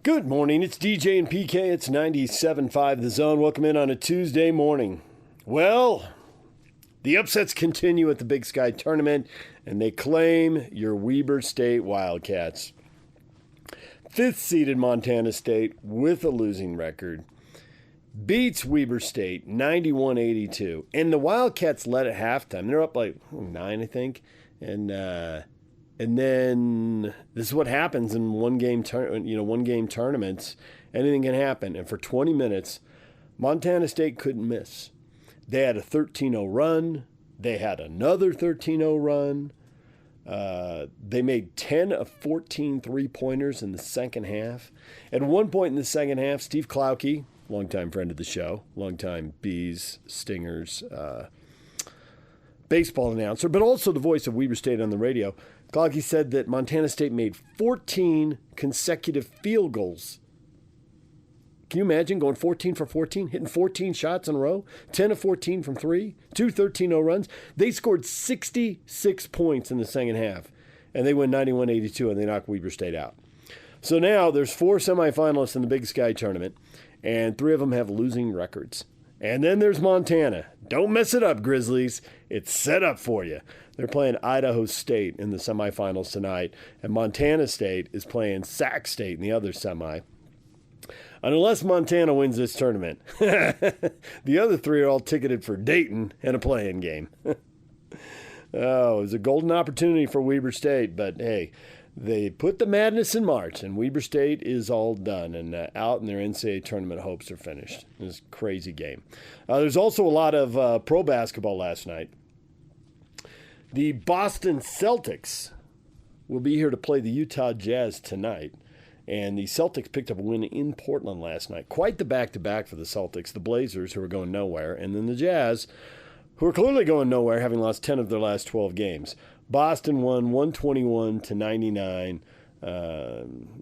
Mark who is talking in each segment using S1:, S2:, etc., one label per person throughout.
S1: Good morning. It's DJ and PK. It's 97.5 The Zone. Welcome in on a Tuesday morning. Well, the upsets continue at the Big Sky Tournament, and they claim your Weber State Wildcats. Fifth-seeded Montana State with a losing record beats Weber State 91-82. And the Wildcats led at halftime. They're up like 9, I think. And then this is what happens in one-game tournaments. Anything can happen. And for 20 minutes, Montana State couldn't miss. They had a 13-0 run. They had another 13-0 run. They made 10 of 14 three-pointers in the second half. At one point in the second half, Steve Klauke, longtime friend of the show, longtime Bees, Stingers, baseball announcer, but also the voice of Weber State on the radio, Klauke said that Montana State made 14 consecutive field goals. Can you imagine going 14 for 14, hitting 14 shots in a row, 10 of 14 from three, two 13-0 runs? They scored 66 points in the second half, and they win 91-82, and they knock Weber State out. So now there's 4 semifinalists in the Big Sky Tournament, and 3 of them have losing records. And then there's Montana. Don't mess it up, Grizzlies. It's set up for you. They're playing Idaho State in the semifinals tonight, and Montana State is playing Sac State in the other semi. And unless Montana wins this tournament, the other 3 are all ticketed for Dayton and a play-in game. Oh, it was a golden opportunity for Weber State, but hey, they put the madness in March, and Weber State is all done and out, and their NCAA tournament hopes are finished. It was a crazy game. There's also a lot of pro basketball last night. The Boston Celtics will be here to play the Utah Jazz tonight, and the Celtics picked up a win in Portland last night. Quite the back-to-back for the Celtics, the Blazers, who are going nowhere, and then the Jazz, who are clearly going nowhere, having lost 10 of their last 12 games. Boston won 121-99.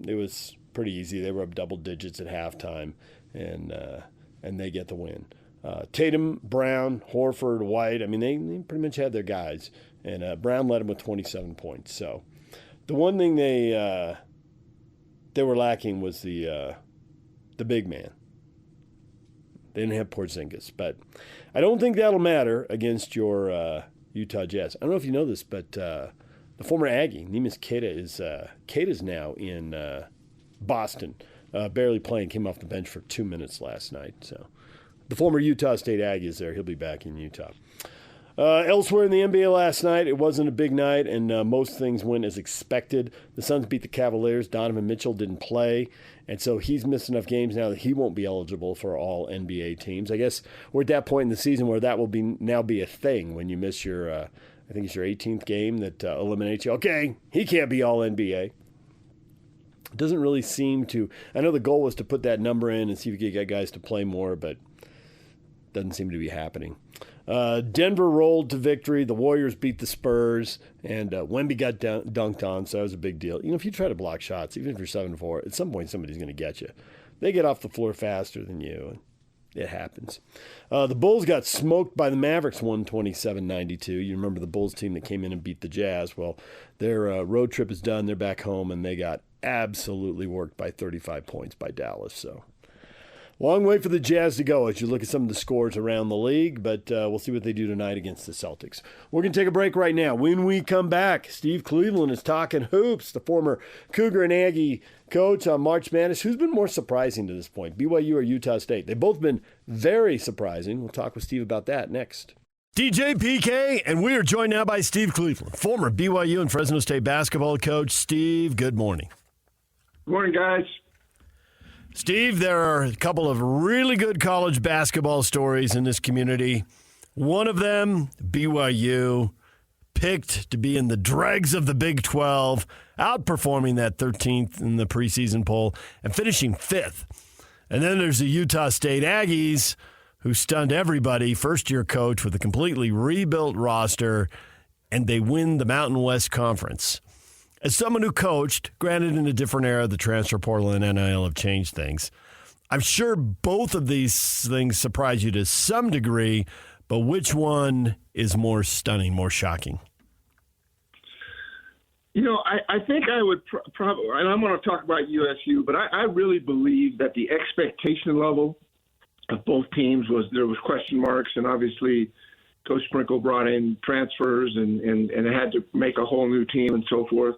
S1: It was pretty easy. They were up double digits at halftime, and they get the win. Tatum, Brown, Horford, White, I mean, they pretty much had their guys. And Brown led them with 27 points. So the one thing they were lacking was the big man. They didn't have Porzingis. But I don't think that'll matter against your Utah Jazz. I don't know if you know this, but the former Aggie, Neemias Queta's now in Boston, barely playing, came off the bench for 2 minutes last night. So the former Utah State Aggie is there. He'll be back in Utah. Elsewhere in the NBA last night, it wasn't a big night, and most things went as expected. The Suns beat the Cavaliers. Donovan Mitchell didn't play, and so he's missed enough games now that he won't be eligible for all NBA teams. I guess we're at that point in the season where that will now be a thing when you miss your, I think it's your 18th game that eliminates you. Okay, he can't be all NBA. It doesn't really seem to. I know the goal was to put that number in and see if you could get guys to play more, but it doesn't seem to be happening. Denver rolled to victory. The Warriors beat the Spurs, and Wemby got dunked on, so that was a big deal. You know, if you try to block shots, even if you're 7-4, at some point somebody's going to get you. They get off the floor faster than you, and it happens. The Bulls got smoked by the Mavericks 127-92. You remember the Bulls team that came in and beat the Jazz. Well, their road trip is done. They're back home, and they got absolutely worked by 35 points by Dallas, so long way for the Jazz to go as you look at some of the scores around the league, but we'll see what they do tonight against the Celtics. We're going to take a break right now. When we come back, Steve Cleveland is talking hoops, the former Cougar and Aggie coach on March Madness. Who's been more surprising to this point, BYU or Utah State? They've both been very surprising. We'll talk with Steve about that next. DJ PK, and we are joined now by Steve Cleveland, former BYU and Fresno State basketball coach. Steve, good morning.
S2: Good morning, guys.
S1: Steve, there are a couple of really good college basketball stories in this community. One of them, BYU, picked to be in the dregs of the Big 12, outperforming that 13th in the preseason poll and finishing 5th. And then there's the Utah State Aggies, who stunned everybody, first-year coach with a completely rebuilt roster, and they win the Mountain West Conference. As someone who coached, granted in a different era, the transfer portal and NIL have changed things. I'm sure both of these things surprise you to some degree, but which one is more stunning, more shocking?
S2: I think I would probably, and I'm going to talk about USU, but I really believe that the expectation level of both teams there was question marks, and obviously Coach Sprinkle brought in transfers and had to make a whole new team and so forth.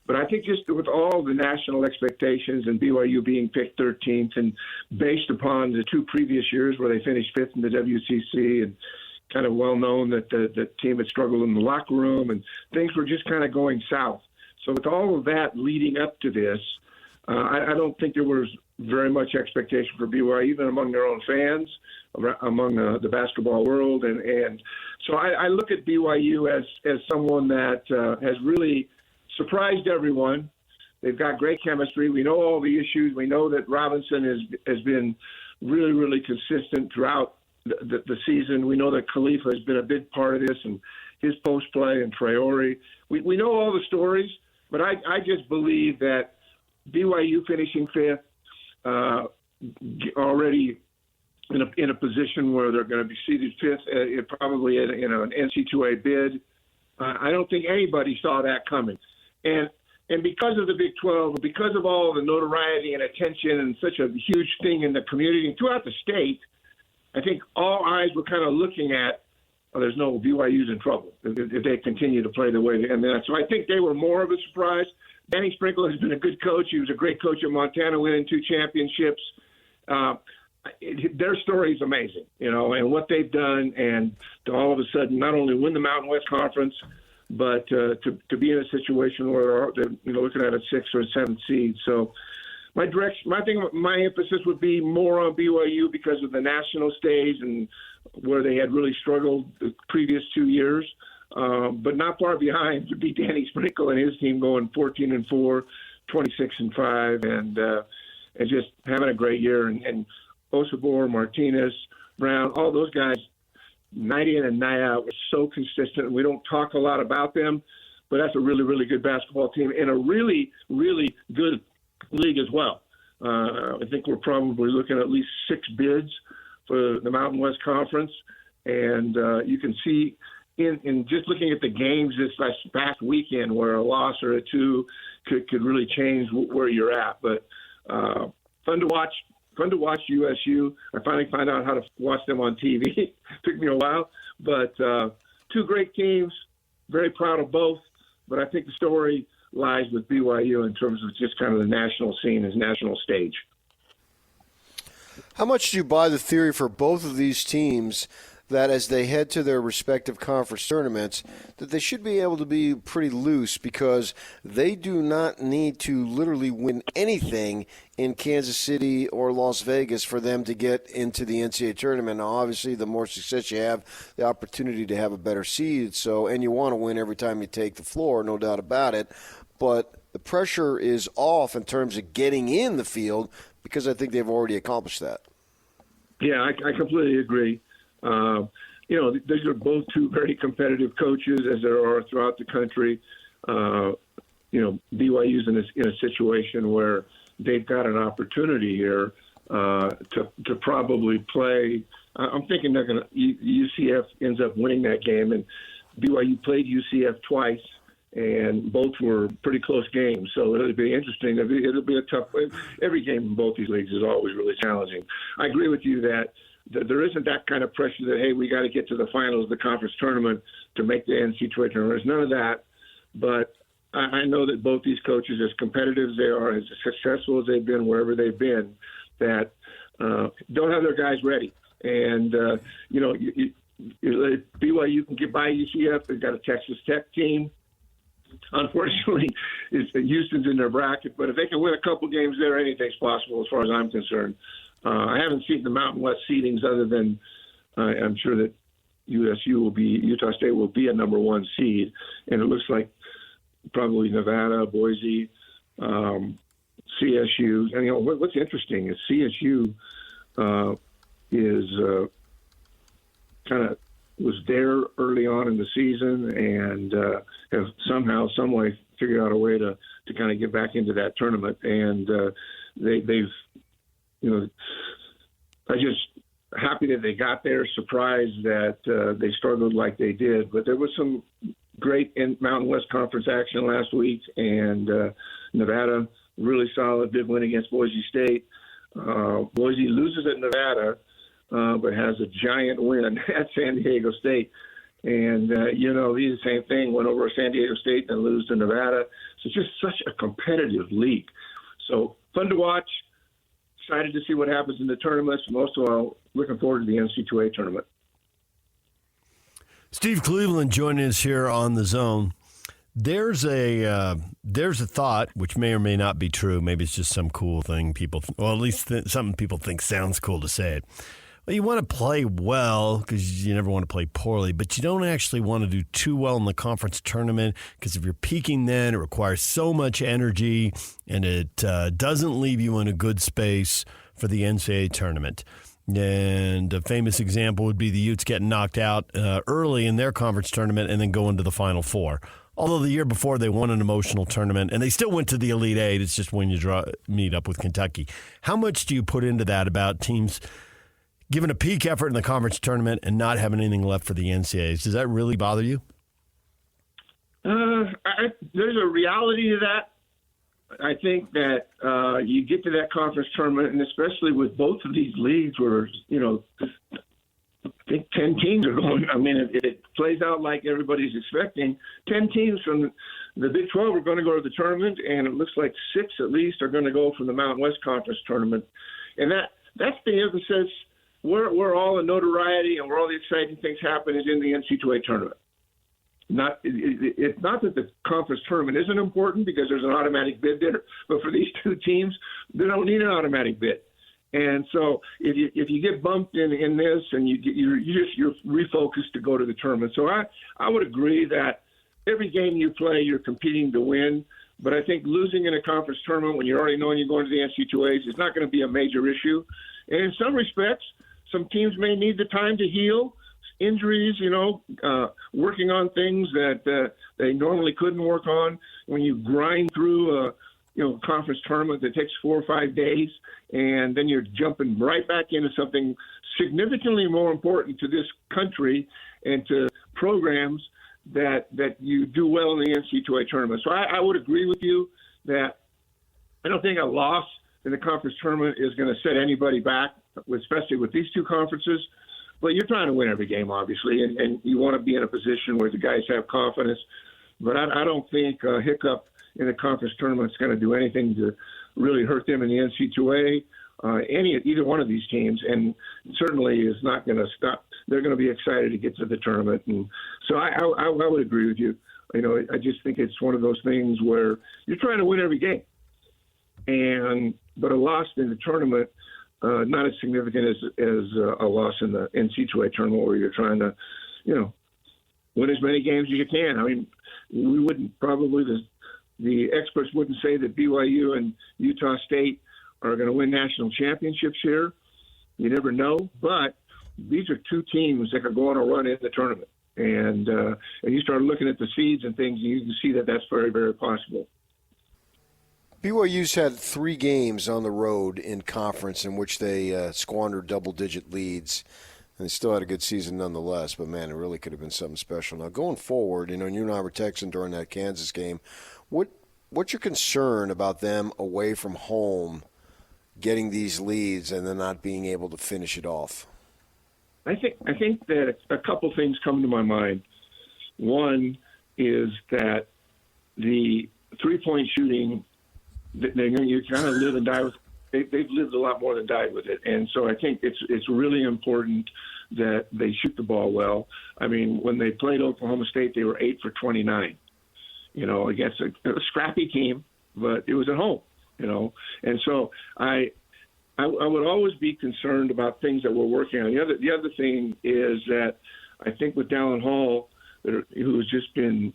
S2: But I think just with all the national expectations and BYU being picked 13th and based upon the two previous years where they finished fifth in the WCC and kind of well known that the team had struggled in the locker room and things were just kind of going south. So with all of that leading up to this, I don't think there was very much expectation for BYU, even among their own fans, among the basketball world. And so I look at BYU as someone that has really surprised everyone. They've got great chemistry. We know all the issues. We know that Robinson has been really, really consistent throughout the season. We know that Khalifa has been a big part of this and his post play and Traore. We know all the stories, but I just believe that BYU finishing fifth, already in a position where they're going to be seeded fifth, probably in an NC2A bid. I don't think anybody saw that coming, and because of the Big 12, because of all the notoriety and attention and such a huge thing in the community and throughout the state, I think all eyes were kind of looking at, there's no BYU's in trouble if they continue to play the way they and so I think they were more of a surprise. Danny Sprinkle has been a good coach. He was a great coach at Montana, winning 2 championships. Their story is amazing, and what they've done, and to all of a sudden not only win the Mountain West Conference, but to be in a situation where they're looking at a 6th or 7th seed. So my emphasis would be more on BYU because of the national stage and where they had really struggled the previous 2 years. But not far behind would be Danny Sprinkle and his team going 14-4, 26-5, and just having a great year. And Osabor, Martinez, Brown, all those guys, night in and night out, were so consistent. We don't talk a lot about them, but that's a really, really good basketball team and a really, really good league as well. I think we're probably looking at least 6 bids for the Mountain West Conference, and you can see in just looking at the games this past weekend where a loss or a 2 could really change where you're at. But fun to watch USU. I finally found out how to watch them on TV. Took me a while, but 2 great teams. Very proud of both. But I think the story lies with BYU in terms of just kind of the national scene, as national stage.
S3: How much do you buy the theory for both of these teams that as they head to their respective conference tournaments, that they should be able to be pretty loose because they do not need to literally win anything in Kansas City or Las Vegas for them to get into the NCAA tournament? Now, obviously, the more success you have, the opportunity to have a better seed. So, and you want to win every time you take the floor, no doubt about it. But the pressure is off in terms of getting in the field because I think they've already accomplished that. Yeah,
S2: I completely agree. These are both 2 very competitive coaches, as there are throughout the country. BYU's in a situation where they've got an opportunity here to probably play. I'm thinking they're going to UCF ends up winning that game, and BYU played UCF twice, and both were pretty close games. So it'll be interesting. It'll be a tough. Every game in both these leagues is always really challenging. I agree with you that there isn't that kind of pressure that, hey, we got to get to the finals of the conference tournament to make the NCAA tournament. There's none of that. But I know that both these coaches, as competitive as they are, as successful as they've been wherever they've been, that don't have their guys ready. And, BYU can get by UCF. They've got a Texas Tech team. Unfortunately, Houston's in their bracket. But if they can win a couple games there, anything's possible as far as I'm concerned. I haven't seen the Mountain West seedings other than I'm sure that Utah State will be a number 1 seed. And it looks like probably Nevada, Boise, CSU. And, what's interesting is CSU is kind of was there early on in the season and have somehow, some way figured out a way to kind of get back into that tournament. And they've, I just happy that they got there, surprised that they struggled like they did. But there was some great in Mountain West Conference action last week, and Nevada, really solid, big win against Boise State. Boise loses at Nevada, but has a giant win at San Diego State. And, the same thing, went over San Diego State and lose to Nevada. So it's just such a competitive league. So fun to watch. Excited to see what happens in the tournaments. Most of all, looking forward to the NC2A tournament.
S1: Steve Cleveland joining us here on The Zone. There's a thought, which may or may not be true. Maybe it's just some cool thing at least something people think sounds cool to say it. Well, you want to play well because you never want to play poorly, but you don't actually want to do too well in the conference tournament because if you're peaking then, it requires so much energy and it doesn't leave you in a good space for the NCAA tournament. And a famous example would be the Utes getting knocked out early in their conference tournament and then going to the Final Four. Although the year before they won an emotional tournament and they still went to the Elite Eight, it's just when you meet up with Kentucky. How much do you put into that about teams giving a peak effort in the conference tournament and not having anything left for the NCAAs? Does that really bother you?
S2: There's a reality to that. I think that you get to that conference tournament, and especially with both of these leagues where, I think 10 teams are going. I mean, if it plays out like everybody's expecting, 10 teams from the Big 12 are going to go to the tournament, and it looks like 6 at least are going to go from the Mountain West Conference tournament. And that's the emphasis. Where all the notoriety and where all the exciting things happen is in the NC2A tournament. It's not that the conference tournament isn't important because there's an automatic bid there, but for these two teams, they don't need an automatic bid. And so if you get bumped in this and you're refocused to go to the tournament. So I would agree that every game you play, you're competing to win. But I think losing in a conference tournament when you already know you're going to the NC2As is not going to be a major issue. And in some respects, some teams may need the time to heal. Injuries, working on things that they normally couldn't work on. When you grind through a conference tournament that takes 4 or 5 days, and then you're jumping right back into something significantly more important to this country and to programs that you do well in the NC2A tournament. So I would agree with you that I don't think a loss in the conference tournament is going to set anybody back, especially with these two conferences. But you're trying to win every game, obviously, and you want to be in a position where the guys have confidence. But I don't think a hiccup in the conference tournament is going to do anything to really hurt them in the NC2A, either one of these teams, and certainly is not going to stop. They're going to be excited to get to the tournament. And so I would agree with you. I just think it's one of those things where you're trying to win every game. But a loss in the tournament, not as significant as a loss in the NC2A tournament where you're trying to, win as many games as you can. I mean, we wouldn't probably, the experts wouldn't say that BYU and Utah State are going to win national championships here. You never know. But these are two teams that could go on a run in the tournament. And you start looking at the seeds and things, and you can see that that's very, very possible.
S3: BYU's had 3 games on the road in conference in which they squandered double-digit leads, and they still had a good season nonetheless. But, man, it really could have been something special. Now, going forward, you and I were texting during that Kansas game. What's your concern about them away from home getting these leads and then not being able to finish it off?
S2: I think that a couple things come to my mind. One is that the three-point shooting, you kind of live and die with. They've lived a lot more than died with it, and so I think it's really important that they shoot the ball well. I mean, when they played Oklahoma State, they were 8 for 29. Against a scrappy team, but it was at home. And so I would always be concerned about things that we're working on. The other thing is that I think with Dallin Hall, who has just been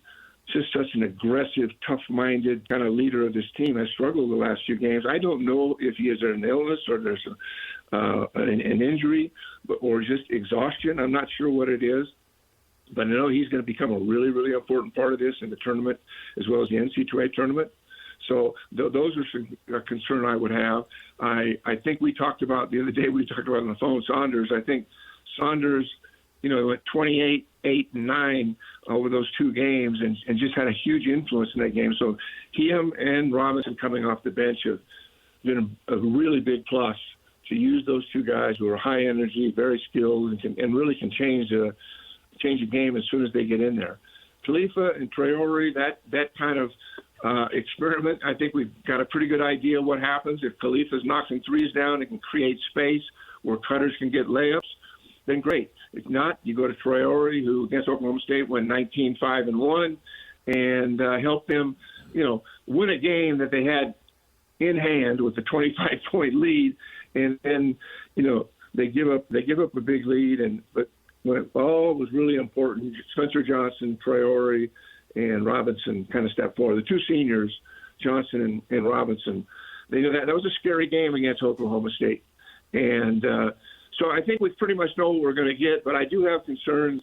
S2: such an aggressive, tough-minded kind of leader of this team, has struggled the last few games. I don't know if he has an illness or there's an injury or just exhaustion. I'm not sure what it is. But I know he's going to become a really, really important part of this in the tournament as well as the NC2A tournament. So those are a concern I would have. I think we talked about the other day, we talked about on the phone Saunders. I think Saunders went 28, 8, and 9 over those 2 games, and just had a huge influence in that game. So him and Robinson coming off the bench have been a really big plus to use those 2 guys who are high energy, very skilled, and really can change the game as soon as they get in there. Khalifa and Traore, that kind of experiment, I think we've got a pretty good idea what happens. If Khalifa's knocking threes down and can create space where cutters can get layups, then great. If not, you go to Traore, who against Oklahoma State went 19-5-1, and helped them, win a game that they had in hand with a 25-point lead, and then, they give up a big lead, but when it all was really important, Spencer Johnson, Traore, and Robinson kind of stepped forward. The 2 seniors, Johnson and Robinson, they knew that was a scary game against Oklahoma State, and so I think we pretty much know what we're going to get, but I do have concerns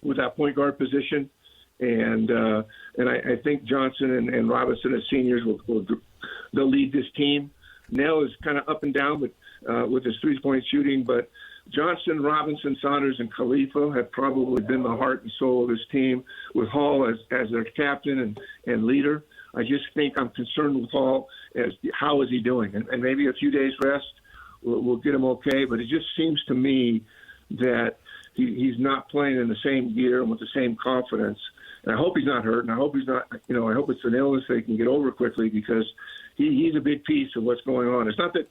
S2: with that point guard position, and I think Johnson and Robinson as seniors they'll lead this team. Nell is kind of up and down with his 3-point shooting, but Johnson, Robinson, Saunders, and Khalifa have probably been the heart and soul of this team, with Hall as their captain and leader. I just think I'm concerned with Hall as how is he doing, and maybe a few days rest will get him okay, but it just seems to me that he's not playing in the same gear and with the same confidence. And I hope he's not hurt, and I hope he's not, I hope it's an illness that he can get over quickly, because he's a big piece of what's going on. It's not that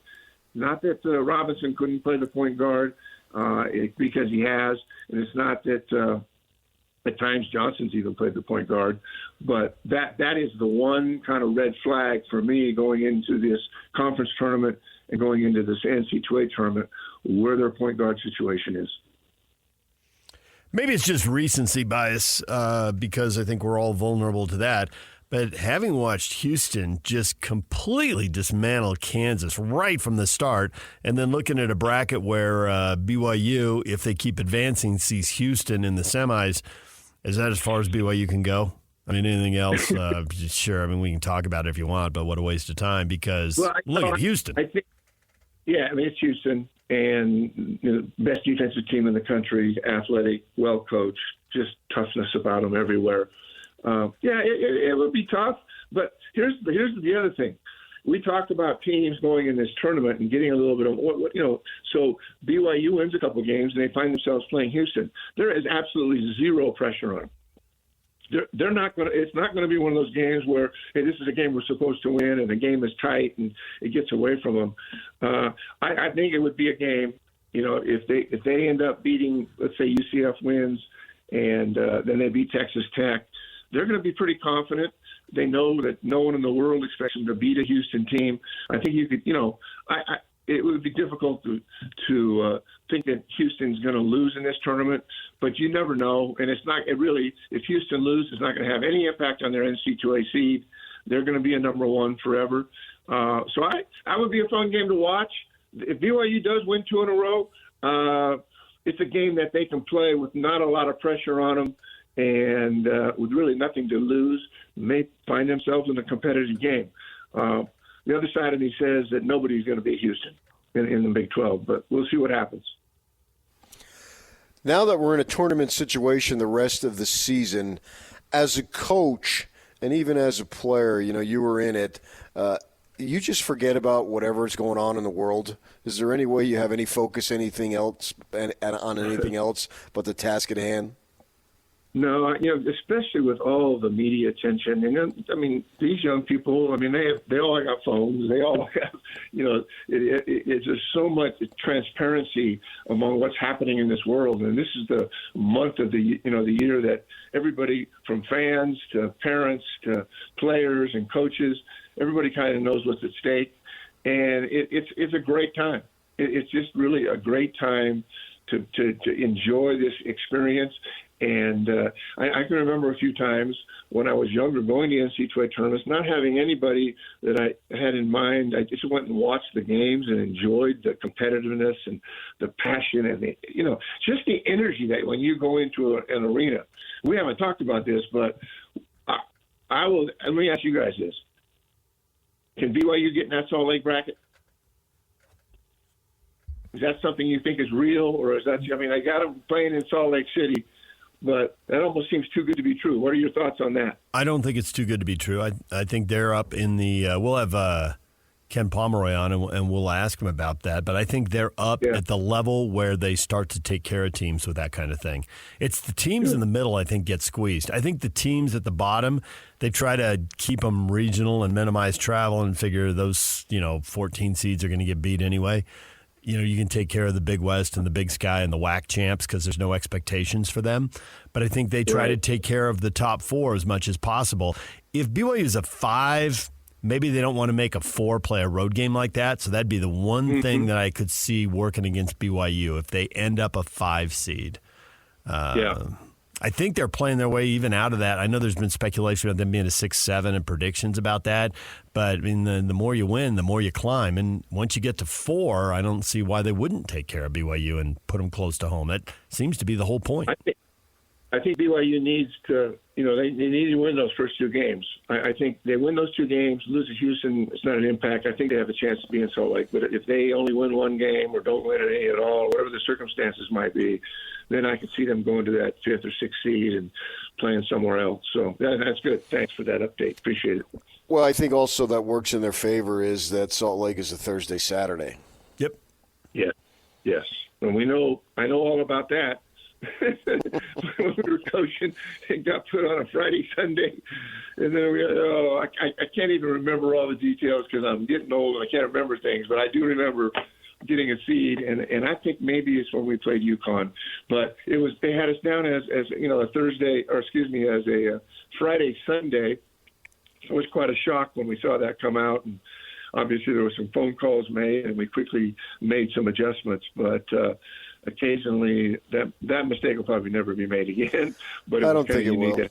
S2: Robinson couldn't play the point guard because he has, and it's not that at times Johnson's even played the point guard, but that is the one kind of red flag for me going into this conference tournament and going into this NCAA tournament, where their point guard situation is.
S1: Maybe it's just recency bias because I think we're all vulnerable to that. But having watched Houston just completely dismantle Kansas right from the start, and then looking at a bracket where BYU, if they keep advancing, sees Houston in the semis, is that as far as BYU can go? I mean, anything else? Sure. I mean, we can talk about it if you want, but what a waste of time, because look at Houston.
S2: It's Houston, and best defensive team in the country, athletic, well coached, just toughness about them everywhere. It would be tough, but here's the other thing. We talked about teams going in this tournament and getting a little bit of so BYU wins a couple games and they find themselves playing Houston. There is absolutely zero pressure on them. They're not going to. It's not going to be one of those games where, hey, this is a game we're supposed to win, and the game is tight and it gets away from them. I think it would be a game. If they end up beating, let's say UCF wins, and then they beat Texas Tech, they're going to be pretty confident. They know that no one in the world expects them to beat a Houston team. I think you could. It would be difficult to think that Houston's going to lose in this tournament, but you never know. And it's not really, if Houston loses, it's not going to have any impact on their NCAA seed. They're going to be a number one forever. So I would be a fun game to watch. If BYU does win 2 in a row, it's a game that they can play with not a lot of pressure on them and with really nothing to lose. May find themselves in a competitive game. The other side of me says that nobody's going to beat Houston in the Big 12, but we'll see what happens.
S3: Now that we're in a tournament situation the rest of the season, as a coach and even as a player, you were in it, you just forget about whatever is going on in the world? Is there any way you have any focus, anything else, on anything else but the task at hand?
S2: No, especially with all the media attention. And I mean, these young people, they all got phones. They all have, it's just so much transparency among what's happening in this world. And this is the month of the year that everybody, from fans to parents to players and coaches, everybody kind of knows what's at stake. And it's a great time. It's just really a great time to enjoy this experience. And I can remember a few times when I was younger going to NCAA tournaments, not having anybody that I had in mind. I just went and watched the games and enjoyed the competitiveness and the passion and just the energy that when you go into an arena. We haven't talked about this, but I will. Let me ask you guys this: can BYU get in that Salt Lake bracket? Is that something you think is real, or is that? I mean, I got them playing in Salt Lake City, but that almost seems too good to be true. What are your thoughts on that?
S1: I don't think it's too good to be true. I think they're up in the we'll have Ken Pomeroy on, and we'll ask him about that. But I think they're up at the level where they start to take care of teams with that kind of thing. It's the teams in the middle, I think, get squeezed. I think the teams at the bottom, they try to keep them regional and minimize travel and figure those 14 seeds are going to get beat anyway. You can take care of the Big West and the Big Sky and the WAC champs because there's no expectations for them. But I think they try to take care of the top four as much as possible. If BYU is a 5, maybe they don't want to make a 4 play a road game like that. So that'd be the one thing that I could see working against BYU if they end up a 5 seed. I think they're playing their way even out of that. I know there's been speculation about them being a 6-7 and predictions about that. But I mean, the more you win, the more you climb. And once you get to 4, I don't see why they wouldn't take care of BYU and put them close to home. That seems to be the whole point.
S2: I think BYU needs to, they need to win those first 2 games. I think they win those 2 games, lose to Houston, it's not an impact. I think they have a chance to be in Salt Lake. But if they only win 1 game or don't win any at all, whatever the circumstances might be, then I could see them going to that 5th or 6th seed and playing somewhere else. So that's good. Thanks for that update. Appreciate it.
S3: Well, I think also that works in their favor is that Salt Lake is a Thursday, Saturday.
S1: Yep.
S2: Yeah. Yes. And I know all about that. When we were coaching, it got put on a Friday, Sunday, and then I can't even remember all the details because I'm getting old and I can't remember things, but I do remember getting a seed, and I think maybe it's when we played UConn, but they had us down as a Thursday, or excuse me, as a Friday, Sunday. It was quite a shock when we saw that come out, and obviously there were some phone calls made, and we quickly made some adjustments, but occasionally that mistake will probably never be made again. But
S3: I don't think it will.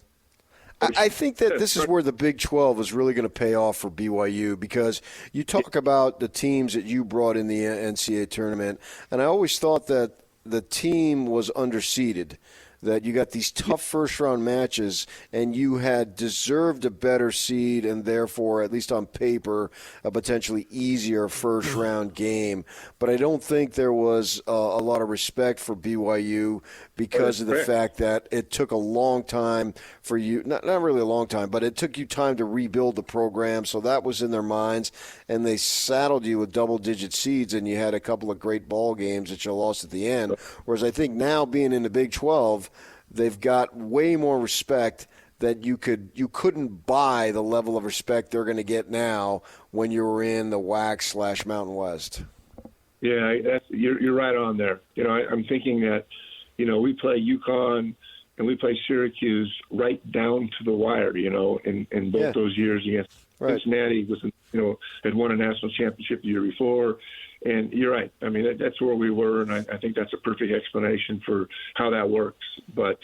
S3: I think that this is where the Big 12 is really going to pay off for BYU, because you talk about the teams that you brought in the NCAA tournament, and I always thought that the team was underseeded, that you got these tough first-round matches and you had deserved a better seed and therefore, at least on paper, a potentially easier first-round game. But I don't think there was a lot of respect for BYU because of the fact that it took a long time for you, not really a long time, but it took you time to rebuild the program, so that was in their minds, and they saddled you with double-digit seeds, and you had a couple of great ball games that you lost at the end. Whereas I think now, being in the Big 12, they've got way more respect that you couldn't buy the level of respect they're going to get now when you were in the WAC / Mountain West.
S2: Yeah, you're right on there. I'm thinking that, we play UConn and we play Syracuse right down to the wire, in both those years against Cincinnati had won a national championship the year before. And you're right. I mean, that's where we were, and I think that's a perfect explanation for how that works. But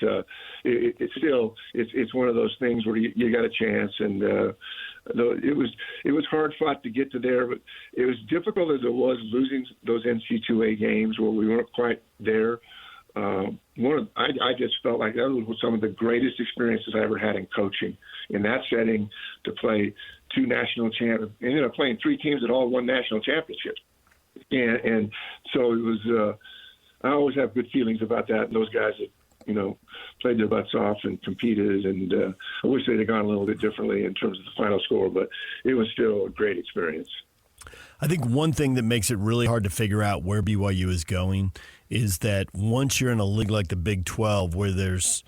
S2: it's one of those things where you got a chance, and it was hard fought to get to there, but it was difficult as it was losing those NC2A games where we weren't quite there. I just felt like that was some of the greatest experiences I ever had in coaching. In that setting, to play 2 national champions, and playing 3 teams that all won national championships. And so it was. I always have good feelings about that. And those guys that played their butts off and competed. And I wish they'd have gone a little bit differently in terms of the final score, but it was still a great experience.
S1: I think one thing that makes it really hard to figure out where BYU is going is that once you're in a league like the Big 12, where there's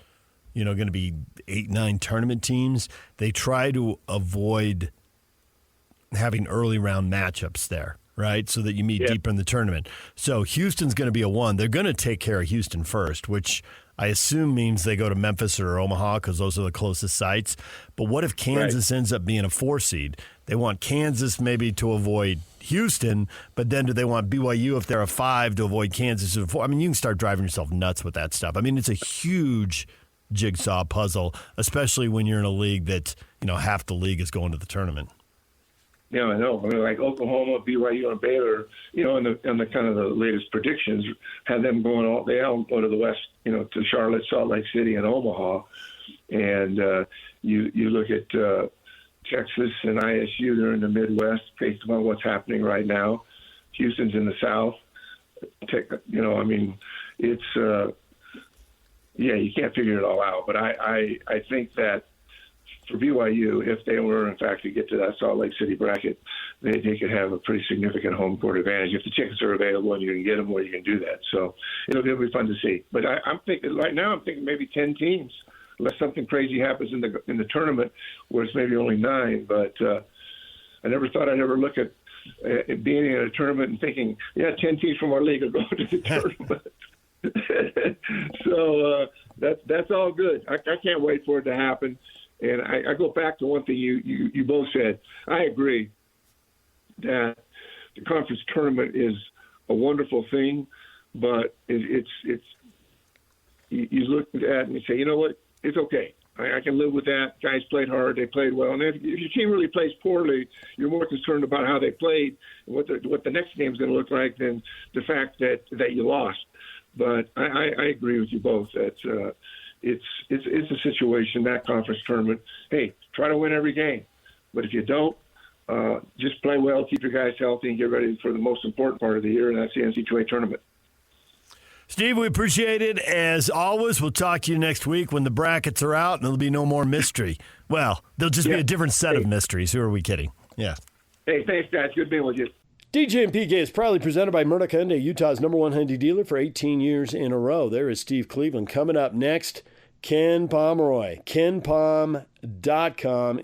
S1: going to be 8-9 tournament teams, they try to avoid having early round matchups there, right? So that you meet deeper in the tournament. So Houston's going to be a 1. They're going to take care of Houston first, which I assume means they go to Memphis or Omaha because those are the closest sites. But what if Kansas ends up being a 4 seed? They want Kansas maybe to avoid Houston, but then do they want BYU if they're a 5 to avoid Kansas at a 4? I mean, you can start driving yourself nuts with that stuff. I mean, it's a huge jigsaw puzzle, especially when you're in a league that, half the league is going to the tournament.
S2: Yeah, I know. I mean, like Oklahoma, BYU, and Baylor, in the kind of the latest predictions, had them going they all go to the west, to Charlotte, Salt Lake City, and Omaha. And you look at Texas and ISU, they're in the Midwest based on what's happening right now. Houston's in the South. it's you can't figure it all out. But I think that for BYU, if they were in fact to get to that Salt Lake City bracket, they could have a pretty significant home court advantage if the tickets are available and you can get them where you can do that. So it'll be fun to see. But I'm thinking right now, I'm thinking maybe 10 teams, unless something crazy happens in the tournament where it's maybe only 9. But I never thought I'd ever look at being in a tournament and thinking, 10 teams from our league are going to the tournament. So that's all good. I can't wait for it to happen. And I go back to one thing you both said. I agree that the conference tournament is a wonderful thing, but it's you look at it and you say, you know what, it's okay. I can live with that. Guys played hard. They played well. And if your team really plays poorly, you're more concerned about how they played and what the next game is going to look like than the fact that you lost. But I agree with you both that it's a situation, that conference tournament. Hey, try to win every game. But if you don't, just play well, keep your guys healthy, and get ready for the most important part of the year, and that's the NCAA tournament.
S1: Steve, we appreciate it. As always, we'll talk to you next week when the brackets are out and there'll be no more mystery. Well, there'll just be a different set of mysteries. Who are we kidding? Yeah.
S2: Hey, thanks, guys. Good being with you.
S1: DJ and PK is proudly presented by Murdoch Hyundai, Utah's #1 Hyundai dealer for 18 years in a row. There is Steve Cleveland. Coming up next, Ken Pomeroy. KenPom.com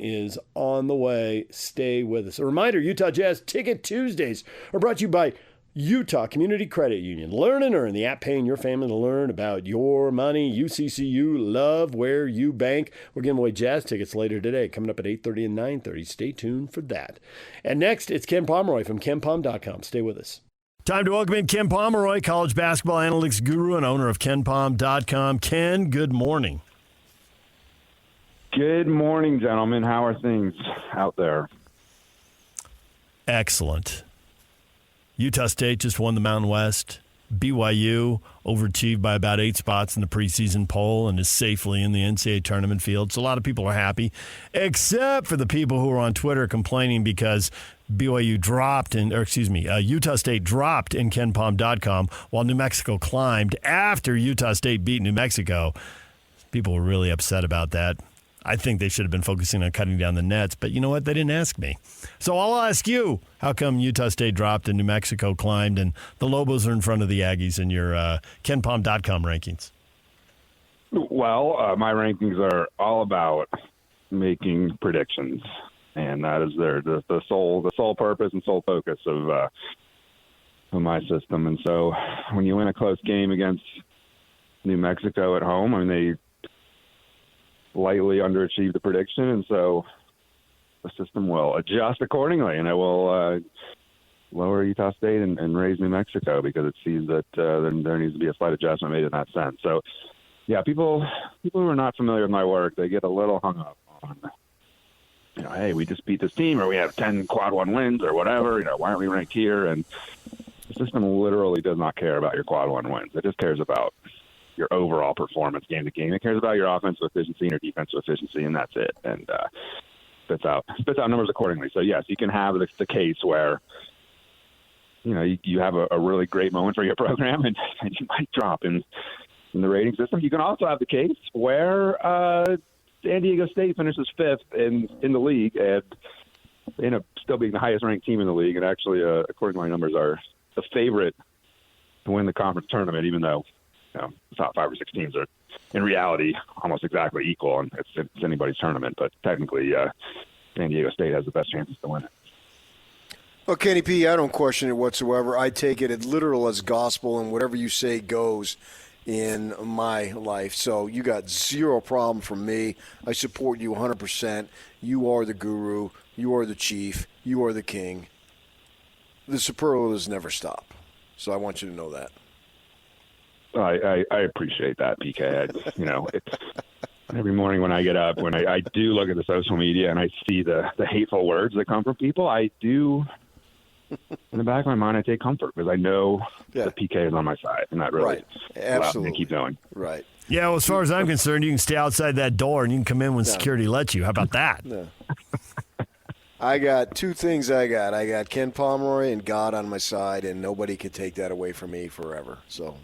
S1: is on the way. Stay with us. A reminder, Utah Jazz Ticket Tuesdays are brought to you by Utah Community Credit Union. Learn and earn, the app paying your family to learn about your money. UCCU, love where you bank. We're giving away Jazz tickets later today, coming up at 8:30 and 9:30. Stay tuned for that. And next, it's Ken Pomeroy from KenPom.com. Stay with us. Time to welcome in Ken Pomeroy, college basketball analytics guru and owner of KenPom.com. Ken, good morning.
S4: Good morning, gentlemen. How are things out there?
S1: Excellent. Utah State just won the Mountain West. BYU overachieved by about 8 spots in the preseason poll and is safely in the NCAA tournament field. So a lot of people are happy, except for the people who are on Twitter complaining because Utah State dropped in KenPom.com while New Mexico climbed after Utah State beat New Mexico. People were really upset about that. I think they should have been focusing on cutting down the nets, but you know what? They didn't ask me. So I'll ask you, how come Utah State dropped and New Mexico climbed and the Lobos are in front of the Aggies in your KenPom.com rankings?
S4: Well, my rankings are all about making predictions, and that is the sole purpose and sole focus of my system. And so when you win a close game against New Mexico at home, I mean, they lightly underachieved the prediction, and so the system will adjust accordingly, and it will lower Utah State and raise New Mexico because it sees that there needs to be a slight adjustment made in that sense. So, yeah, people who are not familiar with my work, they get a little hung up on, hey, we just beat this team, or we have 10 quad 1 wins, or whatever. Why aren't we ranked here? And the system literally does not care about your quad 1 wins. It just cares about your overall performance game to game. It cares about your offensive efficiency and your defensive efficiency, and that's it. And spits out numbers accordingly. So, yes, you can have the case where, you have a really great moment for your program and you might drop in the rating system. You can also have the case where San Diego State finishes 5th in the league and end up still being the highest-ranked team in the league, and actually, according to my numbers, are the favorite to win the conference tournament, even though the top 5 or 6 teams are, in reality, almost exactly equal, and it's anybody's tournament. But technically, San Diego State has the best chances to win it.
S3: Well, Kenny P., I don't question it whatsoever. I take it as literal as gospel, and whatever you say goes in my life. So you got zero problem from me. I support you 100%. You are the guru. You are the chief. You are the king. The superlatives never stop. So I want you to know that.
S4: I appreciate that, PK. It's every morning when I get up, when I do look at the social media and I see the hateful words that come from people, I do, in the back of my mind, I take comfort because I know that PK is on my side, and that really allows me to keep going.
S3: Right.
S1: Yeah, well, as far as I'm concerned, you can stay outside that door and you can come in when security lets you. How about that?
S3: No. I got two things I got Ken Pomeroy and God on my side, and nobody can take that away from me forever. So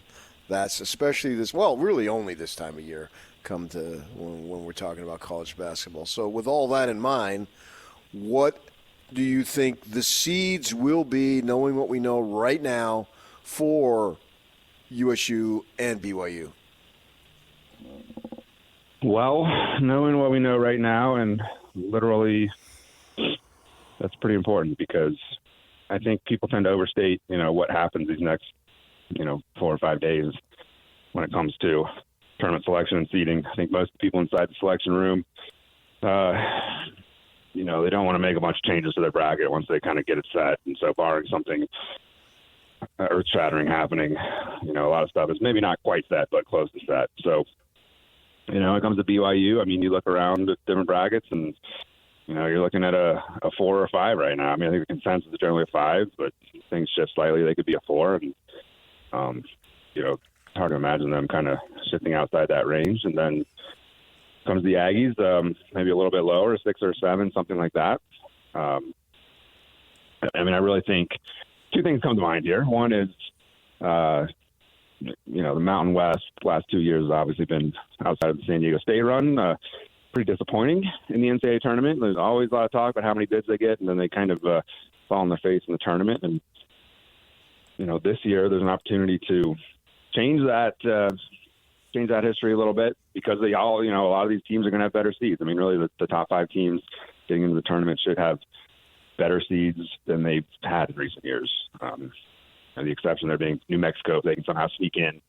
S3: that's especially really only this time of year come to when we're talking about college basketball. So with all that in mind, what do you think the seeds will be, knowing what we know right now, for USU and BYU?
S4: Well, knowing what we know right now, and literally that's pretty important because I think people tend to overstate, what happens these next, 4 or 5 days when it comes to tournament selection and seeding. I think most people inside the selection room, they don't want to make a bunch of changes to their bracket once they kind of get it set. And so barring something earth-shattering happening, a lot of stuff is maybe not quite set, but close to set. So, when it comes to BYU, you look around at different brackets and, you're looking at a 4 or 5 right now. I think the consensus is generally a 5, but things shift slightly. They could be a 4. And, it's hard to imagine them kind of shifting outside that range. And then comes the Aggies, maybe a little bit lower, 6 or 7, something like that. I really think two things come to mind here. One is, the Mountain West last 2 years has obviously been outside of the San Diego State run. Pretty disappointing in the NCAA tournament. There's always a lot of talk about how many bids they get, and then they kind of fall on their face in the tournament. And, this year there's an opportunity to change that history a little bit because they all, a lot of these teams are going to have better seeds. Really the top 5 teams getting into the tournament should have better seeds than they've had in recent years. And the exception there being New Mexico, if they can somehow sneak in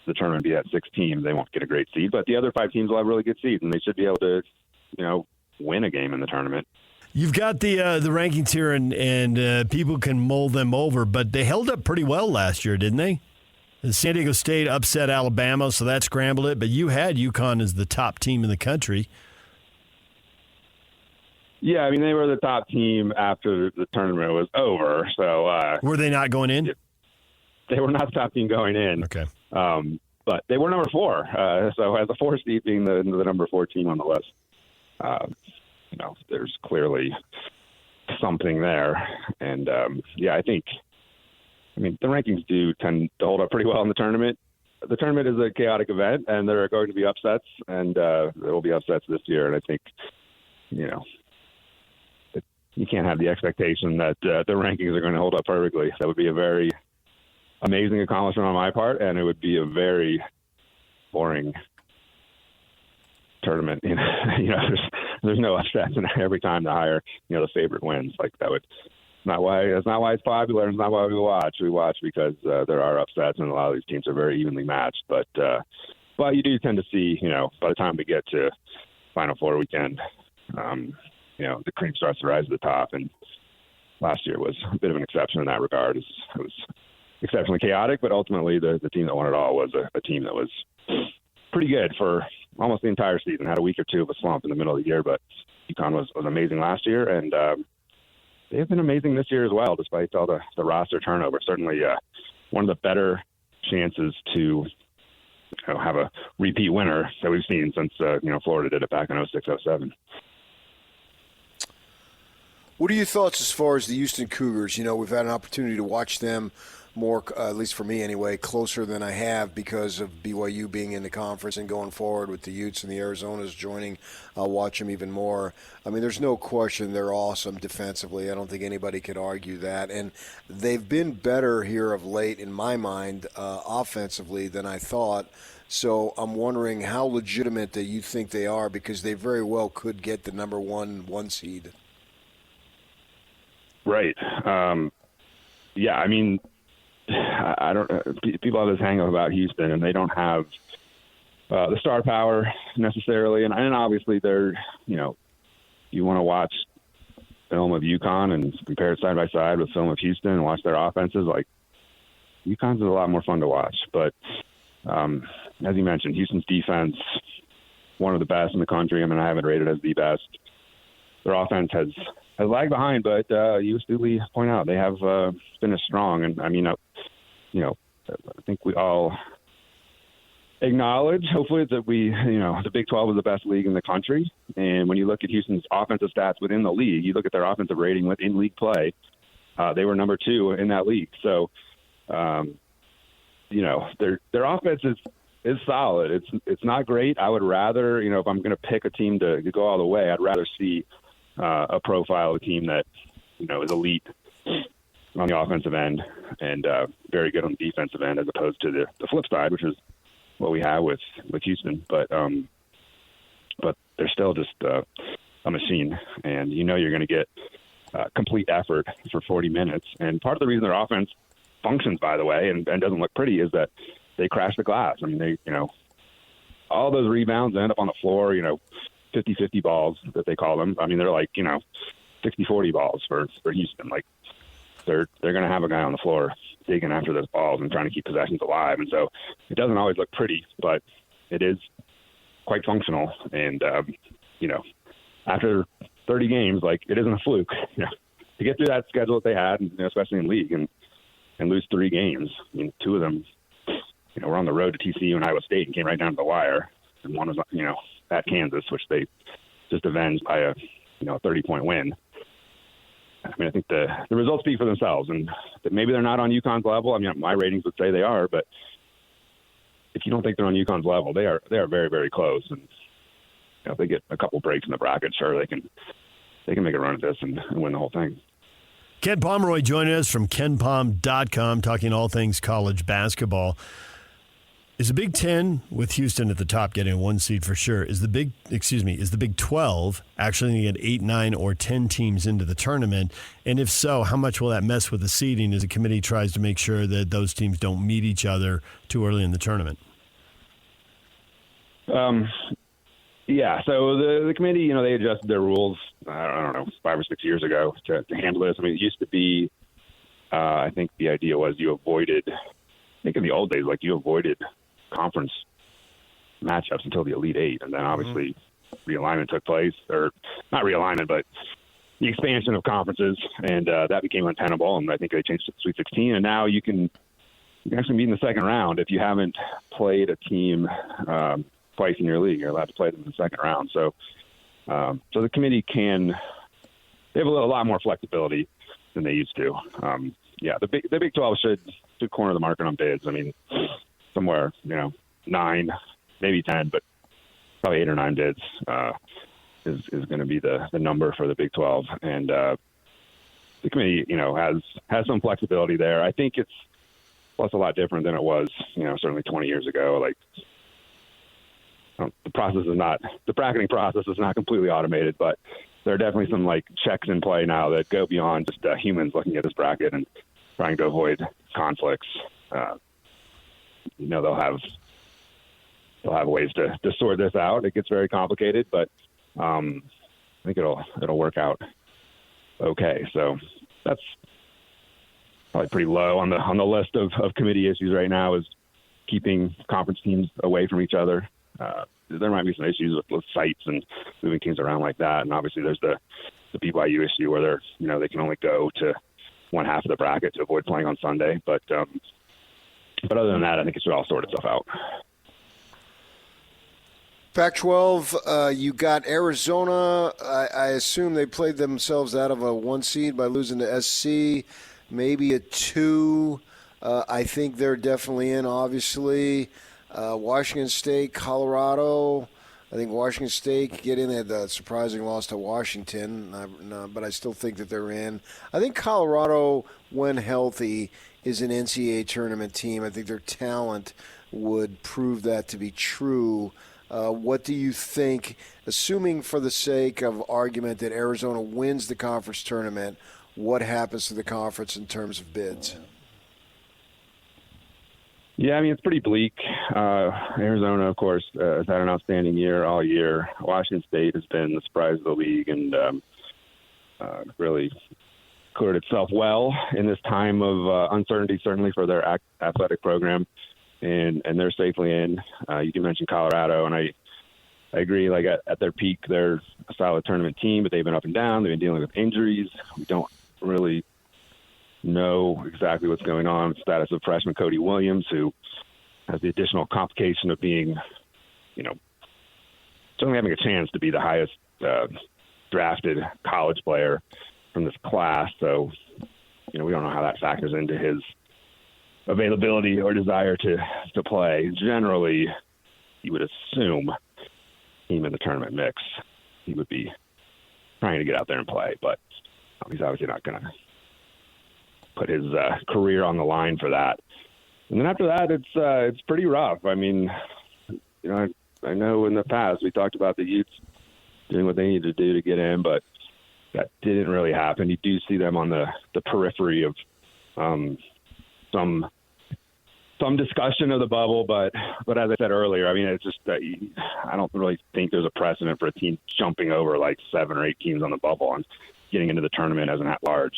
S4: the tournament, be at 6 teams, they won't get a great seed. But the other 5 teams will have really good seeds, and they should be able to, win a game in the tournament.
S1: You've got the rankings here, and people can mull them over, but they held up pretty well last year, didn't they? San Diego State upset Alabama, so that scrambled it. But you had UConn as the top team in the country.
S4: Yeah, they were the top team after the tournament was over. So
S1: were they not going in?
S4: They were not the top team going in.
S1: Okay.
S4: But they were number 4. So as a 4 seed being the number 4 team on the list, there's clearly something there. And, I think the rankings do tend to hold up pretty well in the tournament. The tournament is a chaotic event, and there are going to be upsets, and there will be upsets this year. And I think, you can't have the expectation that the rankings are going to hold up perfectly. That would be a very amazing accomplishment on my part, and it would be a very boring tournament. There's no upsets, and every time the higher, the favorite wins. Like that's not why it's popular. It's not why we watch. We watch because there are upsets, and a lot of these teams are very evenly matched. But you do tend to see, by the time we get to Final Four weekend, the cream starts to rise to the top, and last year was a bit of an exception in that regard. It was exceptionally chaotic, but ultimately the team that won it all was a team that was pretty good for almost the entire season. Had a week or two of a slump in the middle of the year, but UConn was amazing last year, and they've been amazing this year as well, despite all the roster turnover. Certainly one of the better chances to have a repeat winner that we've seen since Florida did it back in 06-07.
S3: What are your thoughts as far as the Houston Cougars? We've had an opportunity to watch them more, at least for me anyway, closer than I have because of BYU being in the conference and going forward with the Utes and the Arizonas joining. I'll watch them even more. There's no question they're awesome defensively. I don't think anybody could argue that. And they've been better here of late, in my mind, offensively than I thought. So I'm wondering how legitimate that you think they are, because they very well could get the number one seed.
S4: Right. I don't. People have this hang up about Houston, and they don't have the star power necessarily. And obviously, they're you want to watch film of UConn and compare it side by side with film of Houston and watch their offenses. Like UConn's is a lot more fun to watch. But as you mentioned, Houston's defense, one of the best in the country. I haven't rated as the best. Their offense has lagged behind, but you astutely point out they have finished strong. And I think we all acknowledge, hopefully, is that the Big 12 is the best league in the country. And when you look at Houston's offensive stats within the league, you look at their offensive rating within league play, they were number 2 in that league. So, their offense is solid. It's not great. I would rather, if I'm going to pick a team to go all the way, I'd rather see a profile of a team that, is elite on the offensive end and very good on the defensive end, as opposed to the flip side, which is what we have with Houston. But they're still just a machine, and you're going to get complete effort for 40 minutes. And part of the reason their offense functions, by the way, and doesn't look pretty, is that they crash the glass. I mean, they, all those rebounds end up on the floor, 50-50 balls that they call them. I mean, they're like, 60-40 balls for Houston. Like, they're going to have a guy on the floor digging after those balls and trying to keep possessions alive. And so it doesn't always look pretty, but it is quite functional. And, after 30 games, like, it isn't a fluke. To get through that schedule that they had, especially in league, and lose 3 games. I mean, 2 of them, we're on the road to TCU and Iowa State and came right down to the wire. And one was, at Kansas, which they just avenged by a 30-point win. I mean, I think the results speak for themselves, and that maybe they're not on UConn's level. I mean, my ratings would say they are, but if you don't think they're on UConn's level, they are very, very close. And if they get a couple breaks in the bracket, sure, they can make a run at this and win the whole thing.
S1: Ken Pomeroy joining us from KenPom.com, talking all things college basketball. Is the Big Ten, with Houston at the top getting a 1 seed for sure, is the Big 12 actually going to get 8, 9, or 10 teams into the tournament? And if so, how much will that mess with the seeding as the committee tries to make sure that those teams don't meet each other too early in the tournament?
S4: Yeah, so the committee, they adjusted their rules, I don't know, 5 or 6 years ago to handle this. I mean, it used to be, I think the idea was you avoided, I think in the old days, like, you avoided conference matchups until the Elite Eight, and then obviously realignment took place, or not realignment, but the expansion of conferences, and that became untenable, and I think they changed it to Sweet 16, and now you can actually meet in the second round if you haven't played a team twice in your league. You're allowed to play them in the second round. So so the committee they have a lot more flexibility than they used to. The Big 12 should corner the market on bids. I mean, somewhere, 9, maybe 10, but probably 8 or 9 bids is going to be the number for the Big 12. And the committee, has some flexibility there. I think it's a lot different than it was, certainly 20 years ago. Like, the bracketing process is not completely automated, but there are definitely some checks in play now that go beyond just humans looking at this bracket and trying to avoid conflicts. They'll have ways to sort this out. It gets very complicated, but I think it'll work out okay. So that's probably pretty low on the list of committee issues right now, is keeping conference teams away from each other. There might be some issues with sites and moving teams around like that, and obviously there's the BYU issue where they can only go to one half of the bracket to avoid playing on Sunday. But other than that, I think it should all sort itself out.
S3: Pac-12, you got Arizona. I assume they played themselves out of a 1 seed by losing to SC, maybe a 2. I think they're definitely in, obviously. Washington State, Colorado. I think Washington State get in at the surprising loss to Washington, but I still think that they're in. I think Colorado, when healthy, is an NCAA tournament team. I think their talent would prove that to be true. What do you think, assuming for the sake of argument that Arizona wins the conference tournament, what happens to the conference in terms of bids?
S4: Yeah, I mean, it's pretty bleak. Arizona, of course, has had an outstanding year all year. Washington State has been the surprise of the league and really cleared itself well in this time of uncertainty, certainly for their athletic program, and they're safely in. You can mention Colorado, and I agree, at their peak, they're a solid tournament team, but they've been up and down. They've been dealing with injuries. We don't really know exactly what's going on with the status of freshman Cody Williams, who has the additional complication of being, certainly having a chance to be the highest drafted college player from this class. So, we don't know how that factors into his availability or desire to play. Generally, you would assume him in the tournament mix, he would be trying to get out there and play, but he's obviously not going to put his career on the line for that. And then after that, it's pretty rough. I mean, I know in the past we talked about the Utes doing what they need to do to get in, but that didn't really happen. You do see them on the periphery of some discussion of the bubble, but as I said earlier, I mean, it's just I don't really think there's a precedent for a team jumping over like 7 or 8 teams on the bubble and getting into the tournament as an at-large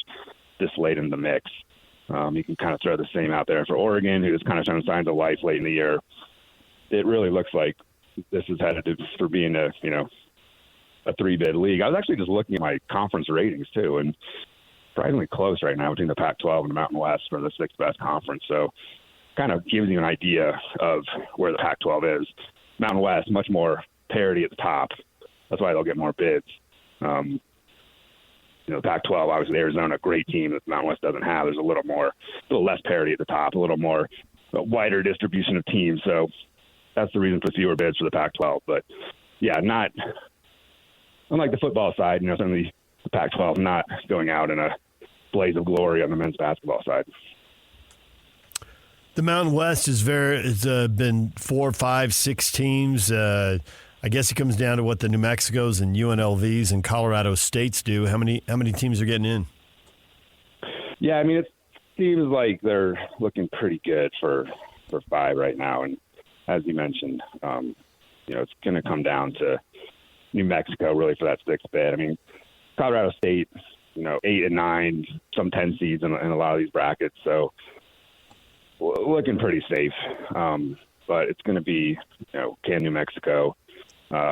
S4: this late in the mix. You can kind of throw the same out there for Oregon, who's kind of showing signs of life late in the year. It really looks like this is headed for being a 3-bid league. I was actually just looking at my conference ratings too, and surprisingly close right now between the Pac-12 and the Mountain West for the 6th best conference. So kind of gives you an idea of where the Pac-12 is. Mountain West, much more parity at the top. That's why they'll get more bids. The Pac-12, obviously Arizona, great team that the Mountain West doesn't have. There's a little less parity at the top, a little more wider distribution of teams. So that's the reason for fewer bids for the Pac-12. But yeah, not unlike the football side. Certainly the Pac-12 not going out in a blaze of glory on the men's basketball side.
S1: The Mountain West has been 4, 5, 6 teams. I guess it comes down to what the New Mexicos and UNLVs and Colorado States do. How many teams are getting in?
S4: Yeah, I mean, it seems like they're looking pretty good for 5 right now. And as you mentioned, it's going to come down to New Mexico really for that 6th bid. I mean, Colorado State, 8 and 9, some 10 seeds in a lot of these brackets. So looking pretty safe. But it's going to be, can New Mexico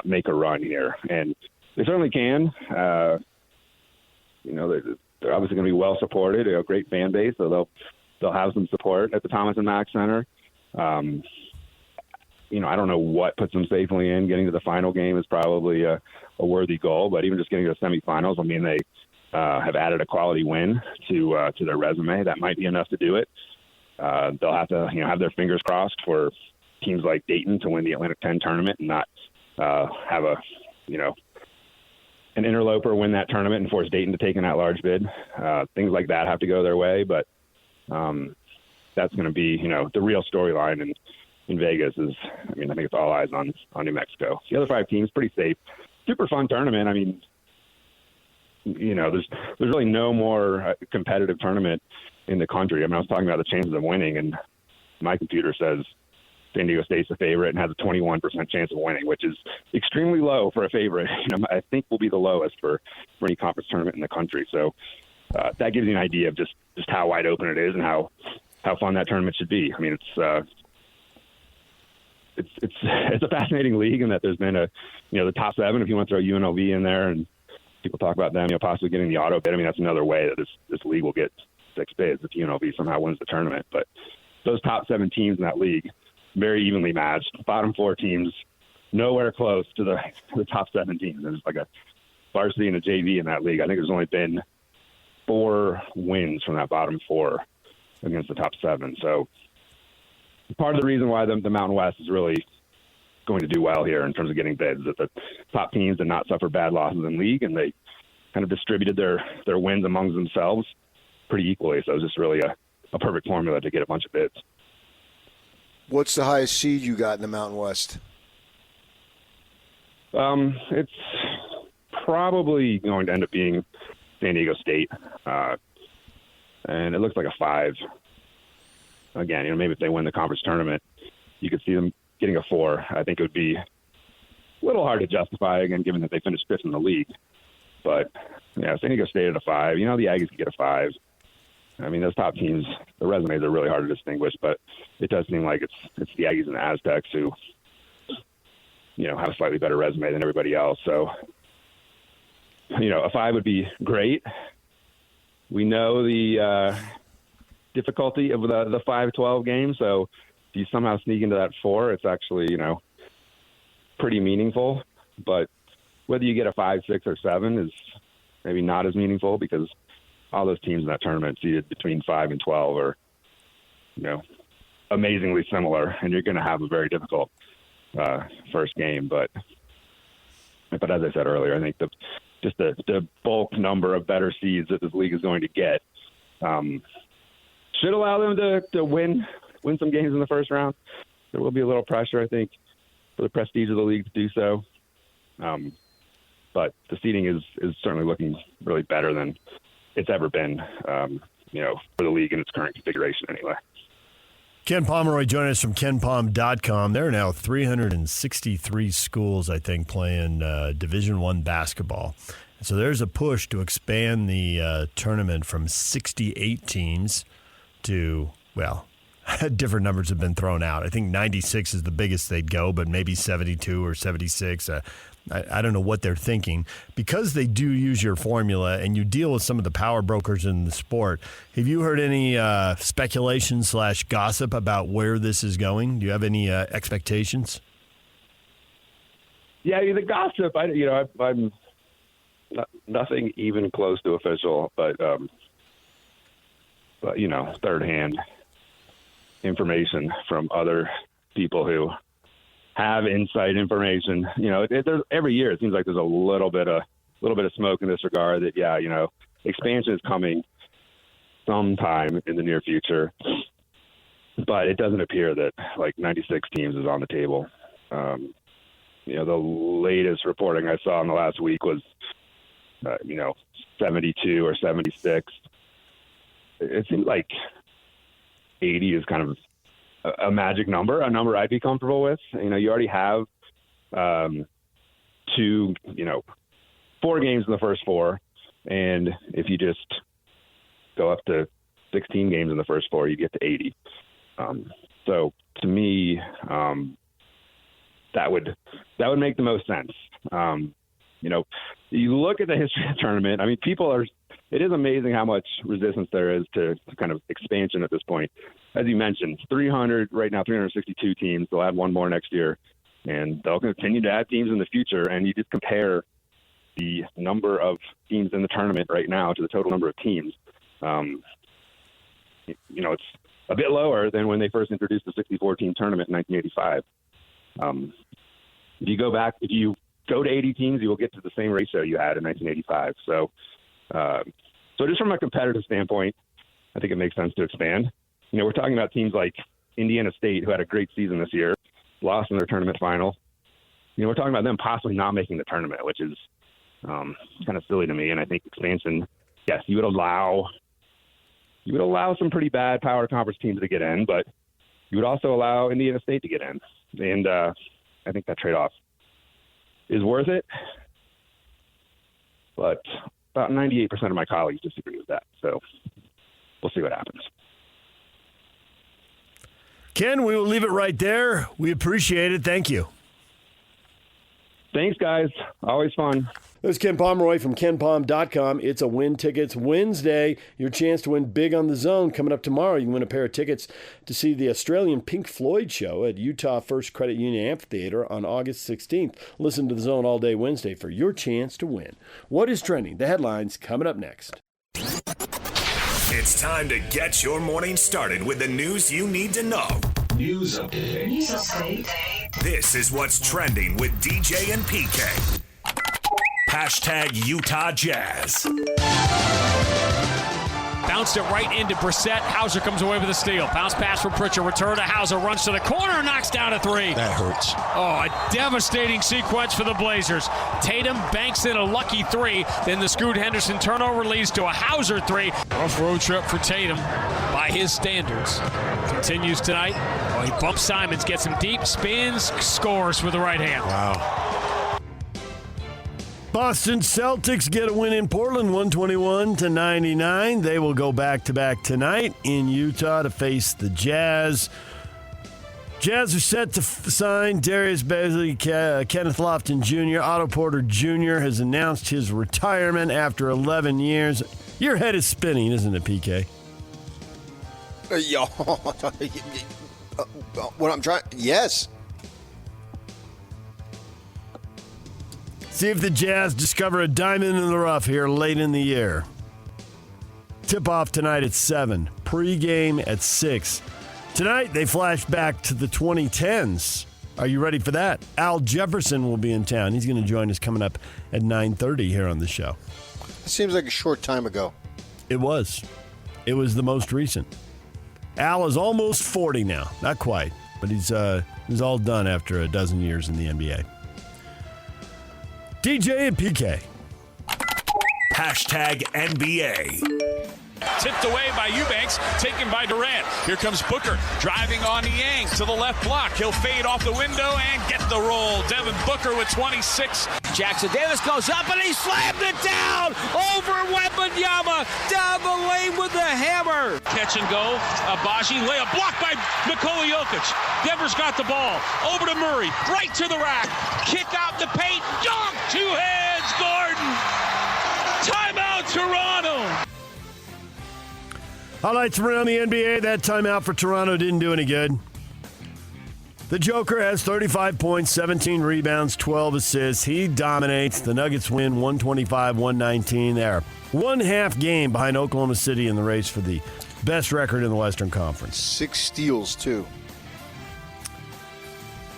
S4: make a run here? And they certainly can. They're obviously going to be well supported, a great fan base, so they'll have some support at the Thomas and Mack Center. I don't know what puts them safely in. Getting to the final game is probably a worthy goal, but even just getting to the semifinals, I mean, they have added a quality win to their resume. That might be enough to do it. They'll have to, have their fingers crossed for teams like Dayton to win the Atlantic 10 tournament and not have an interloper win that tournament and force Dayton to take an at-large bid. Things like that have to go their way, but that's going to be, the real storyline in Vegas is, I think it's all eyes on New Mexico. The other 5 teams, pretty safe. Super fun tournament. I mean, there's really no more competitive tournament in the country. I mean, I was talking about the chances of winning, and my computer says San Diego State's the favorite and has a 21% chance of winning, which is extremely low for a favorite. I think will be the lowest for any conference tournament in the country. So that gives you an idea of just how wide open it is and how fun that tournament should be. I mean, it's a fascinating league in that there's been the top 7, if you want to throw UNLV in there, and people talk about them, possibly getting the auto bid. I mean, that's another way that this league will get 6 bids if UNLV somehow wins the tournament. But those top 7 teams in that league, very evenly matched. Bottom 4 teams, nowhere close to the top 7 teams. There's like a varsity and a JV in that league. I think there's only been 4 wins from that bottom 4 against the top 7. So part of the reason why the Mountain West is really going to do well here in terms of getting bids is that the top teams did not suffer bad losses in league, and they kind of distributed their wins amongst themselves pretty equally. So it was just really a perfect formula to get a bunch of bids.
S3: What's the highest seed you got in the Mountain West?
S4: It's probably going to end up being San Diego State, and it looks like a 5. Again, maybe if they win the conference tournament, you could see them getting a 4. I think it would be a little hard to justify, again, given that they finished 5th in the league. But, San Diego State at a 5. The Aggies could get a 5. I mean, those top teams, the resumes are really hard to distinguish, but it does seem like it's the Aggies and the Aztecs who, have a slightly better resume than everybody else. So, a 5 would be great. We know the difficulty of the 5-12 game, so you somehow sneak into that 4, it's actually, pretty meaningful. But whether you get a 5, 6, or 7 is maybe not as meaningful because all those teams in that tournament seeded between 5 and 12 are, amazingly similar, and you're going to have a very difficult first game. But as I said earlier, I think the bulk number of better seeds that this league is going to get should allow them to win some games in the first round. There will be a little pressure, I think, for the prestige of the league to do so. But the seeding is certainly looking really better than it's ever been, for the league in its current configuration anyway.
S1: Ken Pomeroy joining us from KenPom.com. There are now 363 schools, I think, playing Division I basketball. So there's a push to expand the tournament from 68 teams to, different numbers have been thrown out. I think 96 is the biggest they'd go, but maybe 72 or 76. I don't know what they're thinking. Because they do use your formula and you deal with some of the power brokers in the sport, have you heard any speculation/gossip about where this is going? Do you have any expectations?
S4: Yeah, the gossip, I'm nothing even close to official, but third-hand information from other people who have inside information. Every year it seems like there's a little bit of smoke in this regard that expansion is coming sometime in the near future, but it doesn't appear that 96 teams is on the table. The latest reporting I saw in the last week was 72 or 76. It seems like 80 is kind of a magic number, a number I'd be comfortable with. You already have 4 games in the first 4, and if you just go up to 16 games in the first 4, you get to 80. So to me, that would make the most sense. You look at the history of the tournament. I mean, it is amazing how much resistance there is to kind of expansion at this point. As you mentioned, 362 teams. They'll add 1 more next year, and they'll continue to add teams in the future. And you just compare the number of teams in the tournament right now to the total number of teams. It's a bit lower than when they first introduced the 64-team tournament in 1985. If you go to 80 teams, you will get to the same ratio you had in 1985. So just from a competitive standpoint, I think it makes sense to expand. We're talking about teams like Indiana State, who had a great season this year, lost in their tournament final. We're talking about them possibly not making the tournament, which is kind of silly to me. And I think expansion, yes, you would allow some pretty bad power conference teams to get in, but you would also allow Indiana State to get in. And I think that trade-off is worth it. But about 98% of my colleagues disagree with that. So we'll see what happens.
S1: Ken, we will leave it right there. We appreciate it. Thank you.
S4: Thanks, guys. Always fun.
S1: This is Ken Pomeroy from KenPom.com. It's a Win Tickets Wednesday. Your chance to win big on the Zone. Coming up tomorrow, you can win a pair of tickets to see the Australian Pink Floyd show at Utah First Credit Union Amphitheater on August 16th. Listen to the Zone all day Wednesday for your chance to win. What is trending? The headlines coming up next.
S5: It's time to get your morning started with the news you need to know.
S6: News update.
S5: This is what's trending with DJ and PK. Hashtag Utah Jazz.
S7: Bounced it right into Brissett. Hauser comes away with a steal. Bounce pass for Pritchard. Return to Hauser. Runs to the corner. Knocks down a 3.
S6: That hurts.
S7: Oh, a devastating sequence for the Blazers. Tatum banks in a lucky 3. Then the Scoot Henderson turnover leads to a Hauser 3. Rough road trip for Tatum by his standards. Continues tonight. Oh, he bumps Simons. Gets him deep. Spins. Scores with the right hand.
S6: Wow.
S1: Boston Celtics get a win in Portland, 121-99. They will go back-to-back tonight in Utah to face the Jazz. Jazz are set to sign Darius Bazley, Kenneth Lofton Jr. Otto Porter Jr. has announced his retirement after 11 years. Your head is spinning, isn't it, PK?
S3: What I'm trying, yes.
S1: See if the Jazz discover a diamond in the rough here late in the year. Tip-off tonight at 7. Pre-game at 6. Tonight, they flash back to the 2010s. Are you ready for that? Al Jefferson will be in town. He's going to join us coming up at 9:30 here on the show.
S3: It seems like a short time ago.
S1: It was. It was the most recent. Al is almost 40 now. Not quite, but he's all done after a dozen years in the NBA. DJ and PK.
S5: Hashtag NBA.
S7: Tipped away by Eubanks, taken by Durrant. Here comes Booker, driving on Niang to the left block. He'll fade off the window and get the roll. Devin Booker with 26.
S8: Jackson Davis goes up and he slammed it down over Wembanyama down the lane with the hammer.
S7: Catch and go. Abaji layup blocked by Nikola Jokic. Denver's got the ball. Over to Murray. Right to the rack. Kick out the paint. Dunk. Two hands. Gordon. Timeout Toronto.
S1: Highlights around the NBA. That timeout for Toronto didn't do any good. The Joker has 35 points, 17 rebounds, 12 assists. He dominates. The Nuggets win 125-119. They're 1/2 game behind Oklahoma City in the race for the best record in the Western Conference.
S3: 6 steals, too.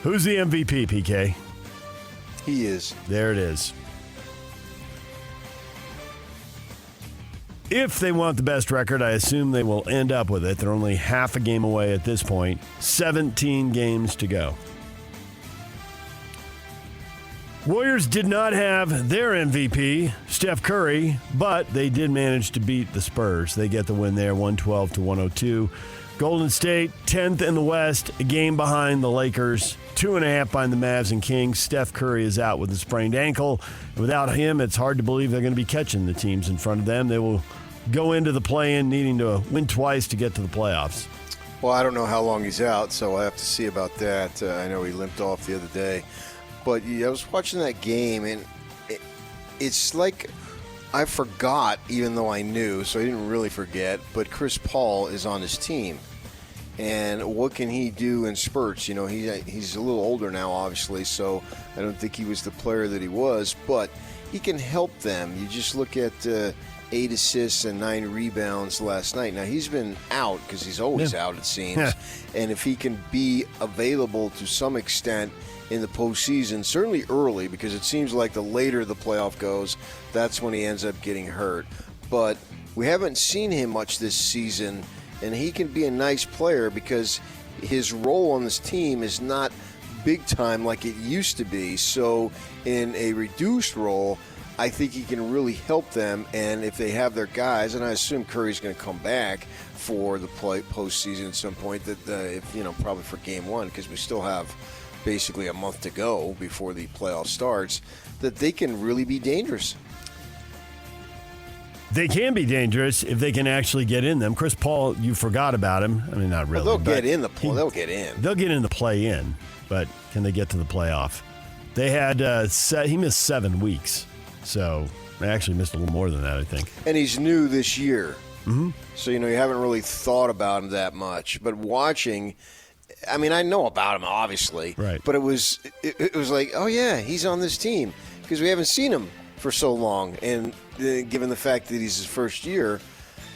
S1: Who's the MVP, PK?
S3: He is.
S1: There it is. If they want the best record, I assume they will end up with it. They're only half a game away at this point. 17 games to go. Warriors did not have their MVP, Steph Curry, but they did manage to beat the Spurs. They get the win there, 112-102. Golden State, 10th in the West, a game behind the Lakers, 2.5 behind the Mavs and Kings. Steph Curry is out with a sprained ankle. Without him, it's hard to believe they're going to be catching the teams in front of them. They will go into the play-in needing to win twice to get to the playoffs.
S3: Well, I don't know how long he's out, so I have to see about that. I know he limped off the other day. But I was watching that game, and it's like I forgot, even though I knew, so I didn't really forget. But Chris Paul is on his team. And what can he do in spurts? You know, he's a little older now, obviously, so I don't think he was the player that he was. But he can help them. You just look at 8 assists and 9 rebounds last night. Now, he's been out because he's always out, it seems. And if he can be available to some extent in the postseason, certainly early, because it seems like the later the playoff goes, that's when he ends up getting hurt. But we haven't seen him much this season, and he can be a nice player because his role on this team is not big time like it used to be. So in a reduced role, I think he can really help them, and if they have their guys, and I assume Curry's going to come back for the postseason at some point, that probably for Game 1, because we still have basically a month to go before the playoff starts, that they can really be dangerous.
S1: They can be dangerous if they can actually get in them. Chris Paul, you forgot about him. I mean, not really.
S3: Well, they'll get in the play. They'll get in.
S1: They'll get in the play-in, but can they get to the playoff? They had he missed 7 weeks. So they actually missed a little more than that, I think.
S3: And he's new this year.
S1: Mm-hmm.
S3: So, you haven't really thought about him that much. But watching, I mean, I know about him, obviously.
S1: Right.
S3: But it was like, oh, yeah, he's on this team. Because we haven't seen him for so long. And given the fact that he's his first year,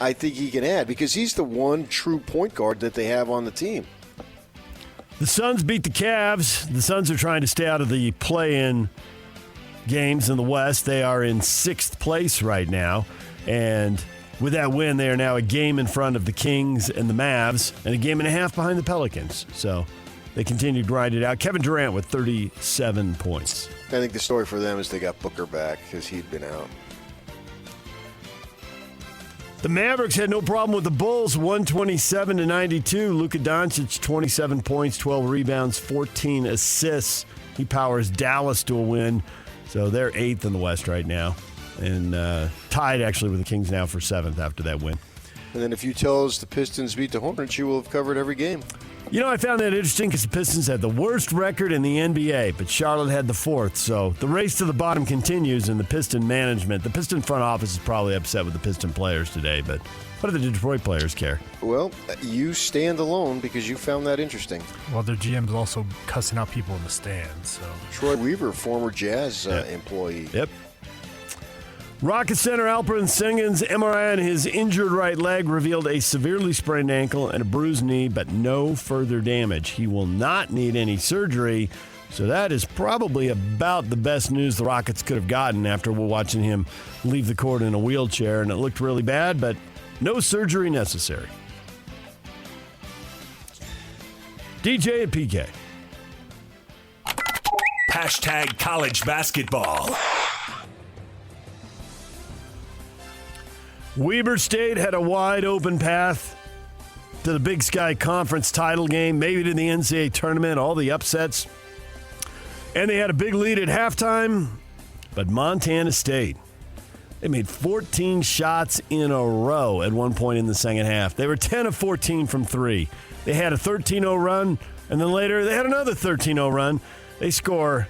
S3: I think he can add. Because he's the one true point guard that they have on the team.
S1: The Suns beat the Cavs. The Suns are trying to stay out of the play-in games in the West. They are in 6th place right now, and with that win, they are now a game in front of the Kings and the Mavs, and a game and a half behind the Pelicans. So they continue to grind it out. Kevin Durrant with 37 points.
S3: I think the story for them is they got Booker back because he'd been out.
S1: The Mavericks had no problem with the Bulls, 127-92. Luka Doncic, 27 points, 12 rebounds, 14 assists. He powers Dallas to a win. So they're 8th in the West right now, and tied actually with the Kings now for 7th after that win.
S3: And then if you tell us the Pistons beat the Hornets, you will have covered every game.
S1: I found that interesting because the Pistons had the worst record in the NBA, but Charlotte had the 4th. So the race to the bottom continues, and the Piston management, the Piston front office is probably upset with the Piston players today, but What do the Detroit players care?
S3: Well, you stand alone because you found that interesting.
S9: Well, their GM's also cussing out people in the stands. So
S3: Troy Weaver, former Jazz employee.
S1: Yep. Rocket center Alperen Sengun's MRI on his injured right leg revealed a severely sprained ankle and a bruised knee, but no further damage. He will not need any surgery, so that is probably about the best news the Rockets could have gotten after watching him leave the court in a wheelchair, and it looked really bad, but no surgery necessary. DJ and PK.
S5: Hashtag college basketball.
S1: Weber State had a wide open path to the Big Sky Conference title game, maybe to the NCAA tournament, all the upsets. And they had a big lead at halftime, but Montana State, they made 14 shots in a row at one point in the second half. They were 10 of 14 from three. They had a 13-0 run, and then later they had another 13-0 run. They score,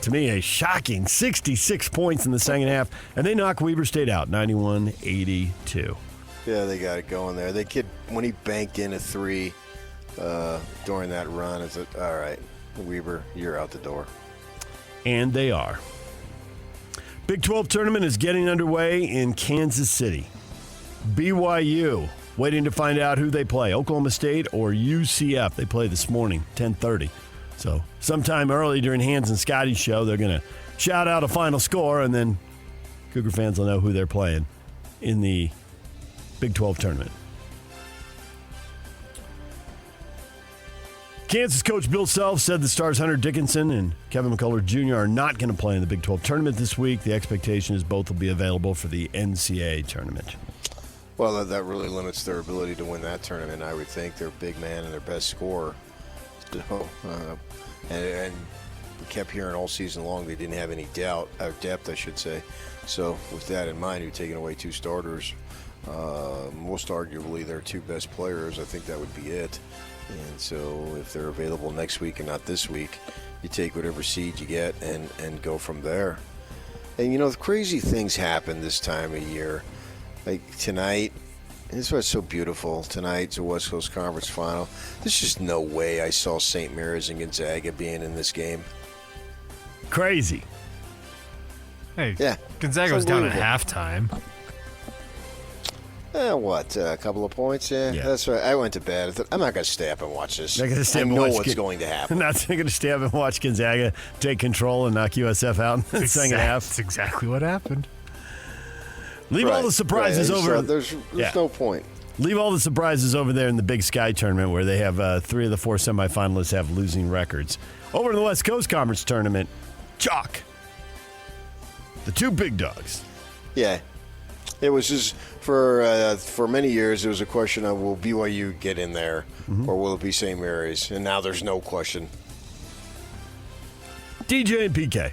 S1: to me, a shocking 66 points in the second half, and they knock Weber State out, 91-82.
S3: Yeah, they got it going there. The kid, when he banked in a three during that run, it's like, all right, Weber, you're out the door.
S1: And they are. Big 12 tournament is getting underway in Kansas City. BYU waiting to find out who they play, Oklahoma State or UCF. They play this morning, 10:30. So sometime early during Hans and Scotty's show, they're going to shout out a final score, and then Cougar fans will know who they're playing in the Big 12 tournament. Kansas coach Bill Self said the Stars' Hunter Dickinson and Kevin McCullough Jr. are not going to play in the Big 12 tournament this week. The expectation is both will be available for the NCAA tournament.
S3: Well, that really limits their ability to win that tournament, I would think. Their big man and their best scorer. So, and we kept hearing all season long they didn't have any depth, I should say. So with that in mind, you're taking away two starters. Most arguably their two best players. I think that would be it. And so if they're available next week and not this week, you take whatever seed you get and go from there. And, you know, crazy things happen this time of year. Like tonight, and this is what's so beautiful. Tonight's a West Coast Conference Final. There's just no way I saw St. Mary's and Gonzaga being in this game.
S1: Crazy.
S9: hey,
S3: Yeah.
S9: Gonzaga was down at halftime.
S3: A couple of points? Yeah. That's right. I went to bed. I thought, I'm not going to stay up and watch this.
S1: I
S3: know what's going to happen.
S1: I'm not going to stay up and watch Gonzaga take control and knock USF out in the second half.
S9: That's exactly what happened.
S1: Leave all the surprises over.
S3: There's no point.
S1: Leave all the surprises over there in the Big Sky tournament where they have 3 of the 4 semifinalists have losing records. Over in the West Coast Conference tournament, chalk. The 2 big dogs.
S3: Yeah. It was just for many years, it was a question of will BYU get in there or will it be St. Mary's? And now there's no question.
S1: DJ and PK.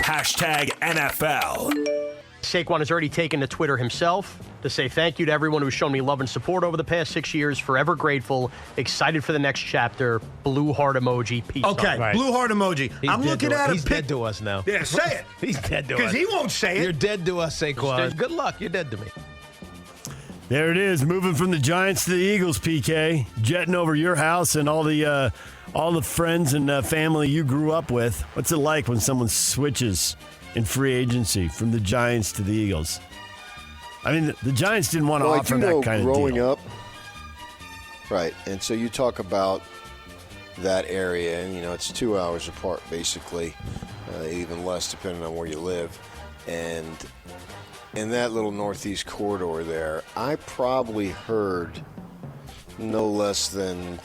S5: Hashtag NFL.
S10: Saquon has already taken to Twitter himself to say thank you to everyone who's shown me love and support over the past 6 years. Forever grateful. Excited for the next chapter. Blue heart emoji. Peace.
S11: Okay,
S10: right.
S11: Blue heart emoji. I'm looking at
S10: He's dead to us now.
S11: Yeah, say it.
S10: He's dead to us.
S11: Because he won't say it.
S10: You're dead to us, Saquon. Good luck. You're dead to me.
S1: There it is, moving from the Giants to the Eagles, PK. Jetting over your house and all the friends and family you grew up with. What's it like when someone switches in free agency from the Giants to the Eagles? I mean, the Giants didn't want to offer that kind of deal.
S3: Growing up, right, and so you talk about that area, and, you know, it's 2 hours apart, basically, even less depending on where you live. And in that little northeast corridor there, I probably heard no less than,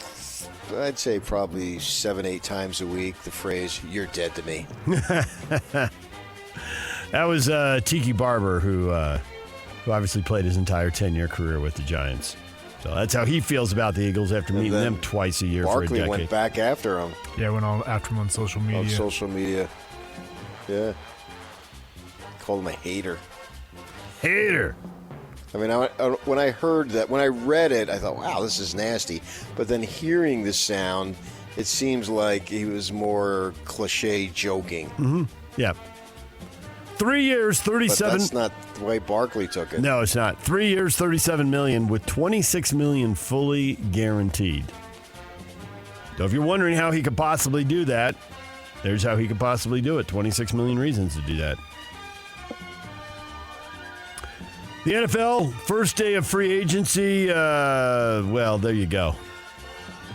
S3: I'd say probably 7-8 times a week, the phrase, "You're dead to me."
S1: That was Tiki Barber, who obviously played his entire 10-year career with the Giants. So that's how he feels about the Eagles after meeting them twice a year
S3: Barkley
S1: for a decade.
S3: went back after him.
S9: Yeah, went after him on social media.
S3: On social media. Yeah. Called him a hater.
S1: Hater.
S3: I mean, when I heard that, when I read it, I thought, wow, this is nasty. But then hearing the sound, it seems like he was more cliche joking.
S1: Mm-hmm. Yeah. 3 years, 37.
S3: But that's not the way Barkley took it.
S1: No, it's not. 3 years, $37 million with $26 million fully guaranteed. So if you're wondering how he could possibly do that, there's how he could possibly do it. 26 million reasons to do that. The NFL, first day of free agency. Well, there you go.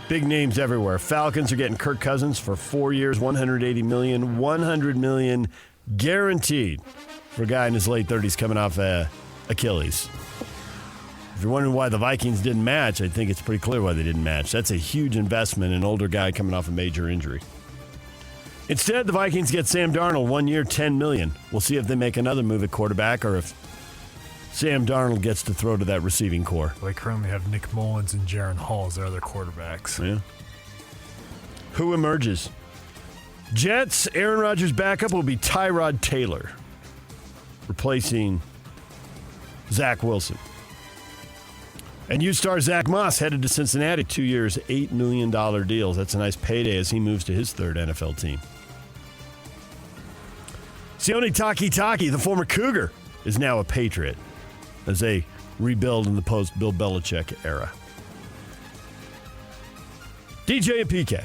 S1: Big names everywhere. Falcons are getting Kirk Cousins for 4 years, $180 million, $100 million guaranteed for a guy in his late 30s coming off Achilles. If you're wondering why the Vikings didn't match, I think it's pretty clear why they didn't match. That's a huge investment, an older guy coming off a major injury. Instead, the Vikings get Sam Darnold, 1 year, $10 million. We'll see if they make another move at quarterback or if Sam Darnold gets to throw to that receiving core.
S9: They currently have Nick Mullins and Jaron Hall as their other quarterbacks.
S1: Yeah. Who emerges? Jets, Aaron Rodgers' backup will be Tyrod Taylor, replacing Zach Wilson. And U-star Zach Moss headed to Cincinnati, 2 years, $8 million deals. That's a nice payday as he moves to his third NFL team. Sione Takitaki, the former Cougar, is now a Patriot as they rebuild in the post-Bill Belichick era. DJ and PK.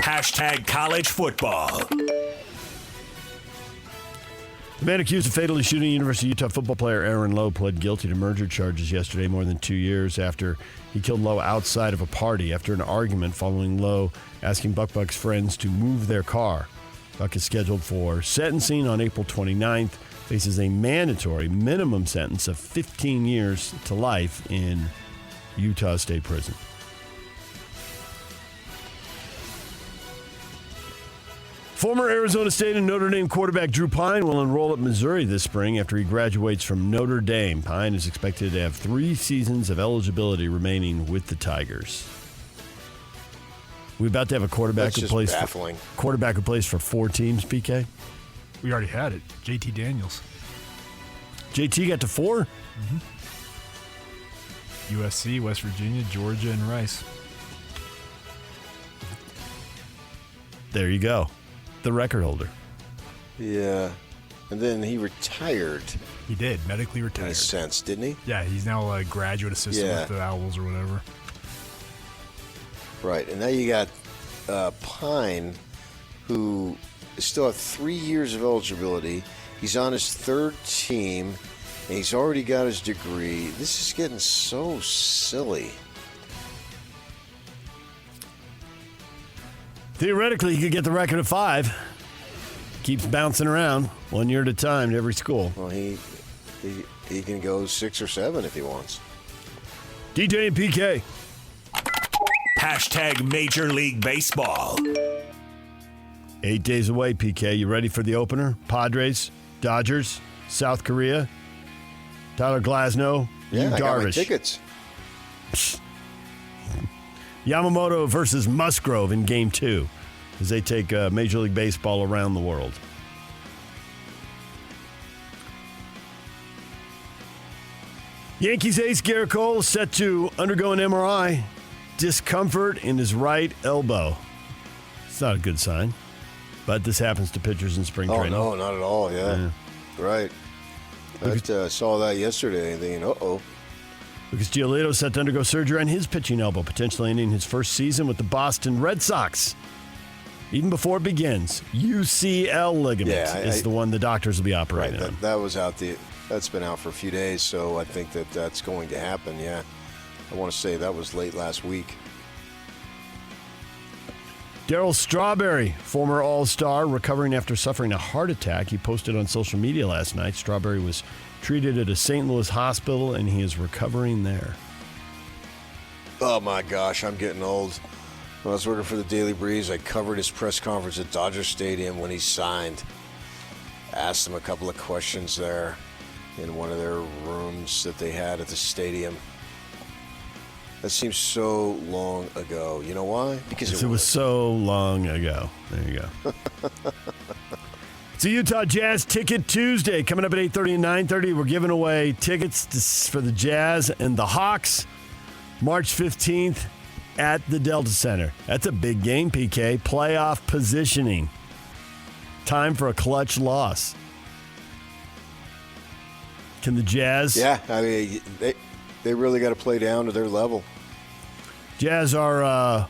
S5: Hashtag college football.
S1: The man accused of fatally shooting University of Utah football player Aaron Lowe pled guilty to murder charges yesterday, more than 2 years after he killed Lowe outside of a party after an argument following Lowe asking Buck's friends to move their car. Buck is scheduled for sentencing on April 29th, faces a mandatory minimum sentence of 15 years to life in Utah State Prison. Former Arizona State and Notre Dame quarterback Drew Pine will enroll at Missouri this spring after he graduates from Notre Dame. Pine is expected to have 3 seasons of eligibility remaining with the Tigers. We're about to have a quarterback who plays for 4 teams, PK?
S9: We already had it. JT Daniels.
S1: JT got to 4?
S9: Mm-hmm. USC, West Virginia, Georgia, and Rice.
S1: There you go. The record holder.
S3: Yeah. And then he retired.
S9: He did. Medically retired.
S3: In a sense, didn't he?
S9: Yeah, he's now a graduate assistant with the Owls or whatever.
S3: Right. And now you got Pine, who still have 3 years of eligibility. He's on his 3rd team, and he's already got his degree. This is getting so silly.
S1: Theoretically, he could get the record of 5. Keeps bouncing around 1 year at a time to every school.
S3: Well, he can go 6 or 7 if he wants.
S1: DJ and PK.
S5: Hashtag Major League Baseball.
S1: 8 days away, PK. You ready for the opener? Padres, Dodgers, South Korea, Tyler Glasnow, Yu
S3: I got my
S1: Darvish.
S3: tickets.
S1: Yamamoto versus Musgrove in Game 2 as they take Major League Baseball around the world. Yankees ace Garrett Cole set to undergo an MRI. Discomfort in his right elbow. It's not a good sign, but this happens to pitchers in spring training.
S3: Oh, no, not at all, yeah. Right. I saw that yesterday and thinking, uh-oh.
S1: Lucas Giolito set to undergo surgery on his pitching elbow, potentially ending his first season with the Boston Red Sox. Even before it begins, UCL ligament is the one the doctors will be operating on.
S3: That was out that's been out for a few days, so I think that's going to happen, yeah. I want to say that was late last week.
S1: Darryl Strawberry, former All-Star, recovering after suffering a heart attack. He posted on social media last night. Strawberry was treated at a St. Louis hospital, and he is recovering there.
S3: Oh, my gosh, I'm getting old. When I was working for the Daily Breeze, I covered his press conference at Dodger Stadium when he signed. Asked him a couple of questions there in one of their rooms that they had at the stadium. That seems so long ago. You know why? Because
S1: it was so long ago. There you go. It's a Utah Jazz Ticket Tuesday coming up at 8:30 and 9:30. We're giving away tickets for the Jazz and the Hawks March 15th at the Delta Center. That's a big game, PK. Playoff positioning. time for a clutch loss. Can the Jazz?
S3: Yeah, I mean, they really got to play down to their level.
S1: Jazz are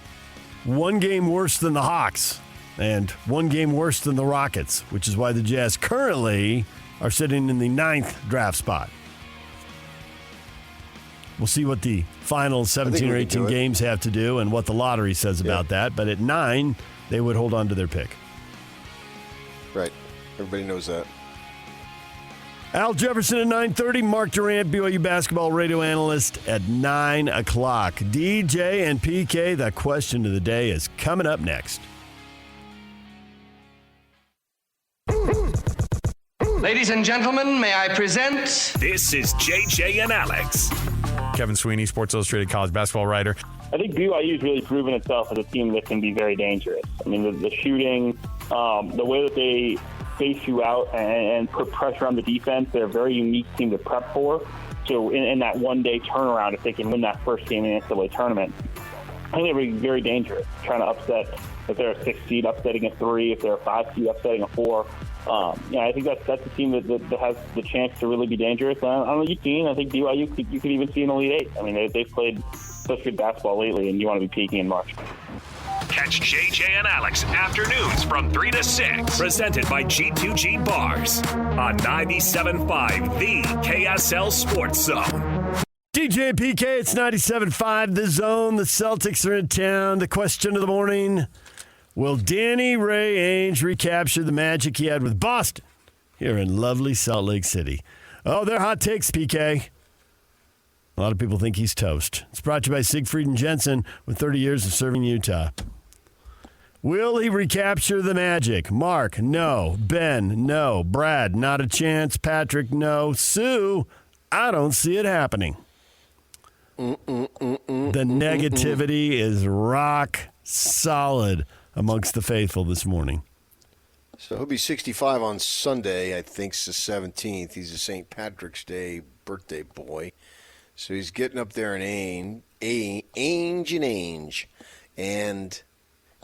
S1: one game worse than the Hawks and one game worse than the Rockets, which is why the Jazz currently are sitting in the 9th draft spot. We'll see what the final 17 or 18 games have to do and what the lottery says about that. But at 9, they would hold on to their pick.
S3: Right. Everybody knows that.
S1: Al Jefferson at 9:30. Mark Durrant, BYU basketball radio analyst at 9 o'clock. DJ and PK, the question of the day is coming up next.
S12: Ladies and gentlemen, may I present...
S5: This is JJ and Alex.
S13: Kevin Sweeney, Sports Illustrated college basketball writer.
S14: I think BYU's really proven itself as a team that can be very dangerous. I mean, the shooting, the way that they space you out and put pressure on the defense, they're a very unique team to prep for. So in that one-day turnaround, if they can win that first game in the NCAA tournament, I think they'll be very dangerous, trying to upset, if they're a 6 seed, upsetting a 3, if they're a 5 seed, upsetting a 4. I think that's a team that has the chance to really be dangerous. I don't know, you've seen, I think BYU, you could even see an Elite 8. I mean, they've played such good basketball lately, and you want to be peaking in March.
S5: Catch JJ and Alex afternoons from 3 to 6. Presented by G2G Bars on 97.5, the KSL Sports Zone.
S1: DJ and PK, it's 97.5, The Zone. The Celtics are in town. The question of the morning, will Danny Ray Ainge recapture the magic he had with Boston here in lovely Salt Lake City? Oh, they're hot takes, PK. A lot of people think he's toast. It's brought to you by Siegfried and Jensen with 30 years of serving Utah. Will he recapture the magic? Mark, no. Ben, no. Brad, not a chance. Patrick, no. Sue, I don't see it happening. The negativity is rock solid amongst the faithful this morning.
S3: So he'll be 65 on Sunday, I think it's the 17th. He's a St. Patrick's Day birthday boy. So he's getting up there in age. And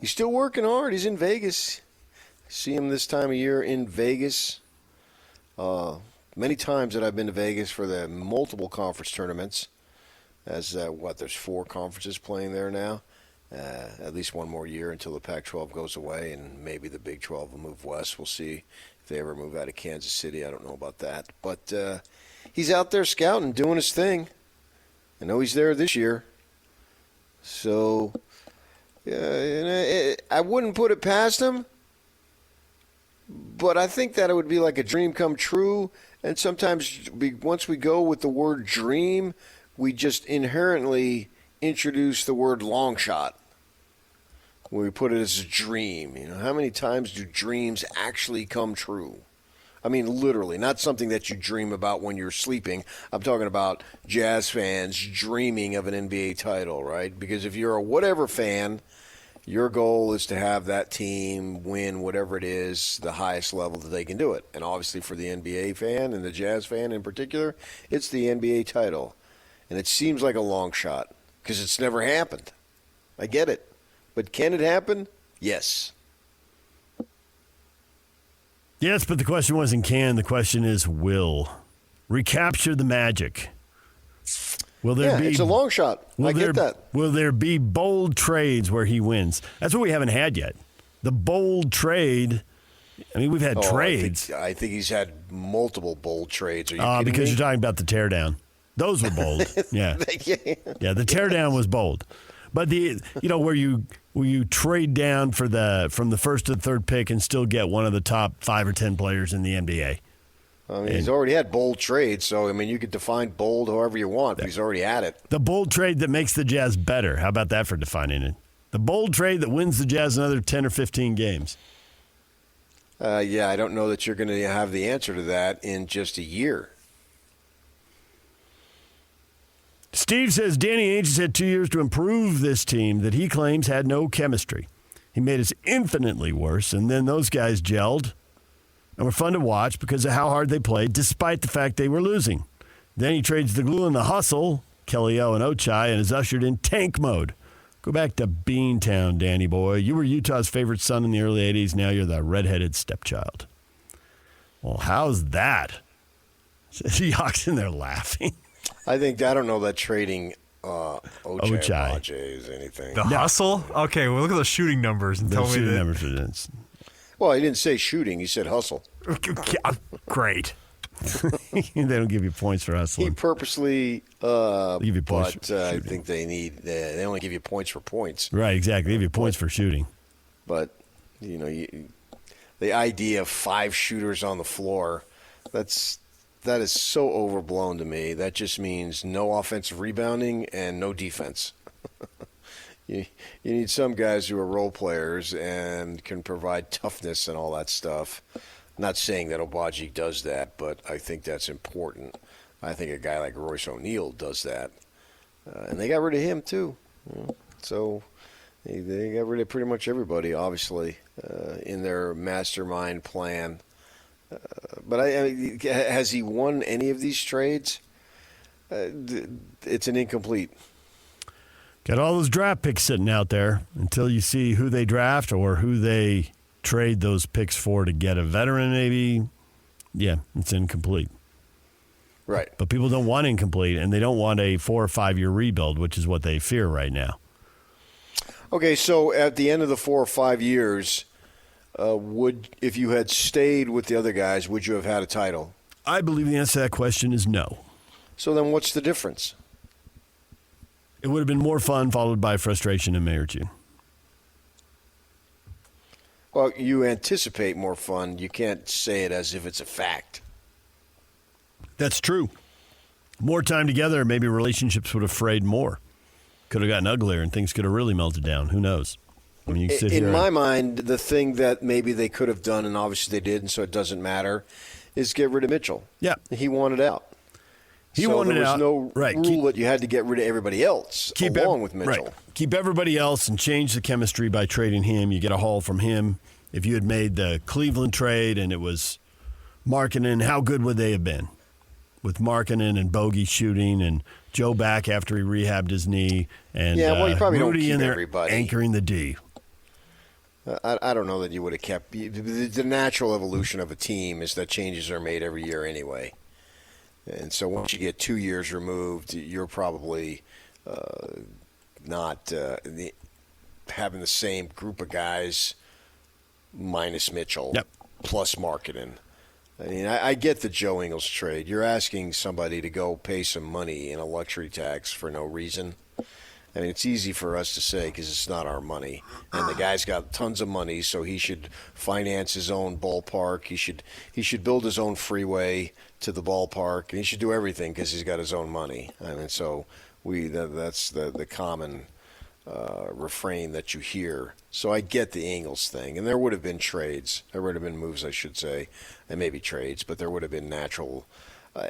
S3: he's still working hard. He's in Vegas. I see him this time of year in Vegas. Many times that I've been to Vegas for the multiple conference tournaments. There's 4 conferences playing there now. At least one more year until the Pac-12 goes away, and maybe the Big 12 will move west. We'll see if they ever move out of Kansas City. I don't know about that. But he's out there scouting, doing his thing. I know he's there this year. So I wouldn't put it past him, but I think that it would be like a dream come true. And sometimes once we go with the word dream, we just inherently introduce the word long shot. When we put it as a dream, how many times do dreams actually come true? I mean, literally, not something that you dream about when you're sleeping. I'm talking about Jazz fans dreaming of an NBA title, right? Because if you're a whatever fan, your goal is to have that team win whatever it is, the highest level that they can do it. And obviously for the NBA fan and the Jazz fan in particular, it's the NBA title. And it seems like a long shot because it's never happened. I get it. But can it happen? Yes.
S1: Yes, but the question wasn't can. The question is will. Recapture the magic. Will there be?
S3: It's a long shot. I get that.
S1: Will there be bold trades where he wins? That's what we haven't had yet. The bold trade. I mean, we've had trades.
S3: I think he's had multiple bold trades. Are you kidding
S1: because
S3: me?
S1: you're talking about the teardown. Those were bold. Yeah. Yeah, the teardown was bold. But where you trade down from the first to the third pick and still get one of the top 5 or 10 players in the NBA.
S3: I mean, he's already had bold trades, so I mean, you could define bold however you want. But he's already had it.
S1: The bold trade that makes the Jazz better. How about that for defining it? The bold trade that wins the Jazz another 10 or 15 games.
S3: I don't know that you're going to have the answer to that in just a year.
S1: Steve says Danny Ainge has had 2 years to improve this team that he claims had no chemistry. He made us infinitely worse, and then those guys gelled and were fun to watch because of how hard they played, despite the fact they were losing. Then he trades the glue and the hustle, Kelly O and Ochai, and is ushered in tank mode. Go back to Beantown, Danny boy. You were Utah's favorite son in the early 80s. Now you're the redheaded stepchild. Well, how's that? Seahawks in there laughing.
S3: I don't know that trading Ochai is anything.
S9: The hustle? Okay, well, look at those shooting numbers and tell me that.
S1: Numbers.
S3: Well, he didn't say shooting. He said hustle.
S9: Great.
S1: They don't give you points for hustling.
S3: He purposely,
S1: give you points
S3: but I think they only give you points for points.
S1: Right, exactly. They give you points for shooting.
S3: But, the idea of 5 shooters on the floor, that is so overblown to me. That just means no offensive rebounding and no defense. You need some guys who are role players and can provide toughness and all that stuff. Not saying that Obagi does that, but I think that's important. I think a guy like Royce O'Neal does that. And they got rid of him, too. So they got rid of pretty much everybody, obviously, in their mastermind plan. But has he won any of these trades? It's an incomplete.
S1: Got all those draft picks sitting out there until you see who they draft or who they trade those picks for to get a veteran, maybe. Yeah, it's incomplete.
S3: Right.
S1: But people don't want incomplete, and they don't want a 4 or 5 year rebuild, which is what they fear right now.
S3: Okay, so at the end of the 4 or 5 years, if you had stayed with the other guys, would you have had a title?
S1: I believe the answer to that question is no.
S3: So then what's the difference?
S1: It would have been more fun, followed by frustration in May or June.
S3: Well, you anticipate more fun. You can't say it as if it's a fact.
S1: That's true. More time together, maybe relationships would have frayed more. Could have gotten uglier, and things could have really melted down. Who knows? I mean, you sit
S3: in
S1: here
S3: my mind, the thing that maybe they could have done, and obviously they didn't, so it doesn't matter, is get rid of Mitchell.
S1: Yeah.
S3: He wanted out.
S1: He wanted out.
S3: There was no rule that you had to get rid of everybody else along with Mitchell.
S1: Right. Keep everybody else and change the chemistry by trading him. You get a haul from him. If you had made the Cleveland trade and it was Markkanen, how good would they have been? With Markkanen and Bogey shooting and Joe back after he rehabbed his knee and
S3: you probably
S1: Rudy
S3: don't keep
S1: in there
S3: everybody.
S1: anchoring the D.
S3: I don't know that you would have kept the natural evolution of a team is that changes are made every year anyway. And so once you get 2 years removed, you're probably not having the same group of guys minus Mitchell plus Markkanen. I mean, I get the Joe Ingles trade. You're asking somebody to go pay some money in a luxury tax for no reason. I mean, it's easy for us to say because it's not our money. And the guy's got tons of money, so he should finance his own ballpark. He should build his own freeway to the ballpark, and he should do everything because he's got his own money. I mean, so that's the common refrain that you hear. So I get the Ingles thing, and there would have been trades. There would have been moves, I should say, and maybe trades, but there would have been natural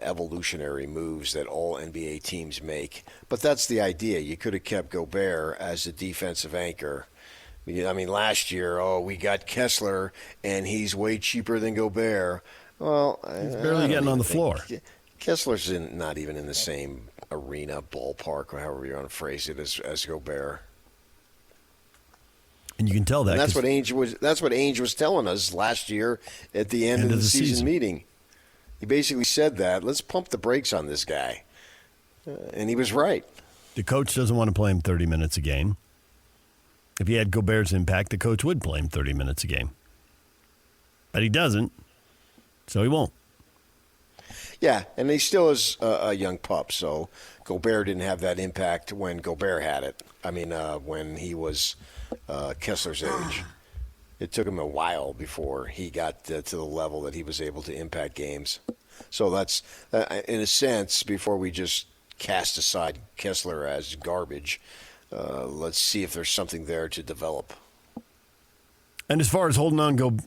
S3: evolutionary moves that all NBA teams make. But that's the idea. You could have kept Gobert as a defensive anchor. I mean, last year, we got Kessler, and he's way cheaper than Gobert. Well,
S1: he's barely getting on the floor.
S3: Kessler's not even in the same arena, ballpark, or however you want to phrase it, as Gobert.
S1: And you can tell that.
S3: And that's what Ainge was telling us last year at the end of the season meeting. He basically said that, let's pump the brakes on this guy. And he was right.
S1: The coach doesn't want to play him 30 minutes a game. If he had Gobert's impact, the coach would play him 30 minutes a game. But he doesn't, so he won't.
S3: Yeah, and he still is a young pup, so Gobert didn't have that impact when Gobert had it. I mean, when he was Kessler's age. It took him a while before he got to the level that he was able to impact games. So that's, in a sense, before we just cast aside Kessler as garbage, let's see if there's something there to develop.
S1: And as far as holding on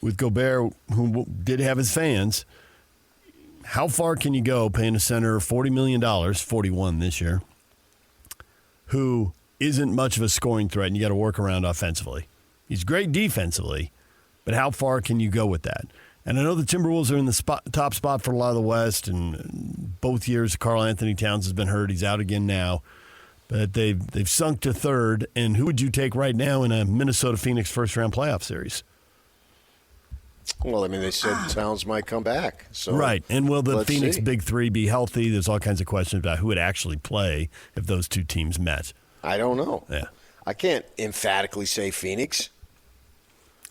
S1: with Gobert, who did have his fans, how far can you go paying a center $40 million, $41 this year, who isn't much of a scoring threat and you got to work around offensively? He's great defensively, but how far can you go with that? And I know the Timberwolves are in the top spot for a lot of the West, and both years Karl Anthony Towns has been hurt. He's out again now. But they've sunk to third. And who would you take right now in a Minnesota-Phoenix first-round playoff series?
S3: Well, I mean, they said Towns might come back. So
S1: right. And will the Phoenix
S3: see.
S1: Big Three be healthy? There's all kinds of questions about who would actually play if those two teams met.
S3: I don't know.
S1: Yeah.
S3: I can't emphatically say Phoenix.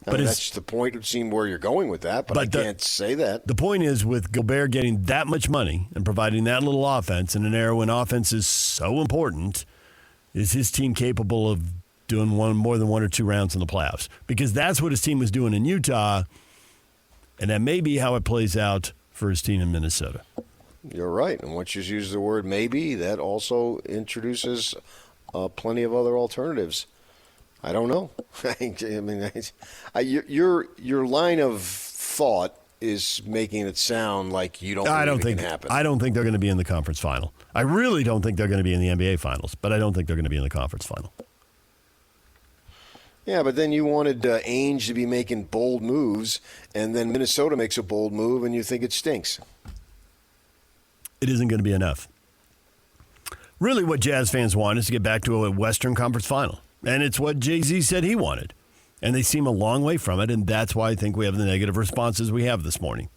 S1: But
S3: that's the point of seeing where you're going with that, but I can't say that.
S1: The point is, with Gobert getting that much money and providing that little offense in an era when offense is so important, is his team capable of doing more than one or two rounds in the playoffs? Because that's what his team was doing in Utah, and that may be how it plays out for his team in Minnesota.
S3: You're right. And once you use the word maybe, that also introduces plenty of other alternatives. I don't know. I mean, your line of thought is making it sound like you don't think it can happen.
S1: I don't think they're going to be in the conference final. I really don't think they're going to be in the NBA finals, but I don't think they're going to be in the conference final.
S3: Yeah, but then you wanted Ainge to be making bold moves, and then Minnesota makes a bold move, and you think it stinks.
S1: It isn't going to be enough. Really, what Jazz fans want is to get back to a Western Conference final. And it's what Jay-Z said he wanted. And they seem a long way from it, and that's why I think we have the negative responses we have this morning.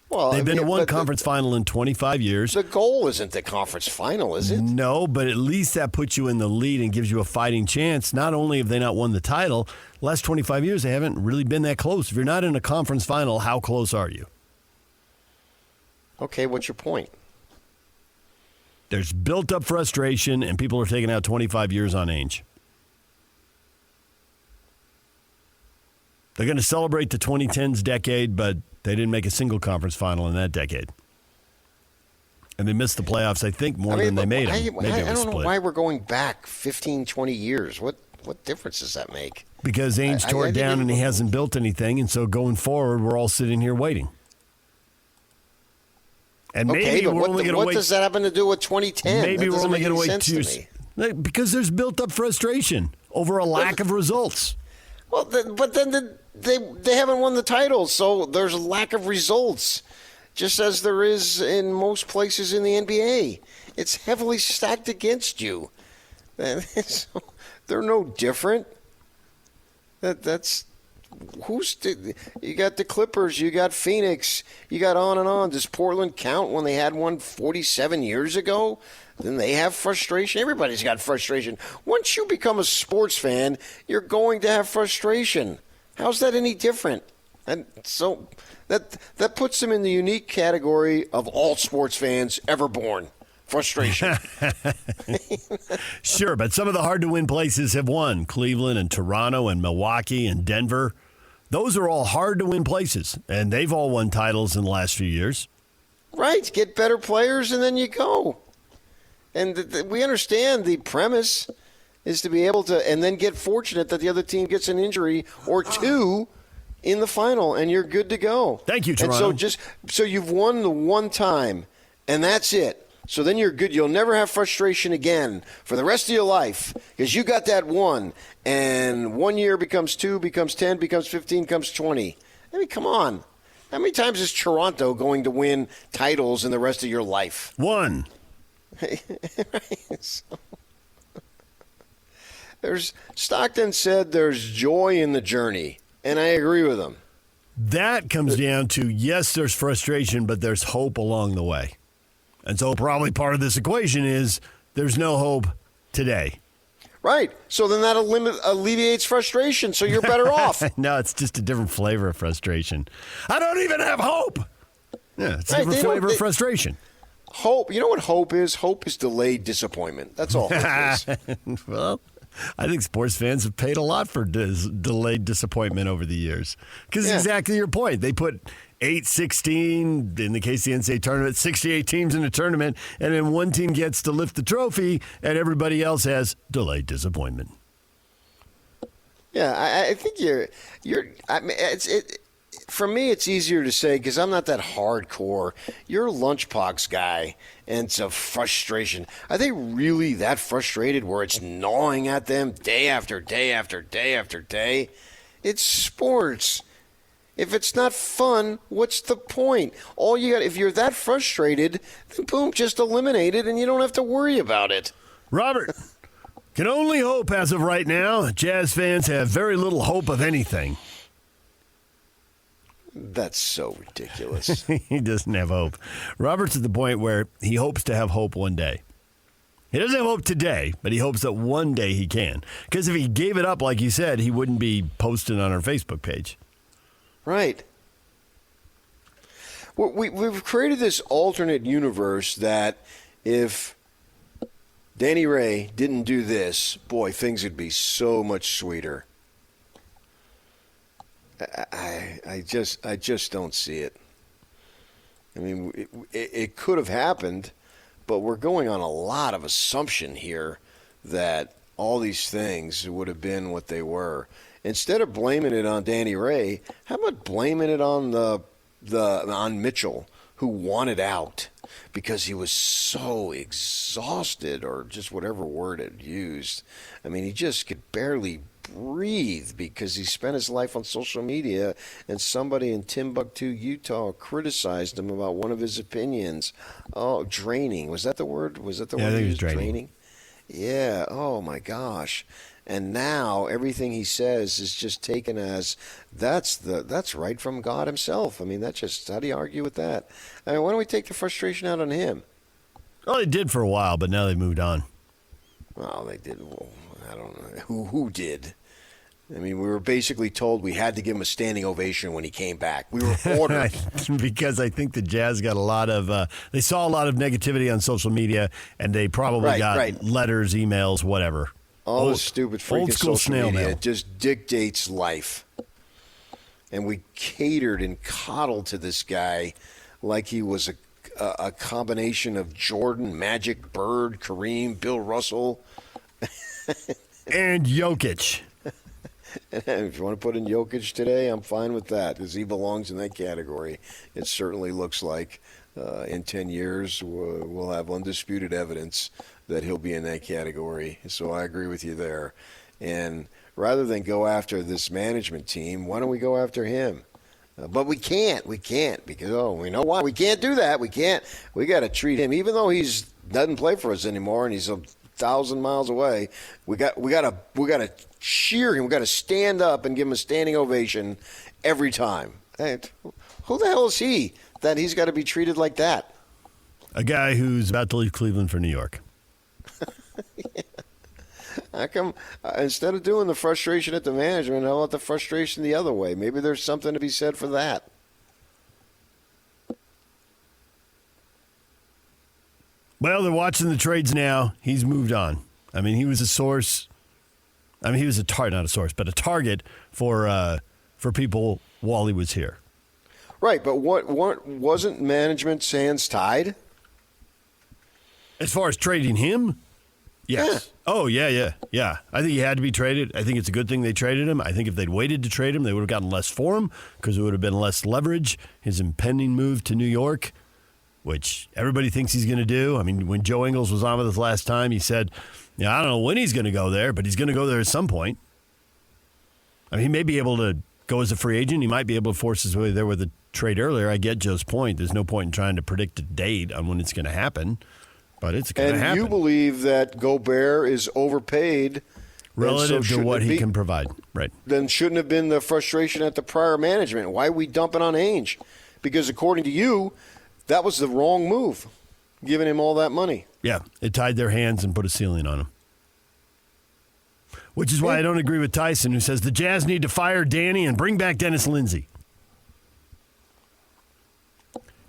S3: Well,
S1: They've been to one conference final in 25 years.
S3: The goal isn't the conference final, is it?
S1: No, but at least that puts you in the lead and gives you a fighting chance. Not only have they not won the title, last 25 years they haven't really been that close. If you're not in a conference final, how close are you?
S3: Okay, what's your point?
S1: There's built-up frustration, and people are taking out 25 years on Ainge. They're going to celebrate the 2010s decade, but they didn't make a single conference final in that decade. And they missed the playoffs, I think, more than they made them.
S3: I don't know why we're going back 15, 20 years. What difference does that make?
S1: Because Ainge tore it down and he hasn't built anything, and so going forward, we're all sitting here waiting. And maybe we're only going to wait.
S3: What does that have to do with 2010?
S1: Maybe we're only going to wait 2 years. Because there's built-up frustration over a lack of results.
S3: Well, but then they haven't won the title, so there's a lack of results, just as there is in most places in the NBA. It's heavily stacked against you. So they're no different. That's you got the Clippers, you got Phoenix, you got on and on. Does Portland count when they had one 47 years ago? Then they have frustration. Everybody's got frustration. Once you become a sports fan, you're going to have frustration. How's that any different? And so that puts them in the unique category of all sports fans ever born. Frustration.
S1: Sure, but some of the hard-to-win places have won. Cleveland and Toronto and Milwaukee and Denver. Those are all hard-to-win places, and they've all won titles in the last few years.
S3: Right. Get better players, and then you go. And we understand the premise is to be able to, and then get fortunate that the other team gets an injury or two in the final, and you're good to go.
S1: Thank you, Toronto.
S3: And so you've won the one time, and that's it. So then you're good. You'll never have frustration again for the rest of your life because you got that one. And 1 year becomes 2, becomes 10, becomes 15, becomes 20. I mean, come on. How many times is Toronto going to win titles in the rest of your life?
S1: One.
S3: Stockton said there's joy in the journey, and I agree with him.
S1: That comes down to, yes, there's frustration, but there's hope along the way. And so probably part of this equation is there's no hope today.
S3: Right. So then that alleviates frustration, so you're better off.
S1: No, it's just a different flavor of frustration. I don't even have hope. Yeah, it's a different flavor of frustration.
S3: Hope. You know what hope is? Hope is delayed disappointment. That's all hope is.
S1: Well, I think sports fans have paid a lot for delayed disappointment over the years. Because exactly your point. They put 8, 16, in the case of the NCAA tournament, 68 teams in a tournament, and then one team gets to lift the trophy, and everybody else has delayed disappointment.
S3: Yeah, I think you're. I mean, for me, it's easier to say because I'm not that hardcore. You're a lunchbox guy, and it's a frustration. Are they really that frustrated where it's gnawing at them day after day after day after day? It's sports. If it's not fun, what's the point? If you're that frustrated, then boom, just eliminate it, and you don't have to worry about it.
S1: Robert, can only hope as of right now. Jazz fans have very little hope of anything.
S3: That's so ridiculous.
S1: He doesn't have hope. Robert's at the point where he hopes to have hope one day. He doesn't have hope today, but he hopes that one day he can. Because if he gave it up, like you said, he wouldn't be posting on our Facebook page.
S3: Right. Well, we've created this alternate universe that if Danny Ray didn't do this, boy, things would be so much sweeter. I just don't see it. I mean, it could have happened, but we're going on a lot of assumption here that all these things would have been what they were. Instead of blaming it on Danny Ray, how about blaming it on on Mitchell, who wanted out because he was so exhausted, or just whatever word it used. I mean, he just could barely breathe because he spent his life on social media, and somebody in Timbuktu, Utah, criticized him about one of his opinions. Oh, draining. Was that the word? Was that the word?
S1: I think it was draining.
S3: Yeah. Oh my gosh. And now everything he says is just taken as that's right from God himself. I mean, that's just, how do you argue with that? I mean, why don't we take the frustration out on him?
S1: Well, they did for a while, but now they've moved on.
S3: Well, they did. Well, I don't know who did. I mean, we were basically told we had to give him a standing ovation when he came back. We were ordered.
S1: Because I think the Jazz got a lot of they saw a lot of negativity on social media, and they probably got letters, emails, whatever.
S3: All this stupid freaking social media
S1: mail.
S3: just dictates life. And we catered and coddled to this guy like he was a combination of Jordan, Magic, Bird, Kareem, Bill Russell.
S1: And Jokic.
S3: If you want to put in Jokic today, I'm fine with that, because he belongs in that category. It certainly looks like in 10 years we'll have undisputed evidence that he'll be in that category. So I agree with you there. And rather than go after this management team, why don't we go after him? But we can't because, we know why. We can't do that. We can't. We got to treat him, even though he's doesn't play for us anymore and he's 1,000 miles away. We got to cheer him. We got to stand up and give him a standing ovation every time. Hey, who the hell is he that he's got to be treated like that?
S1: A guy who's about to leave Cleveland for New York.
S3: Yeah. How come instead of doing the frustration at the management, how about the frustration the other way? Maybe there's something to be said for that.
S1: Well, they're watching the trades now. He's moved on. I mean, he was a source. I mean, he was not a source, but a target for people while he was here.
S3: Right, but what wasn't management's hands tied?
S1: As far as trading him? Yes.
S3: Yeah.
S1: Oh, yeah. I think he had to be traded. I think it's a good thing they traded him. I think if they'd waited to trade him, they would have gotten less for him because it would have been less leverage. His impending move to New York, which everybody thinks he's going to do. I mean, when Joe Ingles was on with us last time, he said, I don't know when he's going to go there, but he's going to go there at some point. I mean, he may be able to go as a free agent. He might be able to force his way there with a trade earlier. I get Joe's point. There's no point in trying to predict a date on when it's going to happen. But it's going to happen.
S3: And you believe that Gobert is overpaid
S1: relative to what he can provide, right?
S3: Then shouldn't have been the frustration at the prior management. Why are we dumping on Ainge? Because according to you, that was the wrong move, giving him all that money.
S1: Yeah, it tied their hands and put a ceiling on him. Which is why I don't agree with Tyson, who says the Jazz need to fire Danny and bring back Dennis Lindsey.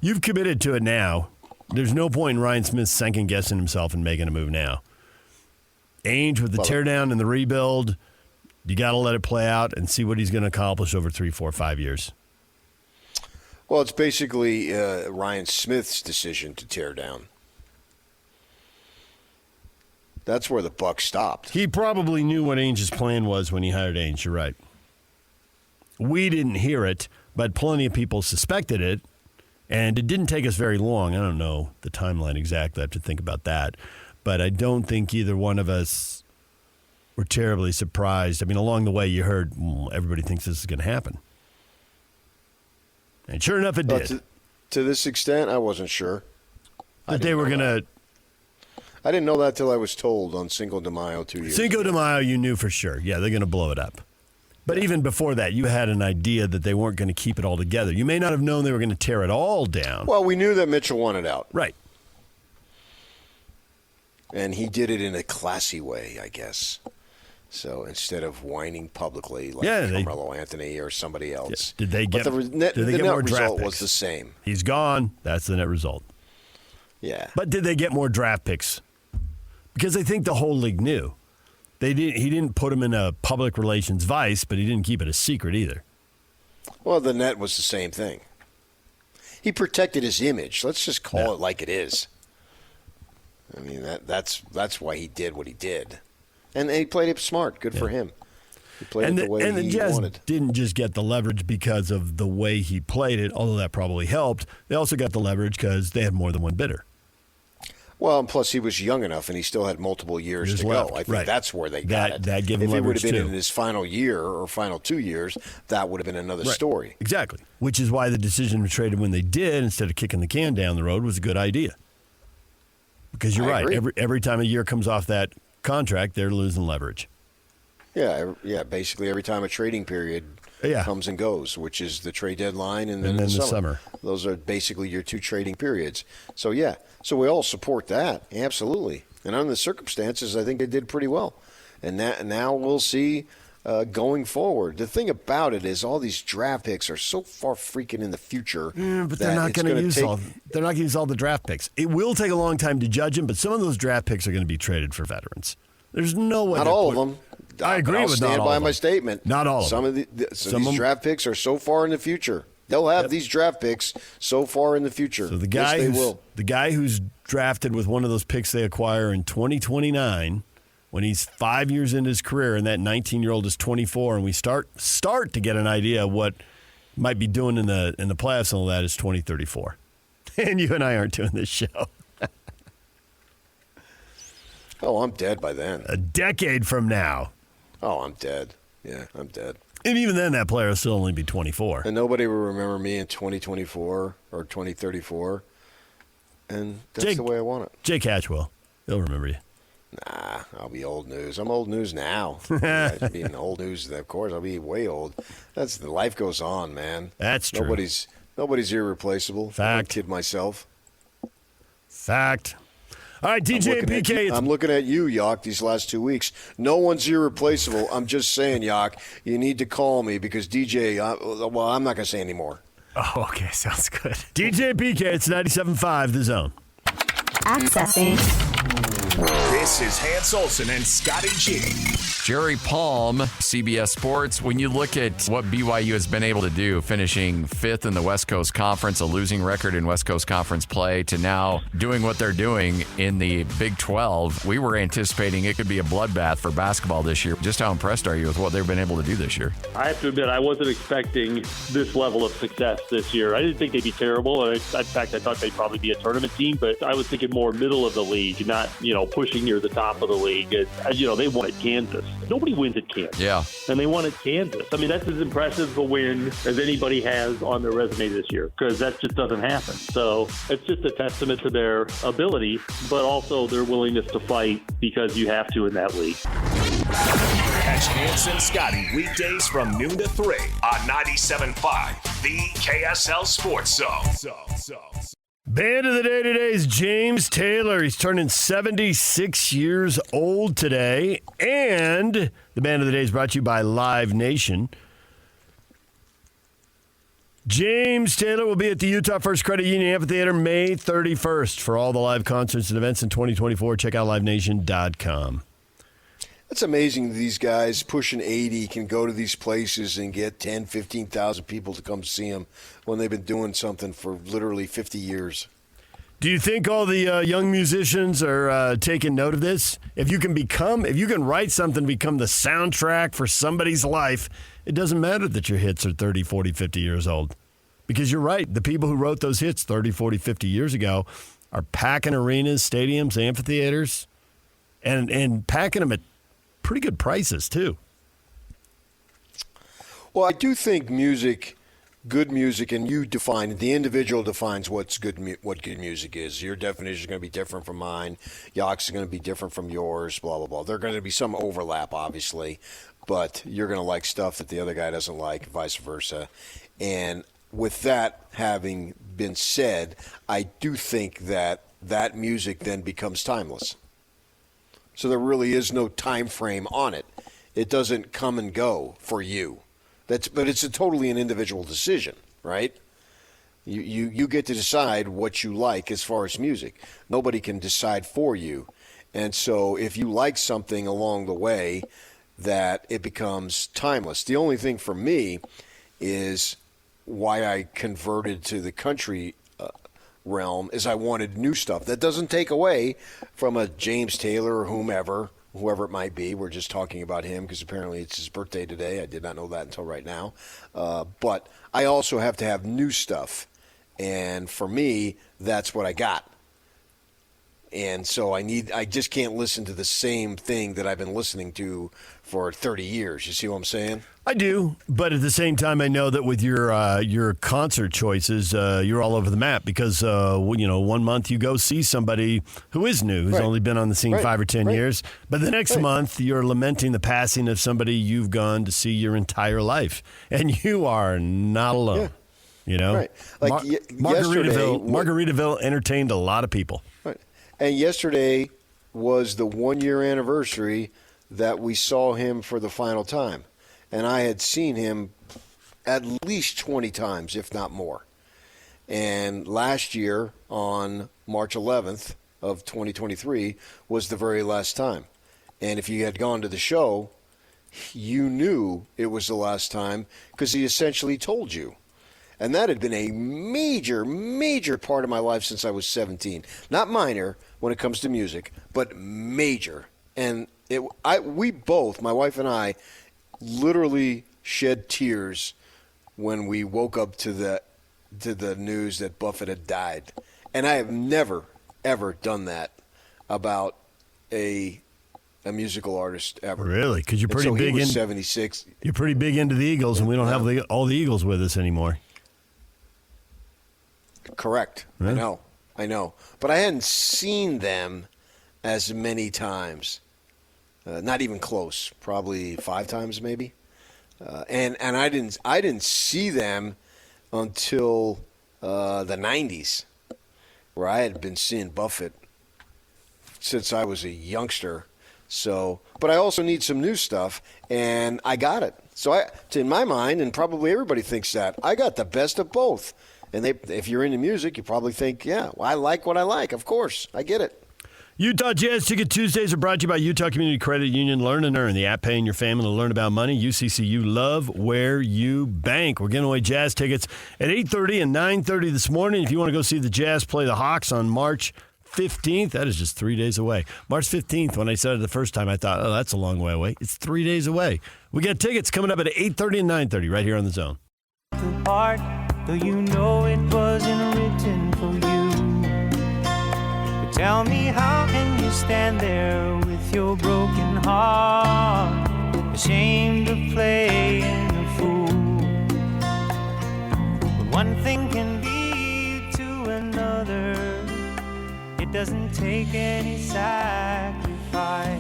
S1: You've committed to it now. There's no point in Ryan Smith second-guessing himself and making a move now. Ainge with the teardown and the rebuild, you got to let it play out and see what he's going to accomplish over 3, 4, 5 years.
S3: Well, it's basically Ryan Smith's decision to tear down. That's where the buck stopped.
S1: He probably knew what Ainge's plan was when he hired Ainge. You're right. We didn't hear it, but plenty of people suspected it. And it didn't take us very long. I don't know the timeline exactly. I have to think about that. But I don't think either one of us were terribly surprised. I mean, along the way, you heard, everybody thinks this is going to happen. And sure enough, it did.
S3: To this extent, I wasn't sure.
S1: That they were going to...
S3: I didn't know that till I was told on Cinco de Mayo 2 years
S1: Cinco
S3: ago.
S1: de Mayo, you knew for sure. Yeah, they're going to blow it up. But even before that, you had an idea that they weren't going to keep it all together. You may not have known they were going to tear it all down.
S3: Well, we knew that Mitchell wanted out.
S1: Right.
S3: And he did it in a classy way, I guess. So instead of whining publicly like Carmelo Anthony or somebody else.
S1: Yeah. Did they get,
S3: the net
S1: more draft
S3: result
S1: picks?
S3: was the same.
S1: He's gone. That's the net result.
S3: Yeah.
S1: But did they get more draft picks? Because I think the whole league knew. He didn't put him in a public relations vice, but he didn't keep it a secret either.
S3: Well, the net was the same thing. He protected his image. Let's just call it like it is. I mean, that's why he did what he did. And he played it smart. Good for him. He played it the way he wanted.
S1: And the Jazz didn't just get the leverage because of the way he played it, although that probably helped. They also got the leverage because they had more than one bidder.
S3: Well, and plus he was young enough, and he still had multiple years to
S1: left.
S3: go. I think that's where they got it.
S1: That gave him
S3: if it would have been
S1: too.
S3: in his final year or final 2 years, that would have been another story.
S1: Exactly. Which is why the decision to trade him when they did, instead of kicking the can down the road, was a good idea. Because you're right. Every time a year comes off that contract, they're losing leverage.
S3: Yeah. Basically, every time a trading period comes and goes, which is the trade deadline and then the summer. Those are basically your two trading periods. So, so we all support that. Absolutely. And under the circumstances, I think they did pretty well. And now we'll see going forward. The thing about it is all these draft picks are so far freaking in the future.
S1: But they're not going to use they're not going to use all the draft picks. It will take a long time to judge them, but some of those draft picks are going to be traded for veterans. There's no way.
S3: Not all of them.
S1: I agree with
S3: not all. Stand by my statement.
S1: Not all of them.
S3: Some of these draft picks are so far in the future. They'll have these draft picks so far in the future.
S1: So the guy who's drafted with one of those picks they acquire in 2029, when he's 5 years into his career, and that 19-year-old is 24, and we start to get an idea of what might be doing in the playoffs and all that, is 2034. And you and I aren't doing this show.
S3: Oh, I'm dead by then.
S1: A decade from now.
S3: Oh, I'm dead. Yeah, I'm dead.
S1: And even then, that player will still only be 24.
S3: And nobody will remember me in 2024 or 2034. And that's the way I want it.
S1: Jake Hatchwell. He'll remember you.
S3: Nah, I'll be old news. I'm old news now. I'd be in old news, of course. I'll be way old. Life goes on, man.
S1: That's true.
S3: Nobody's irreplaceable.
S1: Fact.
S3: I kid myself.
S1: Fact. All right, DJ and PK.
S3: I'm looking at you, Yock, these last 2 weeks. No one's irreplaceable. I'm just saying, Yock, you need to call me because DJ, I'm not going to say anymore.
S9: Oh, okay. Sounds good.
S1: DJ and PK, it's 97.5 The Zone.
S15: Accessing.
S5: This is Hans Olsen and Scotty G.
S16: Jerry Palm, CBS Sports. When you look at what BYU has been able to do, finishing fifth in the West Coast Conference, a losing record in West Coast Conference play, to now doing what they're doing in the Big 12, we were anticipating it could be a bloodbath for basketball this year. Just how impressed are you with what they've been able to do this year?
S14: I have to admit, I wasn't expecting this level of success this year. I didn't think they'd be terrible. In fact, I thought they'd probably be a tournament team, but I was thinking more middle of the league, not, pushing near the top of the league. They won at Kansas. Nobody wins at Kansas.
S16: Yeah.
S14: And they won at Kansas. I mean, that's as impressive a win as anybody has on their resume this year, because that just doesn't happen. So it's just a testament to their ability, but also their willingness to fight, because you have to in that league.
S5: Catch Hans and Scotty weekdays from noon to 3 on 97.5, the KSL Sports Zone.
S1: Band of the day today is James Taylor. He's turning 76 years old today. And the band of the day is brought to you by Live Nation. James Taylor will be at the Utah First Credit Union Amphitheater May 31st. For all the live concerts and events in 2024, check out livenation.com.
S3: It's amazing these guys pushing 80 can go to these places and get 10, 15,000 people to come see them when they've been doing something for literally 50 years.
S1: Do you think all the young musicians are taking note of this? If you can write something, become the soundtrack for somebody's life, it doesn't matter that your hits are 30, 40, 50 years old. Because you're right, the people who wrote those hits 30, 40, 50 years ago are packing arenas, stadiums, amphitheaters, and packing them at pretty good prices, too.
S3: Well, I do think music good music, and the individual defines what good music is. Your definition is going to be different from mine. Yock's is going to be different from yours, blah, blah, blah. There are going to be some overlap, obviously, but you're going to like stuff that the other guy doesn't like, vice versa. And with that having been said, I do think that music then becomes timeless. So there really is no time frame on it. It doesn't come and go for you. But it's totally an individual decision, right? You get to decide what you like as far as music. Nobody can decide for you. And so if you like something along the way, that it becomes timeless. The only thing for me is why I converted to the country realm is I wanted new stuff. That doesn't take away from a James Taylor or whoever it might be. We're just talking about him because apparently it's his birthday today. I did not know that until right now. But I also have to have new stuff. And for me, that's what I got. And so I just can't listen to the same thing that I've been listening to for 30 years. You see what I'm saying?
S1: I do, but at the same time, I know that with your concert choices, you're all over the map because 1 month you go see somebody who is new, who's only been on the scene 5 or 10 years, but the next month you're lamenting the passing of somebody you've gone to see your entire life, and you are not alone.
S3: Yeah.
S1: You know,
S3: right? Like
S1: Margaritaville entertained a lot of people.
S3: Right. And yesterday was the 1-year anniversary that we saw him for the final time. And I had seen him at least 20 times, if not more. And last year, on March 11th of 2023, was the very last time. And if you had gone to the show, you knew it was the last time because he essentially told you. And that had been a major, major part of my life since I was 17. Not minor when it comes to music, but major. And we both, my wife and I, literally shed tears when we woke up to the news that Buffett had died. And I have never, ever done that about a musical artist ever.
S1: Really? Because you're pretty big
S3: in 76.
S1: You're pretty big into the Eagles, and we don't have all the Eagles with us anymore.
S3: Correct. Yeah. I know. But I hadn't seen them as many times. Not even close. Probably 5 times, maybe. And I didn't see them until the 90s, where I had been seeing Buffett since I was a youngster. So, but I also need some new stuff, and I got it. So, in my mind, and probably everybody thinks that, I got the best of both. And if you're into music, you probably think, yeah, well, I like what I like. Of course, I get it.
S1: Utah Jazz Ticket Tuesdays are brought to you by Utah Community Credit Union. Learn and earn, the app paying your family to learn about money. UCCU, love where you bank. We're giving away Jazz tickets at 8:30 and 9:30 this morning. If you want to go see the Jazz play the Hawks on March 15th, that is just 3 days away. March 15th, when I said it the first time, I thought, oh, that's a long way away. It's 3 days away. We got tickets coming up at 8:30 and 9:30 right here on The Zone.
S17: Heart, though you know it wasn't written for you. Tell me, how can you stand there with your broken heart, ashamed of playing a fool? But one thing can lead to another. It doesn't take any sacrifice.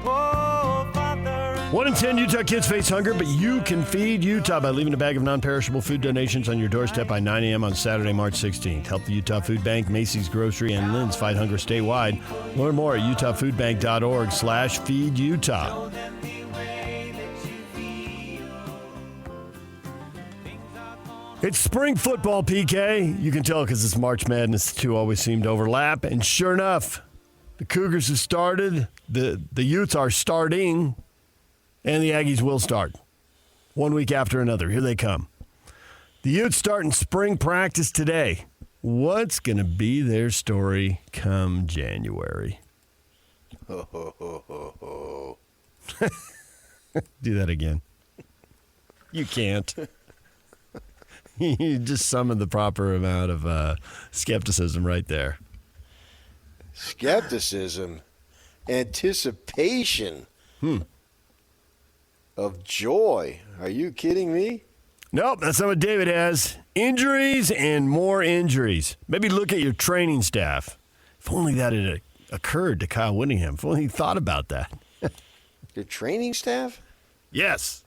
S17: Oh, Father.
S1: 1 in 10 Utah kids face hunger, but you can feed Utah by leaving a bag of non-perishable food donations on your doorstep by 9 a.m. on Saturday, March 16th. Help the Utah Food Bank, Macy's Grocery, and Lynn's fight hunger statewide. Learn more at utahfoodbank.org/feedutah. It's spring football, PK. You can tell because it's March Madness. The two always seem to overlap. And sure enough, the Cougars have started. The Utes are starting. And the Aggies will start. 1 week after another. Here they come. The Utes starting spring practice today. What's going to be their story come January?
S3: Ho, ho, ho, ho, ho.
S1: Do that again. You can't. You just summoned the proper amount of skepticism right there.
S3: Skepticism. Anticipation. Of joy. Are you kidding me?
S1: Nope, that's not what David has. Injuries and more injuries. Maybe look at your training staff. If only that had occurred to Kyle Whittingham. If only he thought about that.
S3: Your training staff?
S1: Yes.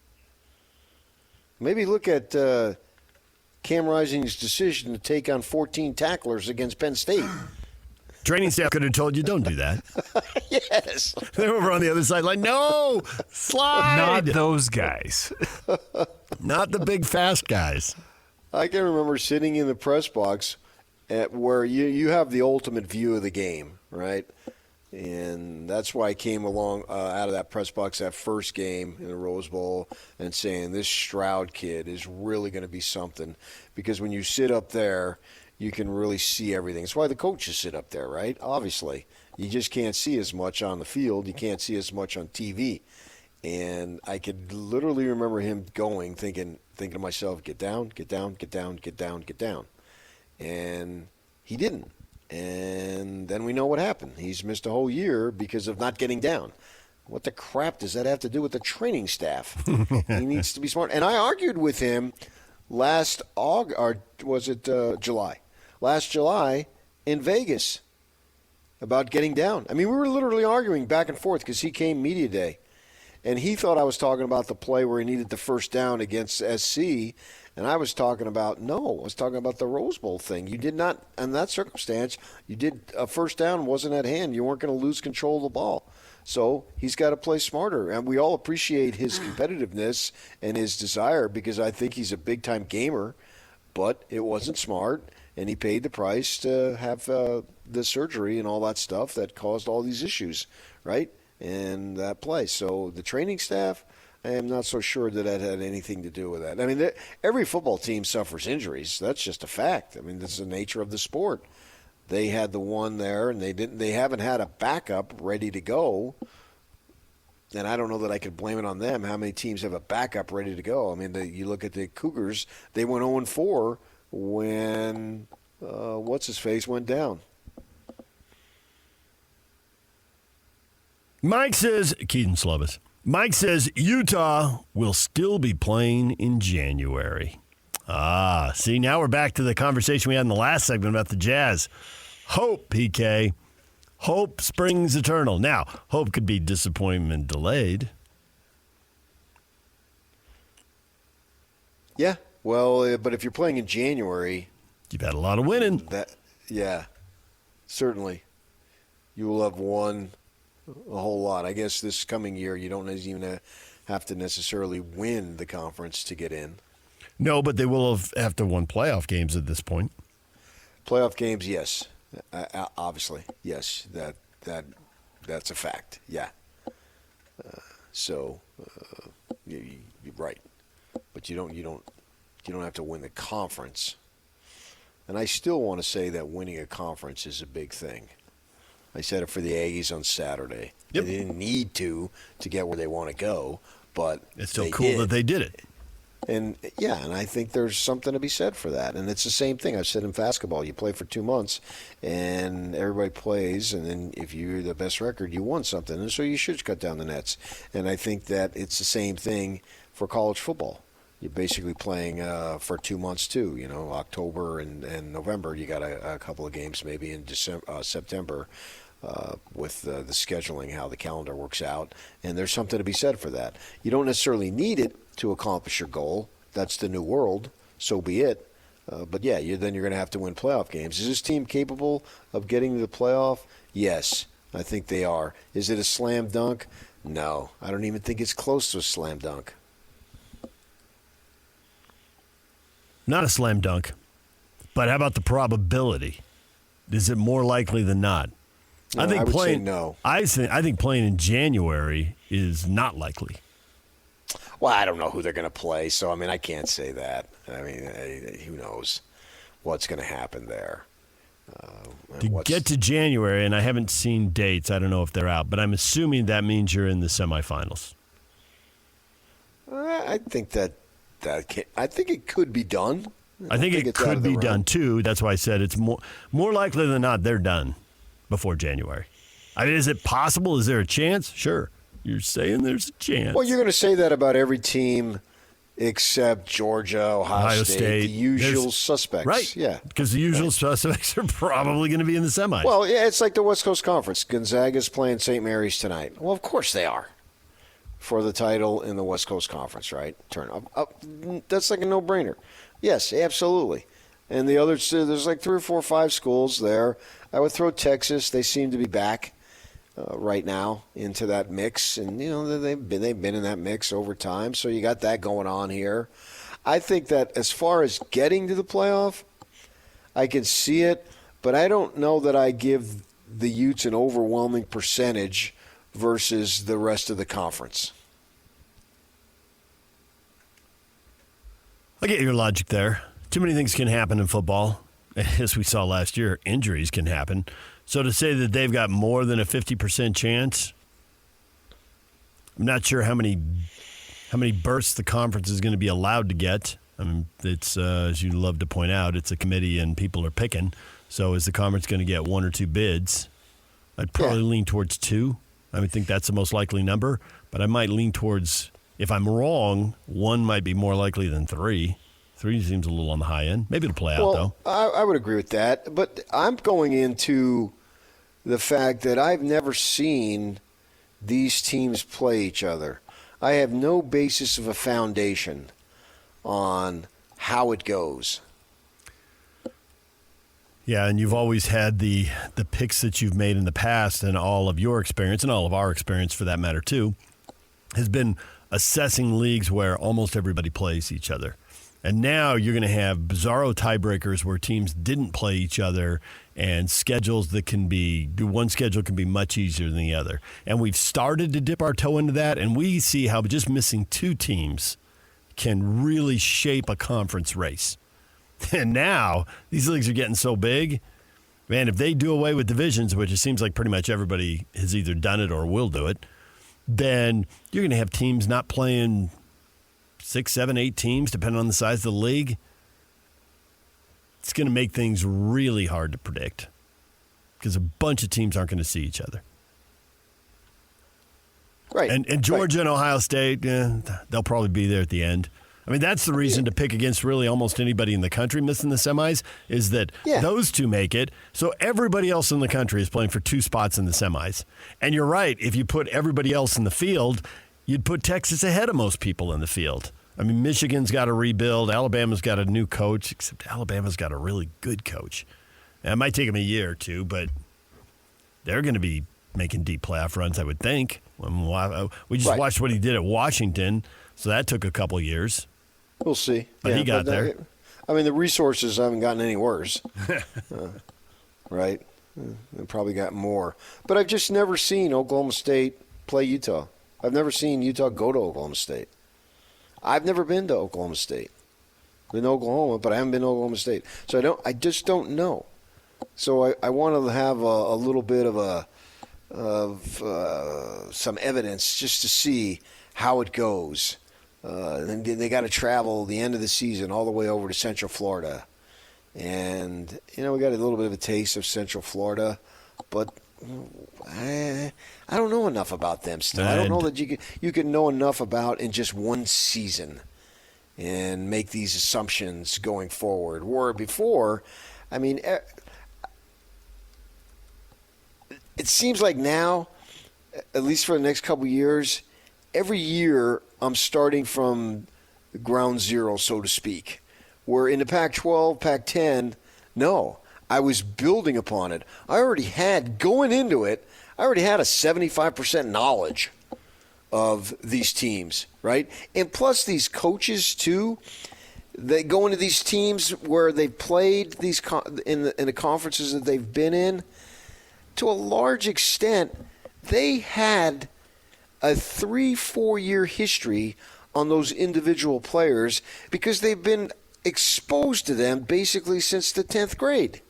S3: Maybe look at Cam Rising's decision to take on 14 tacklers against Penn State.
S1: Training staff could have told you, don't do that.
S3: Yes.
S1: They were over on the other side like, no, slide.
S9: Not those guys.
S1: Not the big, fast guys.
S3: I can remember sitting in the press box at where you have the ultimate view of the game, right? And that's why I came along out of that press box that first game in the Rose Bowl and saying this Stroud kid is really going to be something. Because when you sit up there, you can really see everything. It's why the coaches sit up there, right? Obviously. You just can't see as much on the field. You can't see as much on TV. And I could literally remember him going, thinking to myself, get down, get down, get down, get down, get down. And he didn't. And then we know what happened. He's missed a whole year because of not getting down. What the crap does that have to do with the training staff? He needs to be smart. And I argued with him last August, or was it July? Last July in Vegas about getting down. I mean, we were literally arguing back and forth because he came media day. And he thought I was talking about the play where he needed the first down against SC. And I was talking about, I was talking about the Rose Bowl thing. You did not, in that circumstance, a first down wasn't at hand. You weren't going to lose control of the ball. So he's got to play smarter. And we all appreciate his competitiveness and his desire because I think he's a big-time gamer. But it wasn't smart, and he paid the price to have the surgery and all that stuff that caused all these issues, right? And that play. So the training staff, I am not so sure that had anything to do with that. I mean, every football team suffers injuries. That's just a fact. I mean, this is the nature of the sport. They had the one there, and they haven't had a backup ready to go. And I don't know that I could blame it on them. How many teams have a backup ready to go? I mean, you look at the Cougars, they went 0-4 when what's-his-face went down.
S1: Mike says, Keaton Slovis. Mike says Utah will still be playing in January. See, now we're back to the conversation we had in the last segment about the Jazz. Hope, PK. Hope springs eternal. Now, hope could be disappointment delayed.
S3: Yeah, well, but if you're playing in January,
S1: you've had a lot of winning.
S3: Yeah, certainly. You will have won a whole lot. I guess this coming year you don't even have to necessarily win the conference to get in.
S1: No, but they will have to win playoff games at this point.
S3: Playoff games, yes. Obviously, yes. That's a fact. Yeah. So you're right, but you don't have to win the conference. And I still want to say that winning a conference is a big thing. I said it for the Aggies on Saturday. Yep. They didn't need to get where they want to go, but
S1: it's still cool that they did it.
S3: And, yeah, and I think there's something to be said for that. And it's the same thing I've said in basketball. You play for 2 months, and everybody plays, and then if you're the best record, you won something. And so you should cut down the nets. And I think that it's the same thing for college football. You're basically playing for 2 months, too. You know, October and November, you got a couple of games maybe in September. With the scheduling, how the calendar works out. And there's something to be said for that. You don't necessarily need it to accomplish your goal. That's the new world. So be it. But, yeah, then you're going to have to win playoff games. Is this team capable of getting to the playoff? Yes, I think they are. Is it a slam dunk? No, I don't even think it's close to a slam dunk.
S1: Not a slam dunk. But how about the probability? Is it more likely than not?
S3: No, I would say no.
S1: I think playing in January is not likely.
S3: Well, I don't know who they're going to play, so, I mean, I can't say that. I mean, who knows what's going to happen there.
S1: Get to January, and I haven't seen dates. I don't know if they're out, but I'm assuming that means you're in the semifinals.
S3: I think I think it could be done.
S1: I think it could be done, too. That's why I said it's more likely than not they're done before January. I mean, is it possible? Is there a chance? Sure. You're saying there's a chance.
S3: Well, you're going to say that about every team except Georgia, Ohio State, the usual suspects.
S1: Right.
S3: Yeah.
S1: Because the usual suspects are probably going to be in the semis.
S3: Well, yeah, it's like the West Coast Conference. Gonzaga's playing St. Mary's tonight. Well, of course they are for the title in the West Coast Conference, right? That's like a no-brainer. Yes, absolutely. And the others, there's like 3 or 4 or 5 schools there. I would throw Texas. They seem to be back right now into that mix. And, they've been in that mix over time. So you got that going on here. I think that as far as getting to the playoff, I can see it. But I don't know that I give the Utes an overwhelming percentage versus the rest of the conference.
S1: I get your logic there. Too many things can happen in football. As we saw last year, injuries can happen. So to say that they've got more than a 50% chance, I'm not sure how many berths the conference is going to be allowed to get. I mean, it's as you love to point out, it's a committee and people are picking. So is the conference going to get 1 or 2 bids? I'd probably lean towards 2. I would think that's the most likely number, but I might lean towards, if I'm wrong, 1 might be more likely than 3. 3 seems a little on the high end. Maybe it'll play out, though.
S3: I would agree with that, but I'm going into the fact that I've never seen these teams play each other. I have no basis of a foundation on how it goes.
S1: Yeah, and you've always had the picks that you've made in the past, and all of your experience, and all of our experience for that matter too, has been assessing leagues where almost everybody plays each other. And now you're going to have bizarro tiebreakers where teams didn't play each other, and schedules that one schedule can be much easier than the other. And we've started to dip our toe into that, and we see how just missing 2 teams can really shape a conference race. And now these leagues are getting so big, man, if they do away with divisions, which it seems like pretty much everybody has either done it or will do it, then you're going to have teams not playing 6, 7, 8 teams, depending on the size of the league. It's going to make things really hard to predict because a bunch of teams aren't going to see each other.
S3: Right.
S1: And Georgia and Ohio State, they'll probably be there at the end. I mean, that's the reason to pick against really almost anybody in the country missing the semis is that those 2 make it. So everybody else in the country is playing for 2 spots in the semis. And you're right. If you put everybody else in the field, you'd put Texas ahead of most people in the field. I mean, Michigan's got to rebuild. Alabama's got a new coach, except Alabama's got a really good coach. And it might take them a year or 2, but they're going to be making deep playoff runs, I would think. We just watched what he did at Washington, so that took a couple years.
S3: We'll see.
S1: But he got there.
S3: I mean, the resources haven't gotten any worse, right? They probably got more. But I've just never seen Oklahoma State play Utah. I've never seen Utah go to Oklahoma State. I've never been to Oklahoma State. I've been to Oklahoma, but I haven't been to Oklahoma State. So I just don't know. So I want to have a little bit of some evidence just to see how it goes. Then they got to travel the end of the season all the way over to Central Florida. And, we got a little bit of a taste of Central Florida, but I don't know enough about them still. I don't know that you can know enough about in just one season and make these assumptions going forward. Where before, I mean, it seems like now, at least for the next couple of years, every year I'm starting from ground zero, so to speak. Where in the Pac-12, Pac-10, no, I was building upon it. Going into it, I already had a 75% knowledge of these teams, right? And plus these coaches, too, they go into these teams where they've played these in the conferences that they've been in. To a large extent, they had a 3-4 year history on those individual players because they've been exposed to them basically since the 10th grade.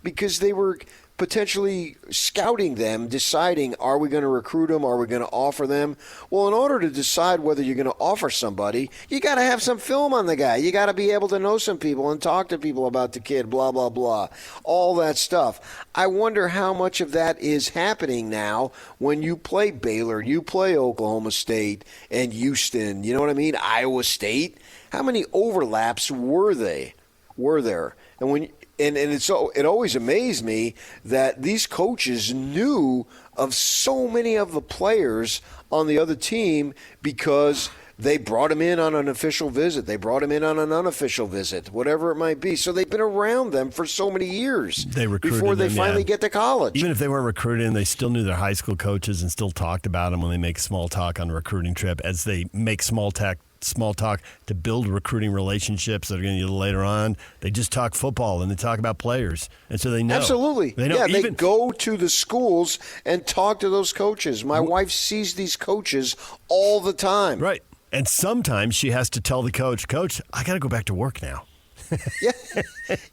S3: Because they were potentially scouting them, deciding, are we going to recruit them? Are we going to offer them? Well, in order to decide whether you're going to offer somebody, you got to have some film on the guy. You got to be able to know some people and talk to people about the kid, blah, blah, blah, all that stuff. I wonder how much of that is happening now when you play Baylor, you play Oklahoma State and Houston, you know what I mean? Iowa State. How many overlaps were there? And it always amazed me that these coaches knew of so many of the players on the other team because they brought them in on an official visit. They brought them in on an unofficial visit, whatever it might be. So they've been around them for so many years before they finally get to college.
S1: Even if they weren't recruited, they still knew their high school coaches and still talked about them when they make small talk on a recruiting trip as they make small talk to build recruiting relationships that are going to later on. They just talk football and they talk about players. And so they know.
S3: Absolutely.
S1: They know.
S3: They go to the schools and talk to those coaches. My wife sees these coaches all the time.
S1: Right. And sometimes she has to tell the coach, I got to go back to work now.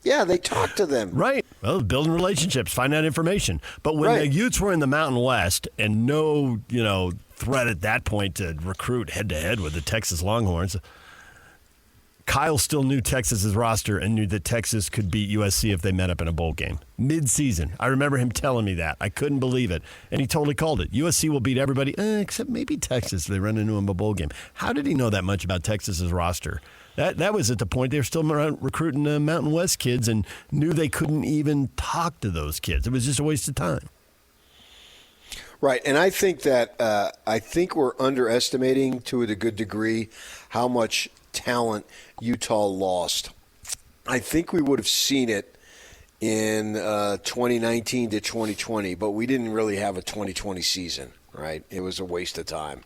S3: Yeah, they talk to them.
S1: Right. Well, building relationships, find out information. But when the Utes were in the Mountain West and no, threat at that point to recruit head-to-head with the Texas Longhorns, Kyle still knew Texas's roster and knew that Texas could beat USC if they met up in a bowl game. Mid-season. I remember him telling me that. I couldn't believe it. And he totally called it. USC will beat everybody except maybe Texas if they run into him in a bowl game. How did he know that much about Texas's roster? That was at the point they were still recruiting the Mountain West kids and knew they couldn't even talk to those kids. It was just a waste of time.
S3: Right, and I think that we're underestimating to a good degree how much talent Utah lost. I think we would have seen it in 2019 to 2020, but we didn't really have a 2020 season, right? It was a waste of time.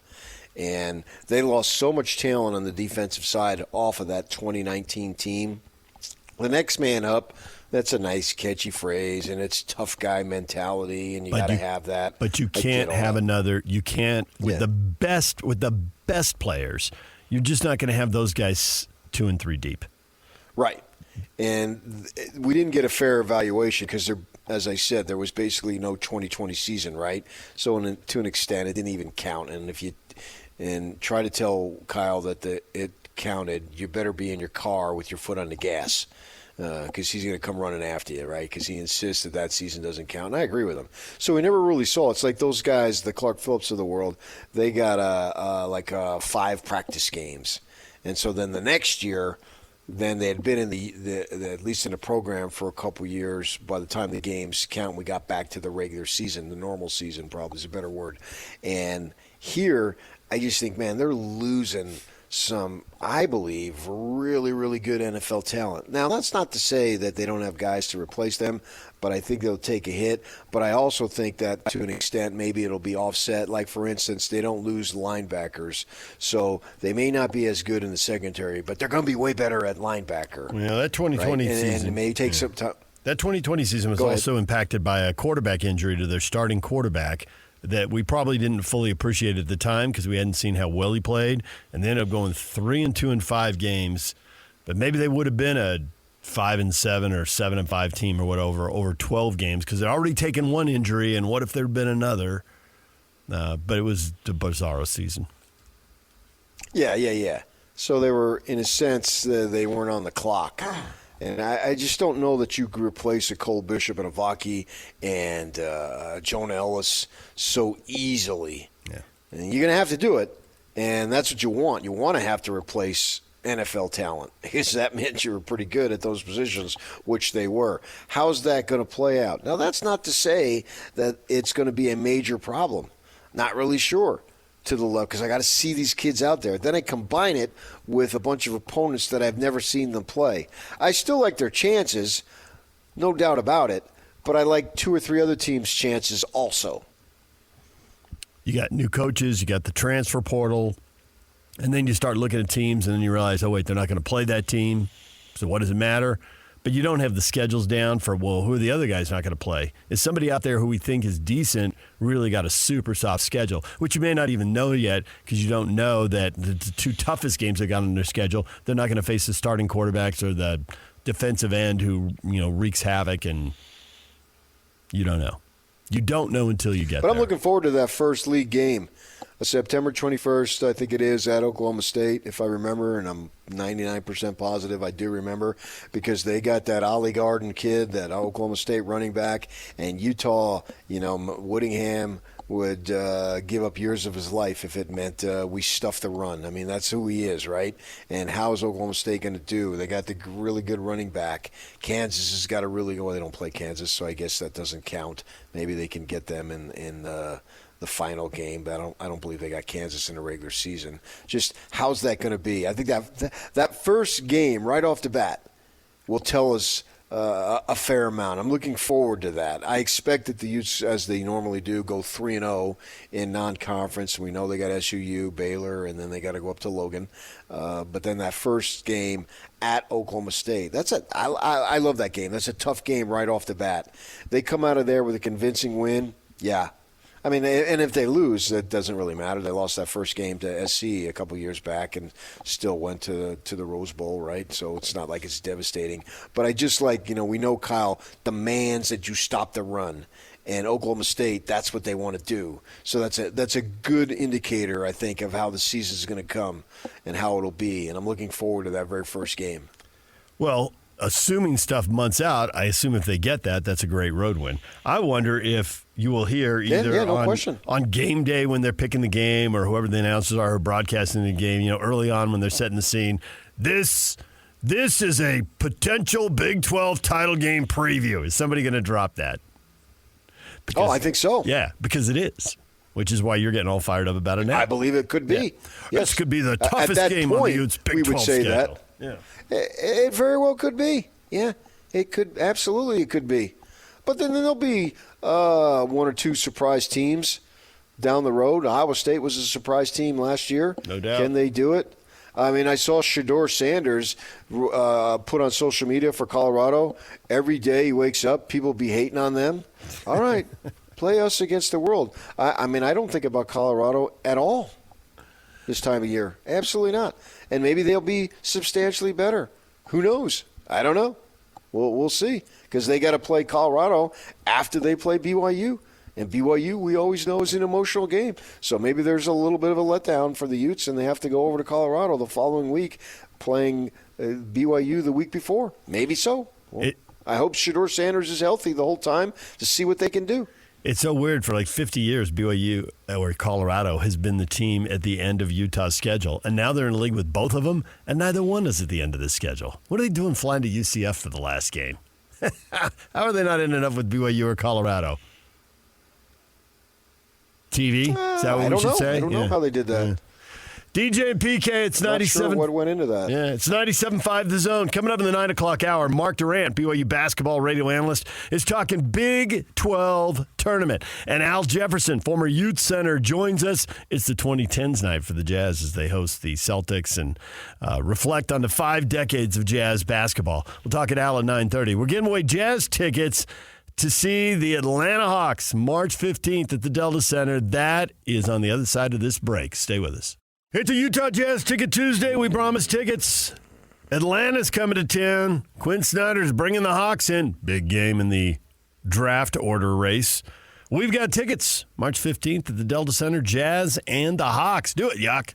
S3: And they lost so much talent on the defensive side off of that 2019 team. The next man up, that's a nice, catchy phrase, and it's tough guy mentality, and you got to have that.
S1: But you can't have another. You can't with the best players. You're just not going to have those guys 2 and 3 deep.
S3: Right, and we didn't get a fair evaluation because as I said, there was basically no 2020 season, right? So to an extent, it didn't even count. And if you try to tell Kyle that it counted, you better be in your car with your foot on the gas. Because he's going to come running after you, right? Because he insists that season doesn't count. And I agree with him. So we never really saw. It's like those guys, the Clark Phillips of the world, they got 5 practice games. And so then the next year, then they had been in the at least in the program for a couple years. By the time the games count, we got back to the regular season, the normal season probably is a better word. And here, I just think, man, they're losing some, I believe, really, really good NFL talent. Now, that's not to say that they don't have guys to replace them, but I think they'll take a hit. But I also think that to an extent, maybe it'll be offset. Like, for instance, they don't lose linebackers, so they may not be as good in the secondary, but they're going to be way better at linebacker.
S1: Yeah, that 2020
S3: right?
S1: season.
S3: And it may take some time.
S1: That 2020 season was also impacted by a quarterback injury to their starting quarterback that we probably didn't fully appreciate at the time because we hadn't seen how well he played, and they ended up going 3-2 in 5 games. But maybe they would have been a 5-7 or 7-5 team or whatever over 12 games because they'd already taken one injury, and what if there'd been another? But it was a bizarro season.
S3: Yeah. So they were, in a sense, they weren't on the clock. And I just don't know that you could replace a Cole Bishop and a Vaki and Jonah Ellis so easily.
S1: Yeah.
S3: And you're going to have to do it, and that's what you want. You want to have to replace NFL talent because that meant you were pretty good at those positions, which they were. How's that going to play out? Now, that's not to say that it's going to be a major problem. Not really sure. To the left, because I got to see these kids out there. Then I combine it with a bunch of opponents that I've never seen them play. I still like their chances, no doubt about it, but I like 2 or 3 other teams' chances also.
S1: You got new coaches, you got the transfer portal, and then you start looking at teams, and then you realize, oh, wait, they're not going to play that team, so what does it matter? But you don't have the schedules down for, well, who are the other guys not going to play? Is somebody out there who we think is decent really got a super soft schedule, which you may not even know yet because you don't know that the 2 toughest games they got on their schedule, they're not going to face the starting quarterbacks or the defensive end who, wreaks havoc and You don't know. You don't know until you get there.
S3: But I'm looking forward to that first league game. September 21st, I think it is, at Oklahoma State, if I remember, and I'm 99% positive I do remember, because they got that Ollie Garden kid, that Oklahoma State running back, and Utah, Woodingham would give up years of his life if it meant we stuff the run. I mean, that's who he is, right? And how is Oklahoma State going to do? They got the really good running back. Kansas has got a really – well, they don't play Kansas, so I guess that doesn't count. Maybe they can get them in the final game, but I don't believe they got Kansas in the regular season. Just how's that going to be? I think that first game right off the bat will tell us a fair amount. I'm looking forward to that. I expect that the Utes, as they normally do, go 3-0 in non-conference. We know they got SUU, Baylor, and then they got to go up to Logan. But then that first game at Oklahoma State, I love that game. That's a tough game right off the bat. They come out of there with a convincing win. Yeah. I mean, and if they lose, that doesn't really matter. They lost that first game to SC a couple years back and still went to the Rose Bowl, right? So it's not like it's devastating. But I just we know Kyle demands that you stop the run. And Oklahoma State, that's what they want to do. So that's a good indicator, I think, of how the season's going to come and how it'll be. And I'm looking forward to that very first game.
S1: Well, assuming stuff months out, I assume if they get that, that's a great road win. I wonder if you will hear either on game day when they're picking the game or whoever the announcers are broadcasting the game, early on when they're setting the scene, this is a potential Big 12 title game preview. Is somebody going to drop that? Because,
S3: I think so.
S1: Yeah, because it is, which is why you're getting all fired up about it now.
S3: I believe it could be.
S1: Yeah.
S3: Yes.
S1: This could be the toughest game on the Utes Big 12
S3: say
S1: schedule.
S3: That. Yeah. It very well could be. Yeah, it could. Absolutely, it could be. But then there'll be one or two surprise teams down the road. Iowa State was a surprise team last year.
S1: No doubt.
S3: Can they do it? I mean, I saw Shedeur Sanders put on social media for Colorado. Every day he wakes up, people be hating on them. All right, play us against the world. I mean, I don't think about Colorado at all this time of year. Absolutely not. And maybe they'll be substantially better. Who knows? I don't know. We'll see, because they got to play Colorado after they play BYU. And BYU, we always know, is an emotional game. So maybe there's a little bit of a letdown for the Utes, and they have to go over to Colorado the following week, playing BYU the week before. Maybe so. Well, I hope Shedeur Sanders is healthy the whole time to see what they can do.
S1: It's so weird. For like 50 years, BYU or Colorado has been the team at the end of Utah's schedule. And now they're in a league with both of them, and neither one is at the end of the schedule. What are they doing flying to UCF for the last game? How are they not ending up with BYU or Colorado? TV? Is that what we should say?
S3: I don't know how they did that.
S1: DJ and PK, it's 97.
S3: Sure what went into that.
S1: Yeah, it's 97.5 The Zone. Coming up in the 9 o'clock hour, Mark Durrant, BYU basketball radio analyst, is talking Big 12 tournament. And Al Jefferson, former Youth Center, joins us. It's the 2010s night for the Jazz as they host the Celtics and reflect on the 5 decades of Jazz basketball. We'll talk at Al at 9:30. We're giving away Jazz tickets to see the Atlanta Hawks March 15th at the Delta Center. That is on the other side of this break. Stay with us. It's a Utah Jazz Ticket Tuesday. We promise tickets. Atlanta's coming to town. Quinn Snyder's bringing the Hawks in. Big game in the draft order race. We've got tickets. March 15th at the Delta Center. Jazz and the Hawks. Do it, Yuck.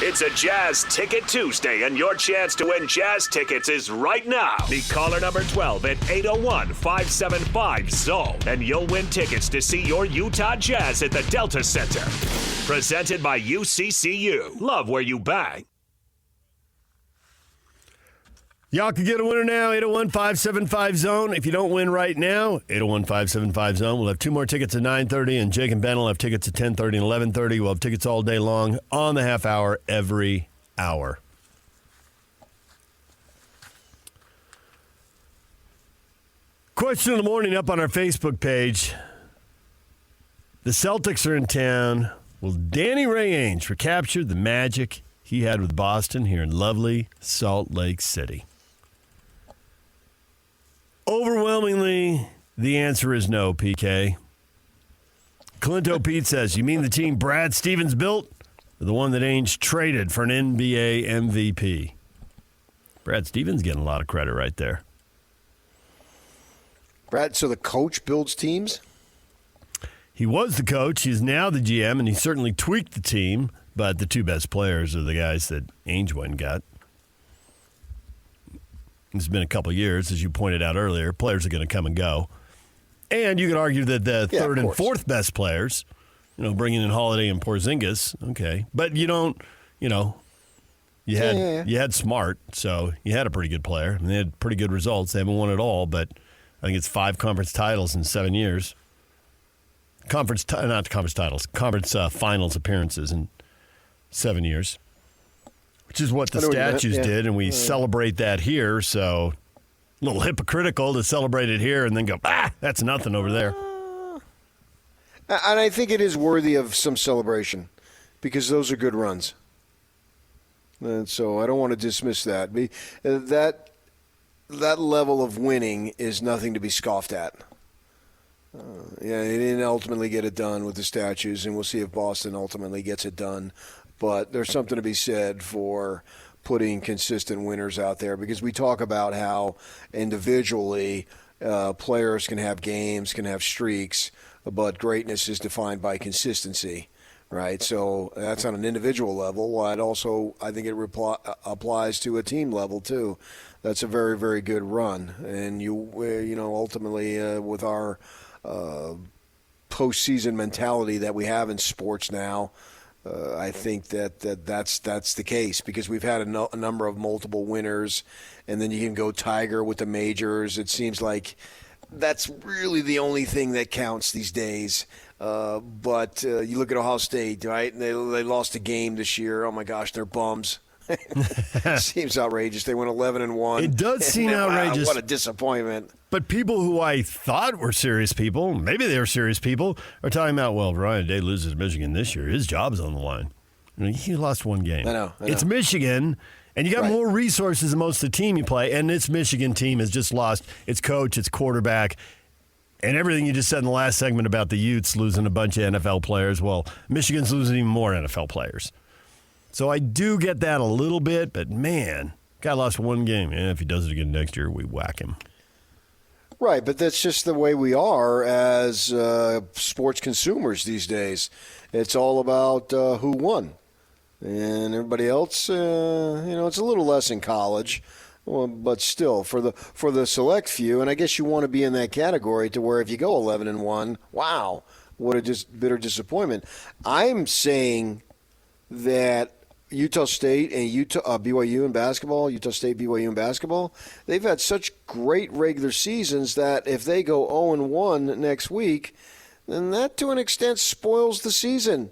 S5: It's a Jazz Ticket Tuesday, and your chance to win Jazz tickets is right now. Be caller number 12 at 801-575-ZONE, and you'll win tickets to see your Utah Jazz at the Delta Center. Presented by UCCU. Love where you bang.
S1: Y'all can get a winner now, 801-575-ZONE. If you don't win right now, 801-575-ZONE. We'll have 2 more tickets at 9:30, and Jake and Ben will have tickets at 10:30 and 11:30. We'll have tickets all day long on the half hour every hour. Question of the morning up on our Facebook page. The Celtics are in town. Will Danny Ray Ainge recapture the magic he had with Boston here in lovely Salt Lake City? Overwhelmingly, the answer is no, PK. Clinto Pete says, you mean the team Brad Stevens built? Or the one that Ainge traded for an NBA MVP? Brad Stevens getting a lot of credit right there.
S3: Brad, so the coach builds teams?
S1: He was the coach. He's now the GM, and he certainly tweaked the team. But the two best players are the guys that Ainge went and got. It's been a couple of years, as you pointed out earlier. Players are going to come and go. And you could argue that the third and fourth best players, bringing in Holiday and Porzingis, okay. But you don't, you had Smart, so you had a pretty good player. And they had pretty good results. They haven't won it all, but I think it's 5 conference titles in 7 years. Conference finals appearances in 7 years. Which is what the statues did, and we celebrate that here, so a little hypocritical to celebrate it here and then go, that's nothing over there.
S3: And I think it is worthy of some celebration because those are good runs. And so I don't want to dismiss that. That level of winning is nothing to be scoffed at. They didn't ultimately get it done with the statues, and we'll see if Boston ultimately gets it done. But there's something to be said for putting consistent winners out there because we talk about how individually players can have games, can have streaks, but greatness is defined by consistency, right? So that's on an individual level. I think it applies to a team level too. That's a very, very good run. And ultimately with our postseason mentality that we have in sports now, I think that's the case because we've had a number of multiple winners, and then you can go Tiger with the majors. It seems like that's really the only thing that counts these days. But you look at Ohio State, right? They lost a game this year. Oh my gosh, they're bums. It seems outrageous. They went 11-1.
S1: It does seem outrageous.
S3: What a disappointment.
S1: But people who I thought were serious people, maybe they were serious people, are talking about, well, Ryan Day loses to Michigan this year. His job's on the line. He lost one game.
S3: I know.
S1: It's Michigan, and you got more resources than most of the team you play, and this Michigan team has just lost its coach, its quarterback, and everything you just said in the last segment about the Utes losing a bunch of NFL players. Well, Michigan's losing even more NFL players. So I do get that a little bit, but man, guy lost one game. If he does it again next year, we whack him.
S3: Right, but that's just the way we are as sports consumers these days. It's all about who won. And everybody else, it's a little less in college. Well, but still, for the select few, and I guess you want to be in that category to where if you go 11-1, wow, what a bitter disappointment. I'm saying that Utah State and BYU in basketball, Utah State, BYU in basketball, they've had such great regular seasons that if they go 0-1 next week, then that to an extent spoils the season.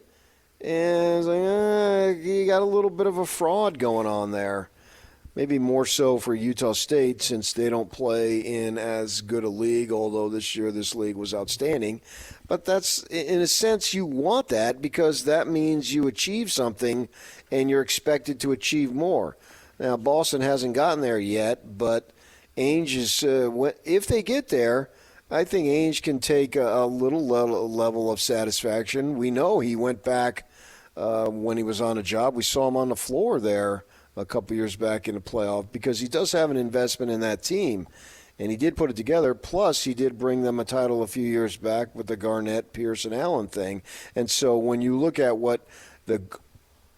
S3: And it's like, you got a little bit of a fraud going on there. Maybe more so for Utah State since they don't play in as good a league, although this year this league was outstanding. But that's, in a sense, you want that because that means you achieve something and you're expected to achieve more. Now, Boston hasn't gotten there yet, but Ainge is, if they get there, I think Ainge can take a little level of satisfaction. We know he went back when he was on a job. We saw him on the floor there a couple years back in the playoff because he does have an investment in that team, and he did put it together. Plus, he did bring them a title a few years back with the Garnett, Pierce, and Allen thing. And so when you look at what the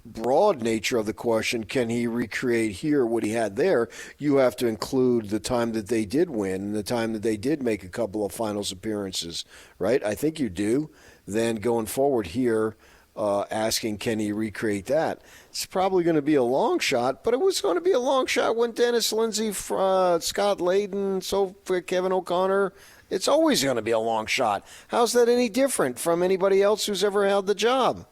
S3: broad nature of the question, can he recreate here what he had there, you have to include the time that they did win and the time that they did make a couple of finals appearances, right? I think you do. Then going forward here, asking can he recreate that. It's probably going to be a long shot, but it was going to be a long shot when Dennis Lindsey, Scott Layden, Kevin O'Connor. It's always going to be a long shot. How's that any different from anybody else who's ever held the job?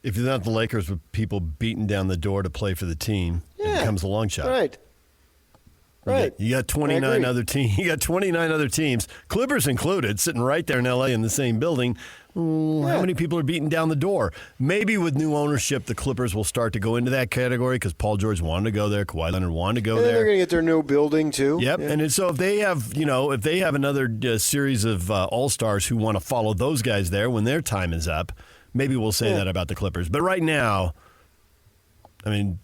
S1: If you're not the Lakers with people beating down the door to play for the team, it becomes a long shot.
S3: Right. Right.
S1: You got 29 other teams. You got 29 other teams, Clippers included, sitting right there in L.A. in the same building. How many people are beating down the door? Maybe with new ownership, the Clippers will start to go into that category because Paul George wanted to go there, Kawhi Leonard wanted to go there.
S3: They're going to get their new building too.
S1: Yep. Yeah. And so if they have another series of all-stars who want to follow those guys there when their time is up, maybe we'll say that about the Clippers. But right now, I mean,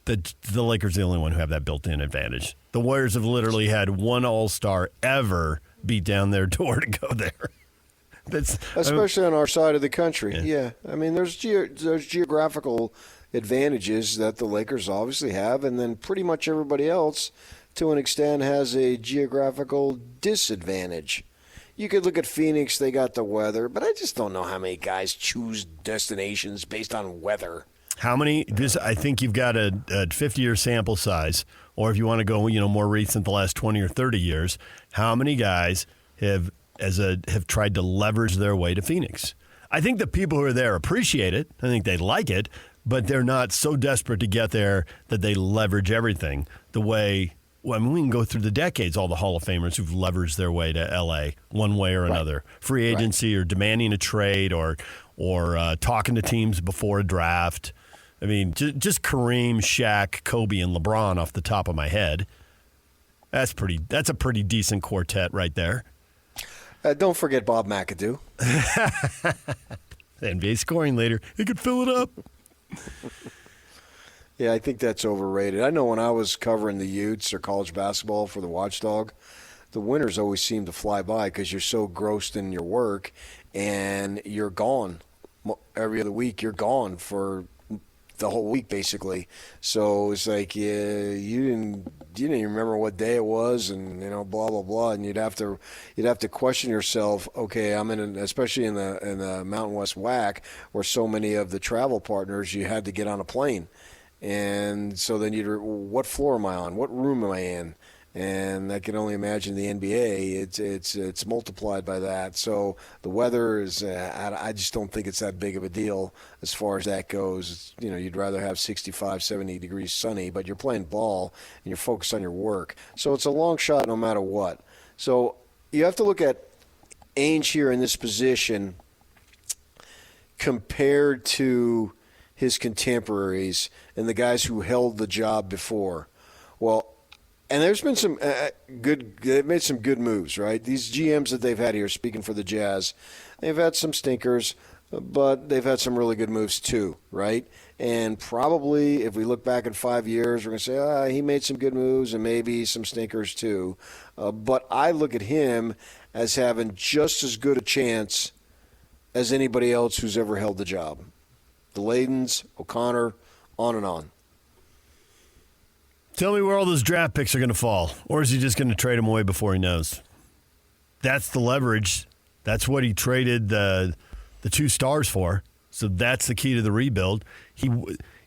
S1: the Lakers are the only one who have that built-in advantage. The Warriors have literally had one All-Star ever beat down their door to go there.
S3: Especially on our side of the country. Yeah. I mean, there's geographical advantages that the Lakers obviously have, and then pretty much everybody else, to an extent, has a geographical disadvantage. You could look at Phoenix, they got the weather, but I just don't know how many guys choose destinations based on weather.
S1: How many? I think you've got a 50-year sample size, or if you want to go, more recent, the last 20 or 30 years. How many guys have tried to leverage their way to Phoenix? I think the people who are there appreciate it. I think they like it, but they're not so desperate to get there that they leverage everything the way. Well, I mean, we can go through the decades, all the Hall of Famers who've leveraged their way to L.A. one way or another. Free agency or demanding a trade or talking to teams before a draft. I mean, just Kareem, Shaq, Kobe, and LeBron off the top of my head. That's a pretty decent quartet right there.
S3: Don't forget Bob McAdoo.
S1: NBA scoring leader. He could fill it up.
S3: Yeah, I think that's overrated. I know when I was covering the Utes or college basketball for the Watchdog, the winters always seem to fly by because you're so grossed in your work and you're gone. Every other week you're gone for the whole week basically. So it's like you didn't even remember what day it was, and blah blah blah, and you'd have to question yourself. Okay, I'm especially in the Mountain West WAC where so many of the travel partners you had to get on a plane. And so then what floor am I on? What room am I in? And I can only imagine the NBA. It's multiplied by that. So the weather is. I just don't think it's that big of a deal as far as that goes. You'd rather have 65, 70 degrees sunny, but you're playing ball and you're focused on your work. So it's a long shot no matter what. So you have to look at Ainge here in this position compared to his contemporaries and the guys who held the job before. Well, and there's been some they've made some good moves, right? These GMs that they've had here, speaking for the Jazz, they've had some stinkers, but they've had some really good moves too, right? And probably if we look back in 5 years, we're going to say, he made some good moves and maybe some stinkers too. But I look at him as having just as good a chance as anybody else who's ever held the job. The Ladens, O'Connor, on and on.
S1: Tell me where all those draft picks are going to fall. Or is he just going to trade them away before he knows? That's the leverage. That's what he traded the 2 stars for. So that's the key to the rebuild.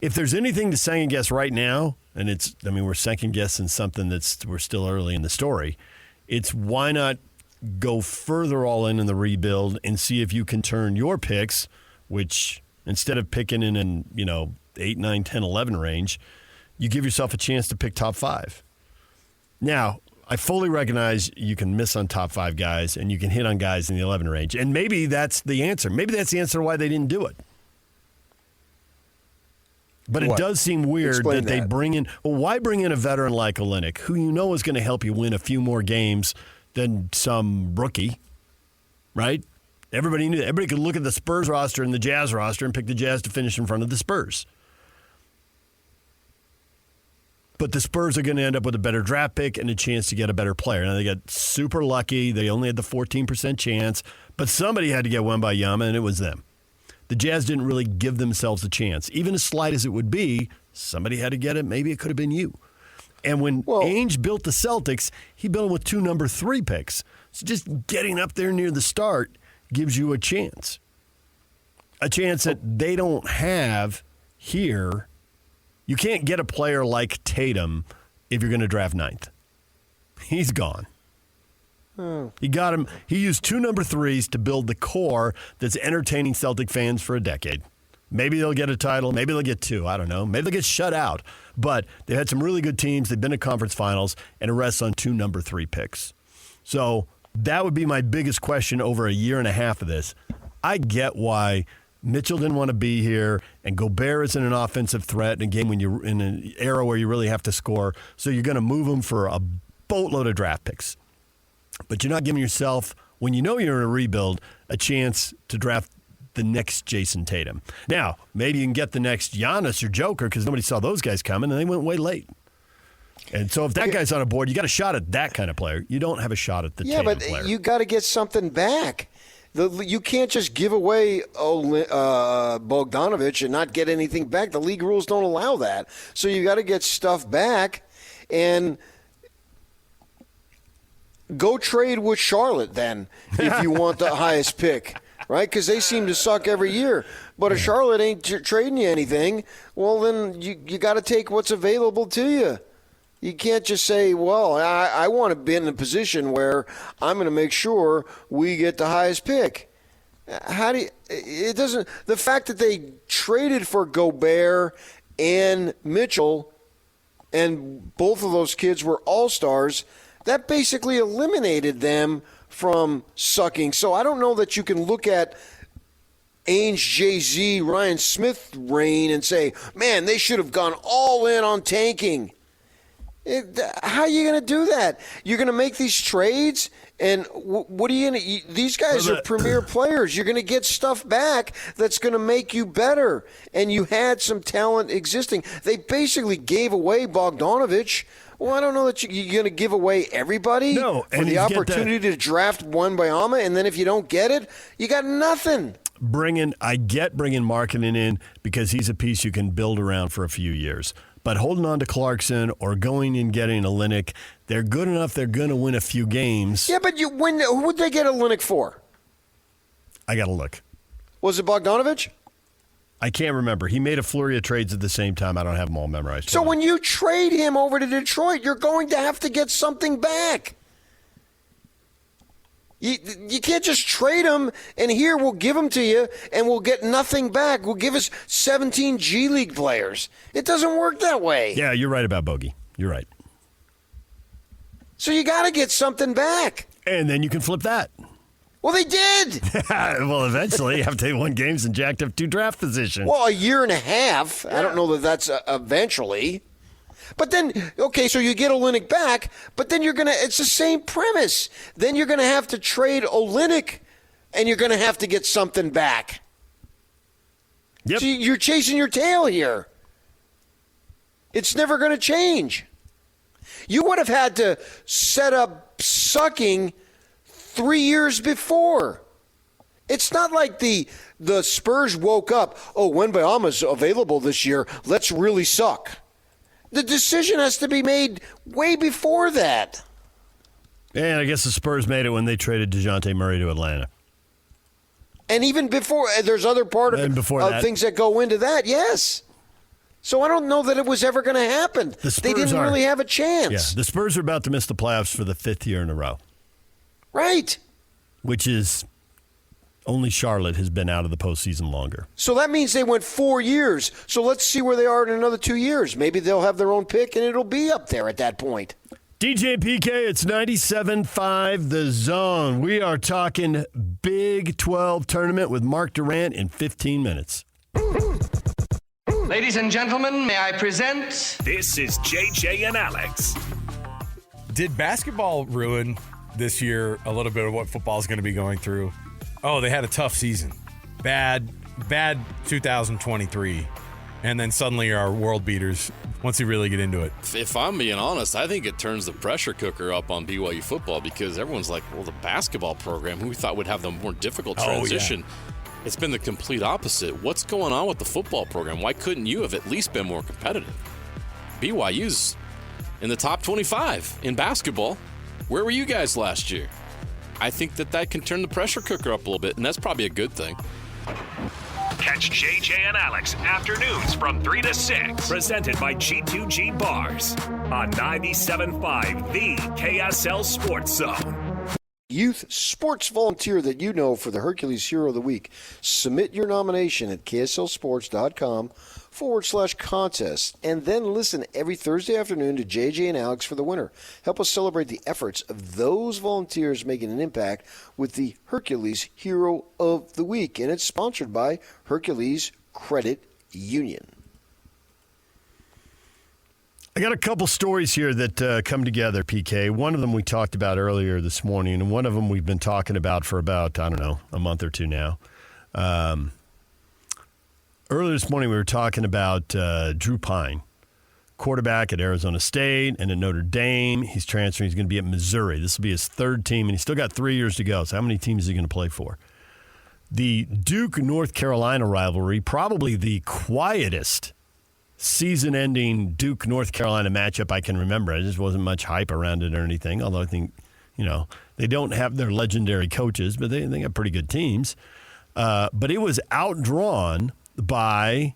S1: If there's anything to second guess right now, and we're second guessing something we're still early in the story, it's why not go further all in the rebuild and see if you can turn your picks, which instead of picking in 8, 9, 10, 11 range, you give yourself a chance to pick top 5. Now, I fully recognize you can miss on top 5 guys and you can hit on guys in the 11 range. And maybe that's the answer. Maybe that's the answer why they didn't do it. But it does seem weird that they bring in – well, why bring in a veteran like Olynyk, who is going to help you win a few more games than some rookie, right? Everybody knew that. Everybody could look at the Spurs roster and the Jazz roster and pick the Jazz to finish in front of the Spurs. But the Spurs are going to end up with a better draft pick and a chance to get a better player. Now, they got super lucky. They only had the 14% chance, but somebody had to get Wembanyama, and it was them. The Jazz didn't really give themselves a chance. Even as slight as it would be, somebody had to get it. Maybe it could have been you. And when Ainge built the Celtics, he built them with 2 number 3 picks. So just getting up there near the start gives you a chance. A chance that they don't have here. You can't get a player like Tatum if you're going to draft 9th. He's gone. He got him. He used 2 number 3s to build the core that's entertaining Celtic fans for a decade. Maybe they'll get a title. Maybe they'll get 2. I don't know. Maybe they'll get shut out. But they had some really good teams. They've been to conference finals, and it rests on 2 number 3 picks. So that would be my biggest question over a year and a half of this. I get why Mitchell didn't want to be here, and Gobert isn't an offensive threat in a game when you're in an era where you really have to score. So you're going to move him for a boatload of draft picks. But you're not giving yourself, when you know you're in a rebuild, a chance to draft the next Jason Tatum. Now, maybe you can get the next Giannis or Joker because nobody saw those guys coming, and they went way late. And so if that guy's on a board, you got a shot at that kind of player. You don't have a shot at the Tatum player.
S3: Yeah, but you got to get something back. You can't just give away Bogdanovich and not get anything back. The league rules don't allow that. So you got to get stuff back and go trade with Charlotte then if you want the highest pick, right? Because they seem to suck every year. But if Charlotte ain't trading you anything, well, then you got to take what's available to you. You can't just say, well, I want to be in a position where I'm going to make sure we get the highest pick. The fact that they traded for Gobert and Mitchell, and both of those kids were all-stars, that basically eliminated them from sucking. So I don't know that you can look at Ainge, Jay-Z, Ryan Smith reign and say, man, they should have gone all in on tanking. How are you going to do that? You're going to make these trades, and what are you going to? These guys are premier players. You're going to get stuff back that's going to make you better, and you had some talent existing. They basically gave away Bogdanovich. Well, I don't know that you're going to give away everybody for the opportunity to draft one Biyama, and then if you don't get it, you got nothing.
S1: Bringing marketing in because he's a piece you can build around for a few years. But holding on to Clarkson or going and getting Olynyk, they're good enough. They're going to win a few games.
S3: Yeah, but who would they get Olynyk for?
S1: I got to look.
S3: Was it Bogdanovich?
S1: I can't remember. He made a flurry of trades at the same time. I don't have them all memorized.
S3: So when you trade him over to Detroit, you're going to have to get something back. You can't just trade him, and here we'll give him to you, and we'll get nothing back. We'll give us 17 G League players. It doesn't work that way.
S1: Yeah, you're right about Bogey. You're right.
S3: So you got to get something back.
S1: And then you can flip that.
S3: Well, they did.
S1: Well, eventually, after they won games and jacked up 2 draft positions.
S3: Well, a year and a half. Yeah. I don't know that that's eventually. But then, okay, so you get Olynyk back, but then it's the same premise. Then you're going to have to trade Olynyk, and you're going to have to get something back.
S1: Yep.
S3: So you're chasing your tail here. It's never going to change. You would have had to set up sucking 3 years before. It's not like the Spurs woke up, Wembanyama's available this year, let's really suck. The decision has to be made way before that.
S1: And I guess the Spurs made it when they traded DeJounte Murray to Atlanta.
S3: And even before, there's other part of things that go into that, yes. So I don't know that it was ever going to happen. They didn't really have a chance.
S1: Yeah, the Spurs are about to miss the playoffs for the 5th year in a row.
S3: Right.
S1: Which is only Charlotte has been out of the postseason longer.
S3: So that means they went 4 years. So let's see where they are in another 2 years. Maybe they'll have their own pick, and it'll be up there at that point.
S1: DJ and PK, it's 97.5 The Zone. We are talking Big 12 tournament with Mark Durrant in 15 minutes.
S12: Ladies and gentlemen, may I present...
S5: This is JJ and Alex.
S13: Did basketball ruin this year a little bit of what football is going to be going through? Oh, they had a tough season. Bad 2023. And then suddenly are world beaters once you really get into it.
S18: If I'm being honest, I think it turns the pressure cooker up on BYU football because everyone's like, well, the basketball program, who we thought would have the more difficult transition, it's been the complete opposite. What's going on with the football program? Why couldn't you have at least been more competitive? BYU's in the top 25 in basketball. Where were you guys last year? I think that can turn the pressure cooker up a little bit, and that's probably a good thing.
S5: Catch JJ and Alex afternoons from 3 to 6. Presented by G2G Bars on 97.5 The KSL Sports Zone.
S3: Youth sports volunteer that you know for the Hercules Hero of the Week. Submit your nomination at kslsports.com/contest and then listen every Thursday afternoon to JJ and Alex for the winner. Help us celebrate the efforts of those volunteers making an impact with the Hercules Hero of the Week. And it's sponsored by Hercules Credit Union.
S1: I got a couple stories here that come together, PK. One of them we talked about earlier this morning, and one of them we've been talking about for about, a month or two now. Earlier this morning, we were talking about Drew Pine, quarterback at Arizona State and at Notre Dame. He's transferring. He's going to be at Missouri. This will be his third team, and he's still got 3 years to go. So how many teams is he going to play for? The Duke-North Carolina rivalry, probably the quietest season-ending Duke-North Carolina matchup I can remember. There just wasn't much hype around it or anything, although I think, they don't have their legendary coaches, but they got pretty good teams. But it was outdrawn by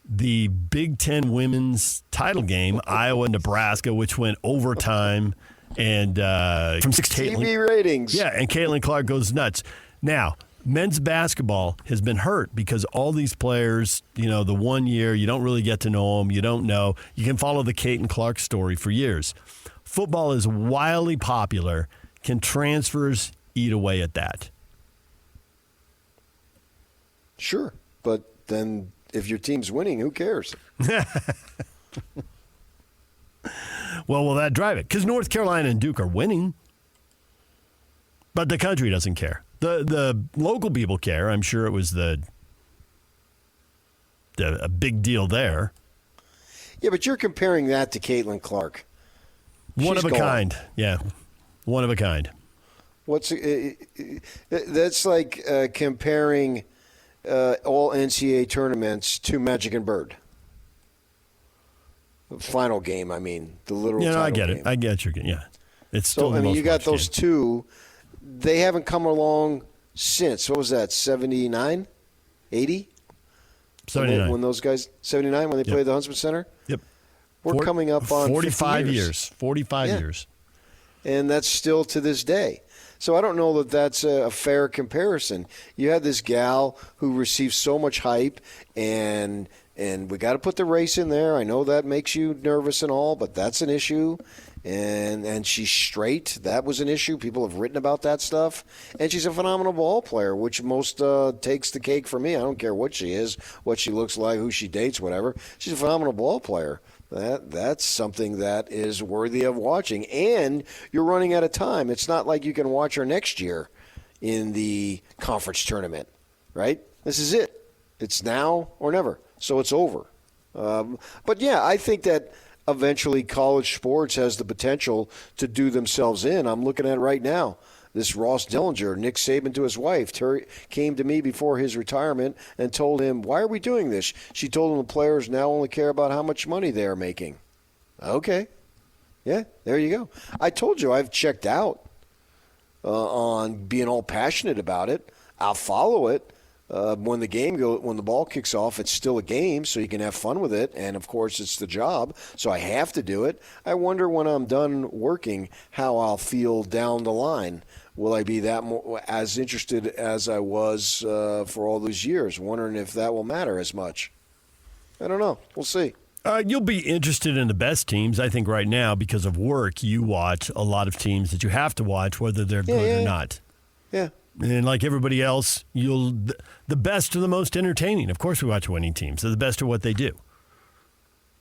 S1: the Big Ten women's title game, Iowa-Nebraska, which went overtime. And from 6
S3: TV ratings.
S1: Yeah, and Caitlin Clark goes nuts. Now, men's basketball has been hurt because all these players, the 1 year, you don't really get to know them. You don't know. You can follow the Caitlin Clark story for years. Football is wildly popular. Can transfers eat away at that?
S3: Sure, but then if your team's winning, who cares?
S1: Well, will that drive it? Because North Carolina and Duke are winning, but the country doesn't care. The local people care. I'm sure it was a big deal there.
S3: Yeah, but you're comparing that to Caitlin Clark.
S1: One of a kind. Yeah, one of a kind.
S3: That's like comparing all NCAA tournaments to Magic and Bird. Final game, I mean, the literal title
S1: I get
S3: game.
S1: it. I get your game. Yeah, it's still.
S3: So,
S1: the most
S3: you got
S1: watched
S3: those
S1: game.
S3: two. They haven't come along since. What was that? 79, 80.
S1: 79.
S3: When those guys 79 when they played the Huntsman Center.
S1: Yep.
S3: We're coming up on
S1: 45
S3: 50
S1: years. 45 years.
S3: And that's still to this day. So I don't know that that's a fair comparison. You had this gal who received so much hype, and we got to put the race in there. I know that makes you nervous and all, but that's an issue. And she's straight. That was an issue. People have written about that stuff. And she's a phenomenal ball player, which most takes the cake for me. I don't care what she is, what she looks like, who she dates, whatever. She's a phenomenal ball player. That's something that is worthy of watching. And you're running out of time. It's not like you can watch her next year in the conference tournament, right? This is it. It's now or never. So it's over. But, yeah, I think that eventually college sports has the potential to do themselves in. I'm looking at it right now. This Ross Dillinger, Nick Saban to his wife, came to me before his retirement and told him, why are we doing this? She told him the players now only care about how much money they are making. Okay. Yeah, there you go. I told you I've checked out on being all passionate about it. I'll follow it. When the ball kicks off, it's still a game, so you can have fun with it. And, of course, it's the job, so I have to do it. I wonder when I'm done working how I'll feel down the line. Will I be that as interested as I was for all those years? Wondering if that will matter as much. I don't know. We'll see.
S1: You'll be interested in the best teams. I think right now, because of work, you watch a lot of teams that you have to watch, whether they're good or not.
S3: Yeah.
S1: And like everybody else, the best are the most entertaining. Of course we watch winning teams. They're the best at what they do.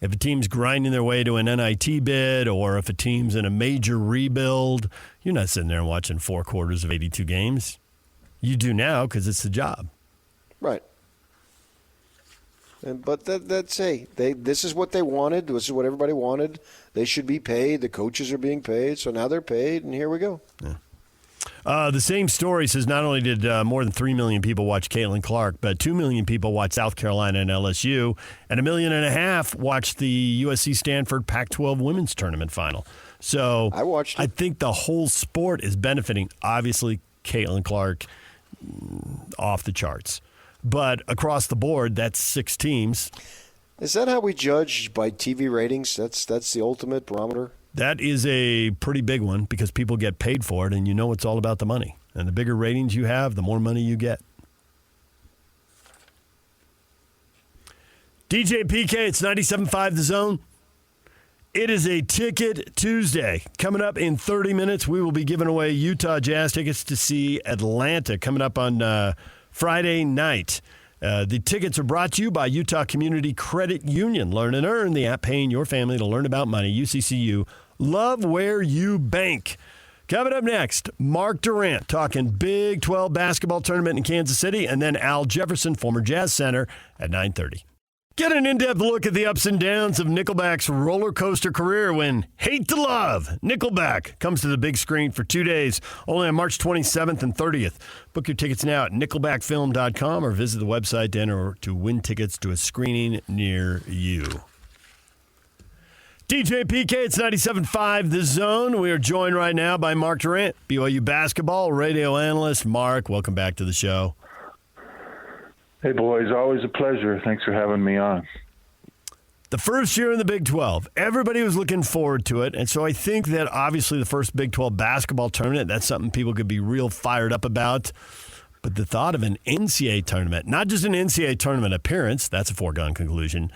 S1: If a team's grinding their way to an NIT bid or if a team's in a major rebuild, you're not sitting there and watching 4 quarters of 82 games. You do now because it's the job.
S3: Right. But this is what they wanted. This is what everybody wanted. They should be paid. The coaches are being paid. So now they're paid, and here we go.
S1: Yeah. The same story says not only did more than 3 million people watch Caitlin Clark, but 2 million people watched South Carolina and LSU, and 1.5 million watched the USC-Stanford Pac-12 women's tournament final. So
S3: I watched it.
S1: I think the whole sport is benefiting. Obviously, Caitlin Clark off the charts. But across the board, that's 6 teams.
S3: Is that how we judge by TV ratings? That's the ultimate barometer?
S1: That is a pretty big one because people get paid for it, and you know it's all about the money. And the bigger ratings you have, the more money you get. DJ PK, it's 97.5 The Zone. It is a Ticket Tuesday. Coming up in 30 minutes, we will be giving away Utah Jazz tickets to see Atlanta coming up on Friday night. The tickets are brought to you by Utah Community Credit Union. Learn and earn the app paying your family to learn about money. UCCU, love where you bank. Coming up next, Mark Durrant talking Big 12 basketball tournament in Kansas City, and then Al Jefferson, former Jazz center, at 9:30. Get an in-depth look at the ups and downs of Nickelback's roller coaster career when Hate to Love, Nickelback, comes to the big screen for 2 days, only on March 27th and 30th. Book your tickets now at nickelbackfilm.com or visit the website to enter to win tickets to a screening near you. DJ PK, it's 97.5 The Zone. We are joined right now by Mark Durrant, BYU basketball radio analyst. Mark, welcome back to the show.
S19: Hey, boys, always a pleasure. Thanks for having me on.
S1: The first year in the Big 12, everybody was looking forward to it, and so I think that obviously the first Big 12 basketball tournament, that's something people could be real fired up about. But the thought of an NCAA tournament, not just an NCAA tournament appearance, that's a foregone conclusion,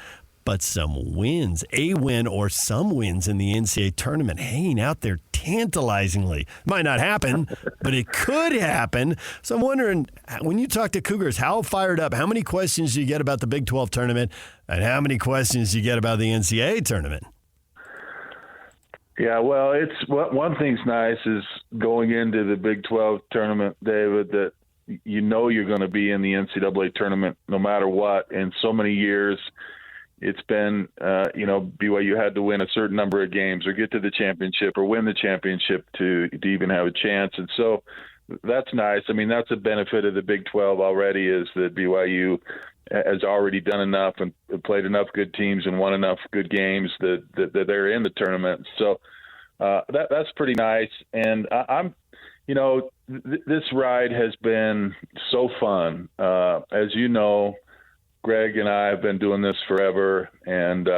S1: but some wins, a win or some wins in the NCAA tournament hanging out there tantalizingly. Might not happen, but it could happen. So I'm wondering, when you talk to Cougars, how fired up, how many questions do you get about the Big 12 tournament, and how many questions do you get about the NCAA tournament?
S19: Yeah, well, it's one thing's nice is going into the Big 12 tournament, David, that you know you're going to be in the NCAA tournament no matter what. In so many years, it's been, BYU had to win a certain number of games or get to the championship or win the championship to even have a chance. And so that's nice. I mean, that's a benefit of the Big 12 already, is that BYU has already done enough and played enough good teams and won enough good games that they're in the tournament. So that's pretty nice. And this ride has been so fun. As you know, Greg and I have been doing this forever, and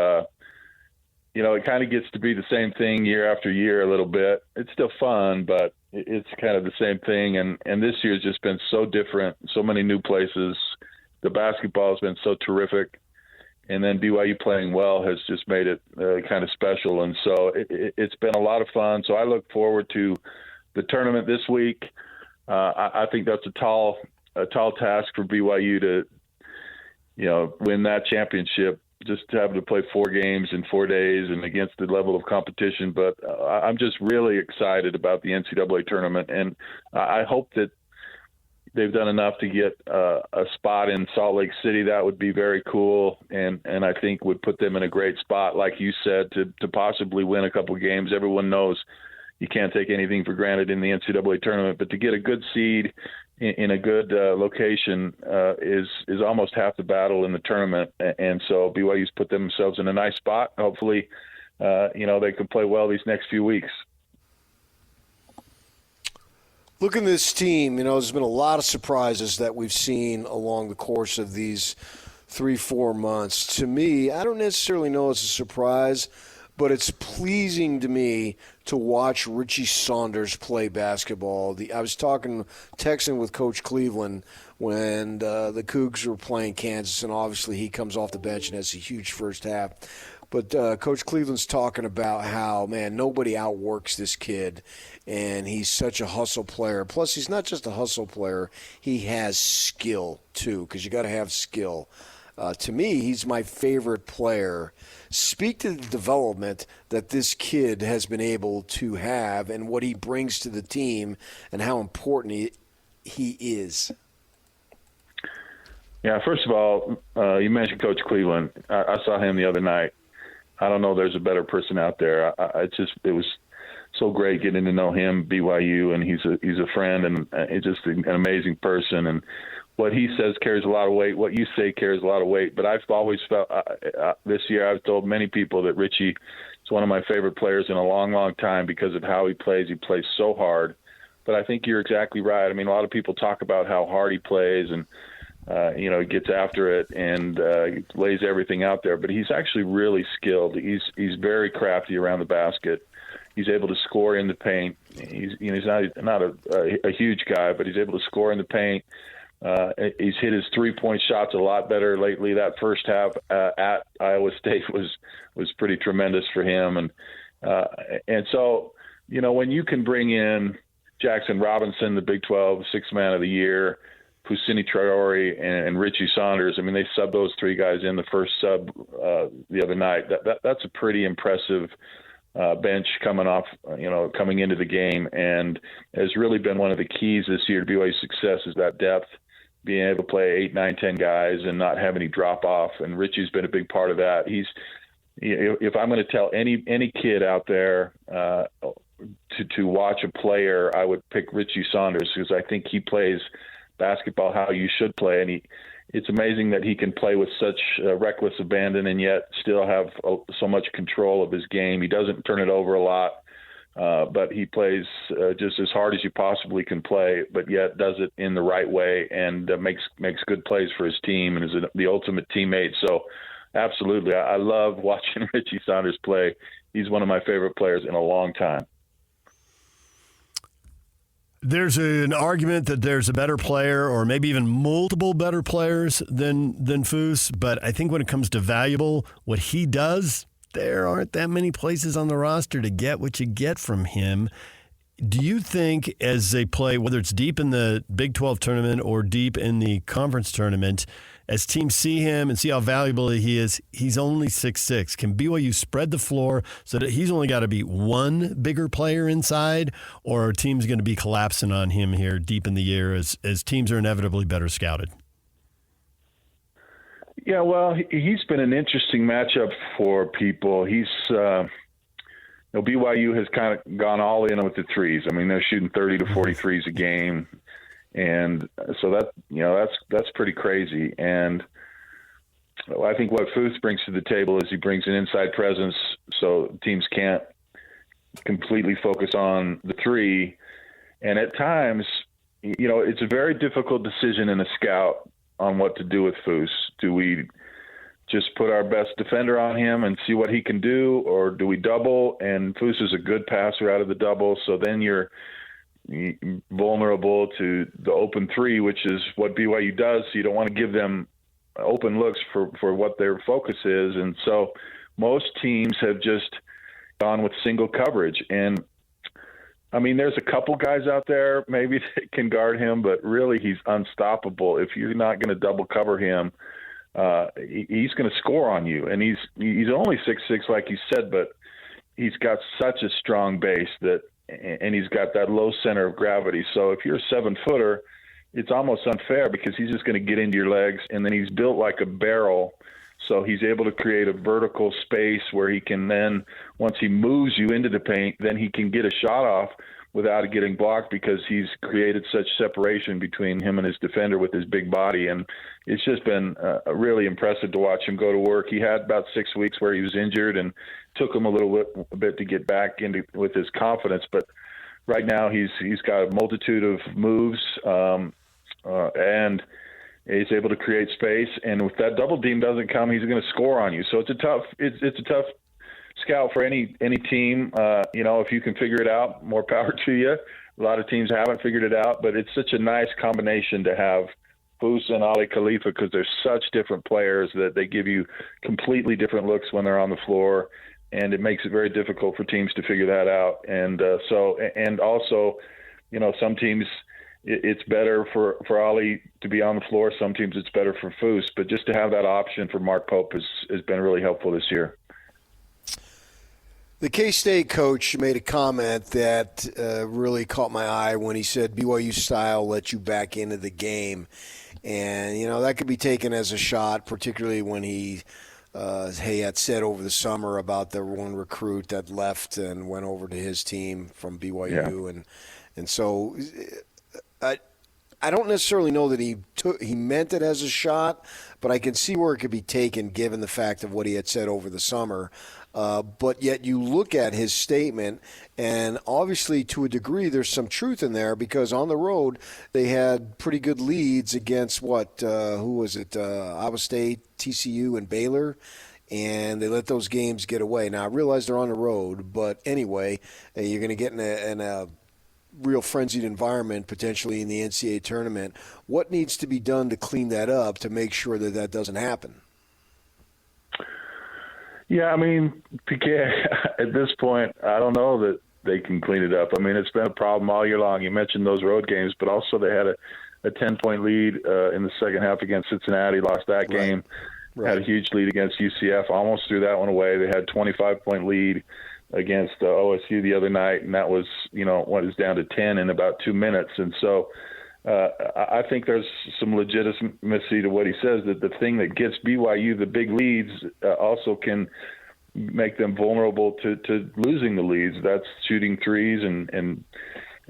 S19: it kind of gets to be the same thing year after year a little bit. It's still fun, but it's kind of the same thing, and this year's just been so different, so many new places. The basketball has been so terrific, and then BYU playing well has just made it kind of special, and so it's been a lot of fun. So I look forward to the tournament this week. I think that's a tall task for BYU to win that championship, just having to play 4 games in 4 days and against the level of competition. But I'm just really excited about the NCAA tournament, and I hope that they've done enough to get a spot in Salt Lake City. That would be very cool, and I think would put them in a great spot, like you said, to possibly win a couple of games. Everyone knows you can't take anything for granted in the NCAA tournament, but to get a good seed in a good location is almost half the battle in the tournament. And so BYU's put themselves in a nice spot. Hopefully, they can play well these next few weeks.
S3: Look at this team. There's been a lot of surprises that we've seen along the course of these 3-4 months. To me, I don't necessarily know it's a surprise, but it's pleasing to me to watch Richie Saunders play basketball. I was texting with Coach Cleveland when the Cougs were playing Kansas, and obviously he comes off the bench and has a huge first half. But Coach Cleveland's talking about how, man, nobody outworks this kid, and he's such a hustle player. Plus, he's not just a hustle player. He has skill, too, because you got to have skill. To me, he's my favorite player. Speak to the development that this kid has been able to have and what he brings to the team and how important he is.
S19: Yeah, first of all, you mentioned Coach Cleveland. I saw him the other night. I don't know there's a better person out there. It was so great getting to know him, BYU, and he's a friend, and it's just an amazing person. And what he says carries a lot of weight. What you say carries a lot of weight. But I've always felt this year I've told many people that Richie is one of my favorite players in a long, long time because of how he plays. He plays so hard. But I think you're exactly right. I mean, a lot of people talk about how hard he plays and, he gets after it and lays everything out there. But he's actually really skilled. He's very crafty around the basket. He's able to score in the paint. He's not a huge guy, but he's able to score in the paint. He's hit his 3-point shots a lot better lately. That first half at Iowa State was pretty tremendous for him. And so, when you can bring in Jackson Robinson, the Big 12 Sixth Man of the Year, Fousseyni Traore, and Richie Saunders, I mean, they subbed those 3 guys in the first sub the other night. That's a pretty impressive bench coming into the game, and has really been one of the keys this year to BYU's success is that depth, being able to play 8, 9, 10 guys and not have any drop off. And Richie's been a big part of that. If I'm going to tell any kid out there to watch a player, I would pick Richie Saunders, because I think he plays basketball how you should play, and it's amazing that he can play with such reckless abandon and yet still have so much control of his game. He doesn't turn it over a lot, but he plays just as hard as you possibly can play, but yet does it in the right way and makes good plays for his team and is the ultimate teammate. So absolutely, I love watching Richie Saunders play. He's one of my favorite players in a long time.
S1: There's an argument that there's a better player, or maybe even multiple better players than Foose, but I think when it comes to valuable, what he does, there aren't that many places on the roster to get what you get from him. Do you think as they play, whether it's deep in the Big 12 tournament or deep in the conference tournament, as teams see him and see how valuable he is, he's only 6'6". Can BYU spread the floor so that he's only got to be one bigger player inside, or are teams going to be collapsing on him here deep in the year as teams are inevitably better scouted?
S19: Yeah, well, he's been an interesting matchup for people. BYU has kind of gone all in with the threes. I mean, they're shooting 30 to 40 threes a game. And so that's pretty crazy. And I think what Foose brings to the table is he brings an inside presence, so teams can't completely focus on the three. And at times, it's a very difficult decision in a scout on what to do with Foose. Do we just put our best defender on him and see what he can do, or do we double? And Foose is a good passer out of the double, so then you're vulnerable to the open three, which is what BYU does. So you don't want to give them open looks for what their focus is. And so most teams have just gone with single coverage. And I mean, there's a couple guys out there maybe that can guard him, but really he's unstoppable. If you're not going to double cover him, he's going to score on you. And he's only 6'6", like you said, but he's got such a strong base and he's got that low center of gravity. So if you're a 7-footer, it's almost unfair because he's just going to get into your legs, and then he's built like a barrel. So he's able to create a vertical space where he can then, once he moves you into the paint, then he can get a shot off without it getting blocked because he's created such separation between him and his defender with his big body. And it's just been really impressive to watch him go to work. He had about 6 weeks where he was injured and took him a bit to get back into with his confidence. But right now he's got a multitude of moves and he's able to create space. And if that double team doesn't come, he's going to score on you. So it's a tough scout for any team. If you can figure it out, more power to you. A lot of teams haven't figured it out, but it's such a nice combination to have Foose and Ali Khalifa because they're such different players that they give you completely different looks when they're on the floor, and it makes it very difficult for teams to figure that out. And also, some teams it's better for Ali to be on the floor. Some teams it's better for Foose, but just to have that option for Mark Pope has been really helpful this year.
S3: The K-State coach made a comment that really caught my eye when he said BYU style lets you back into the game. And, that could be taken as a shot, particularly when he had said over the summer about the one recruit that left and went over to his team from BYU. Yeah. And so I don't necessarily know that he meant it as a shot, but I can see where it could be taken given the fact of what he had said over the summer. But yet you look at his statement, and obviously to a degree there's some truth in there because on the road they had pretty good leads against Iowa State, TCU, and Baylor, and they let those games get away. Now I realize they're on the road, but anyway, you're going to get in a real frenzied environment potentially in the NCAA tournament. What needs to be done to clean that up to make sure that doesn't happen?
S19: Yeah, I mean, PK, at this point, I don't know that they can clean it up. I mean, it's been a problem all year long. You mentioned those road games, but also they had a 10-point lead in the second half against Cincinnati, lost that game, had a huge lead against UCF, almost threw that one away. They had a 25-point lead against OSU the other night, and that was, what is down to 10 in about 2 minutes. And so I think there's some legitimacy to what he says, that the thing that gets BYU the big leads also can make them vulnerable to losing the leads. That's shooting threes and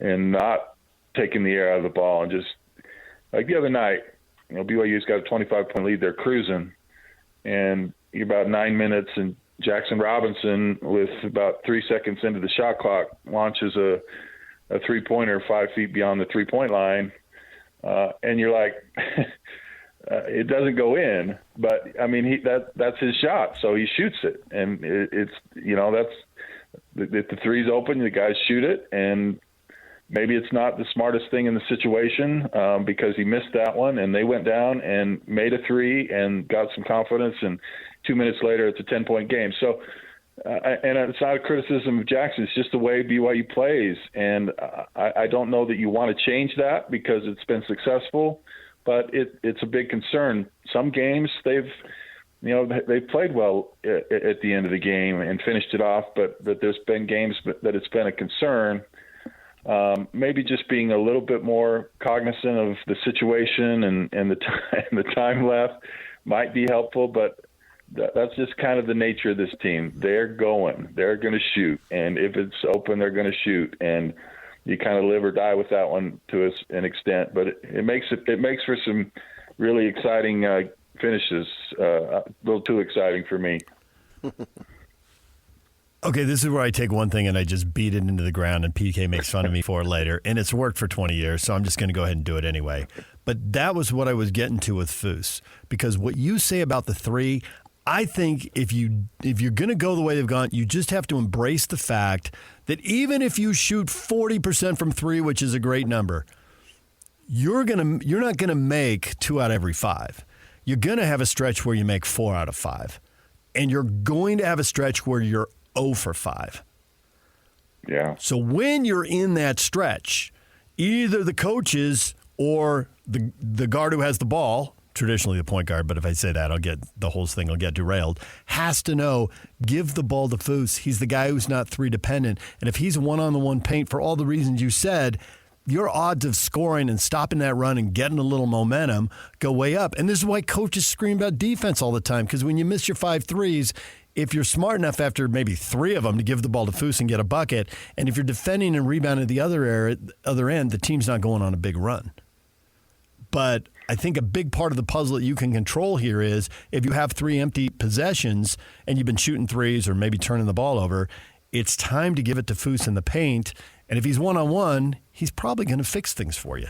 S19: not taking the air out of the ball. And just like the other night, BYU's got a 25-point lead. They're cruising. And you're about 9 minutes, and Jackson Robinson, with about 3 seconds into the shot clock, launches a three-pointer 5 feet beyond the three-point line. And you're like, it doesn't go in, but I mean, that's his shot. So he shoots it. And it's that's if the three's open, the guys shoot it. And maybe it's not the smartest thing in the situation because he missed that one, and they went down and made a three and got some confidence. And 2 minutes later, it's a 10-point game. So, and it's not a criticism of Jackson. It's just the way BYU plays. And I don't know that you want to change that because it's been successful, but it's a big concern. Some games they've played well at the end of the game and finished it off, but there's been games that it's been a concern. Maybe just being a little bit more cognizant of the situation and the time left might be helpful, but that's just kind of the nature of this team. They're going to shoot, and if it's open, they're going to shoot, and you kind of live or die with that one to an extent. But it makes for some really exciting finishes. A little too exciting for me.
S1: Okay, this is where I take one thing and I just beat it into the ground, and PK makes fun of me for it later. And it's worked for 20 years, so I'm just going to go ahead and do it anyway. But that was what I was getting to with Foose. Because what you say about the three, I think if you're going to go the way they've gone, you just have to embrace the fact that even if you shoot 40% from three, which is a great number, you're not going to make 2 out of every 5. You're going to have a stretch where you make 4 out of 5. And you're going to have a stretch where you're 0 for 5.
S19: Yeah.
S1: So when you're in that stretch, either the coaches or the guard who has the ball, traditionally the point guard, but if I say that, the whole thing will get derailed, has to know, give the ball to Foose. He's the guy who's not three dependent. And if he's one-on-one paint for all the reasons you said, your odds of scoring and stopping that run and getting a little momentum go way up. And this is why coaches scream about defense all the time, because when you miss your 5 threes, if you're smart enough after maybe 3 of them to give the ball to Foose and get a bucket, and if you're defending and rebounding at the other end, the team's not going on a big run. But I think a big part of the puzzle that you can control here is if you have 3 empty possessions and you've been shooting threes or maybe turning the ball over, it's time to give it to Foose in the paint. And if he's one-on-one, he's probably going to fix things for you.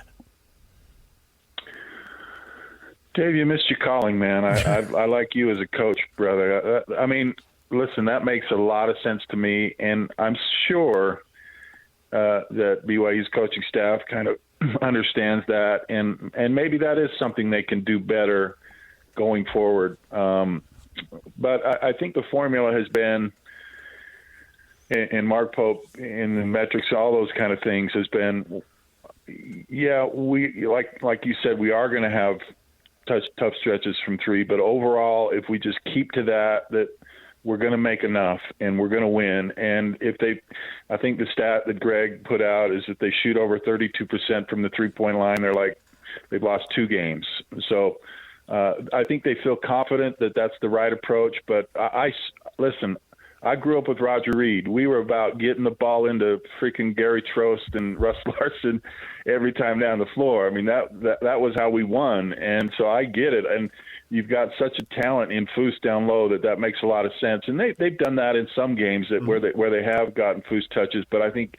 S19: Dave, you missed your calling, man. I like you as a coach, brother. I mean, listen, that makes a lot of sense to me, and I'm sure that BYU's coaching staff kind of understands that, and maybe that is something they can do better going forward. But I think the formula has been, and Mark Pope in the metrics, all those kind of things has been, yeah, we like you said, we are going to have tough stretches from 3, but overall, if we just keep to that we're going to make enough and we're going to win. And I think the stat that Greg put out is that they shoot over 32% from the 3-point line. They've lost 2 games. So I think they feel confident that that's the right approach. But listen, I grew up with Roger Reed. We were about getting the ball into freaking Gary Trost and Russ Larson every time down the floor. I mean, that was how we won. And so I get it. And you've got such a talent in Foose down low that makes a lot of sense. And they've done that in some games where they have gotten Foose touches. But I think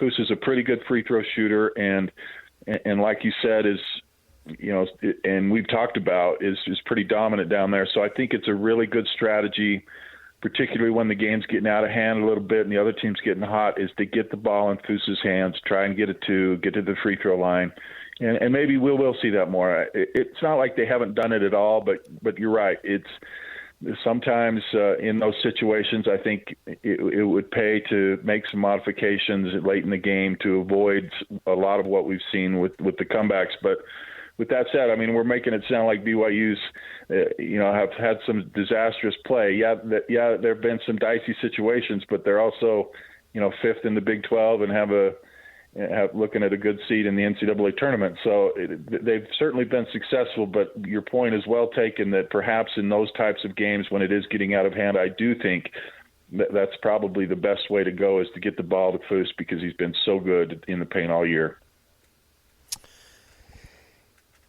S19: Foose is a pretty good free throw shooter. And like you said, and we've talked about, is pretty dominant down there. So I think it's a really good strategy, particularly when the game's getting out of hand a little bit and the other team's getting hot, is to get the ball in Foose's hands, try and get to the free throw line. And maybe we'll see that more. It's not like they haven't done it at all, but you're right. It's sometimes in those situations, I think it would pay to make some modifications late in the game to avoid a lot of what we've seen with the comebacks. But with that said, I mean, we're making it sound like BYU's, have had some disastrous play. Yeah, there have been some dicey situations, but they're also, fifth in the Big 12 and have looking at a good seed in the NCAA tournament. So they've certainly been successful, but your point is well taken that perhaps in those types of games when it is getting out of hand, I do think that's probably the best way to go is to get the ball to Foose because he's been so good in the paint all year.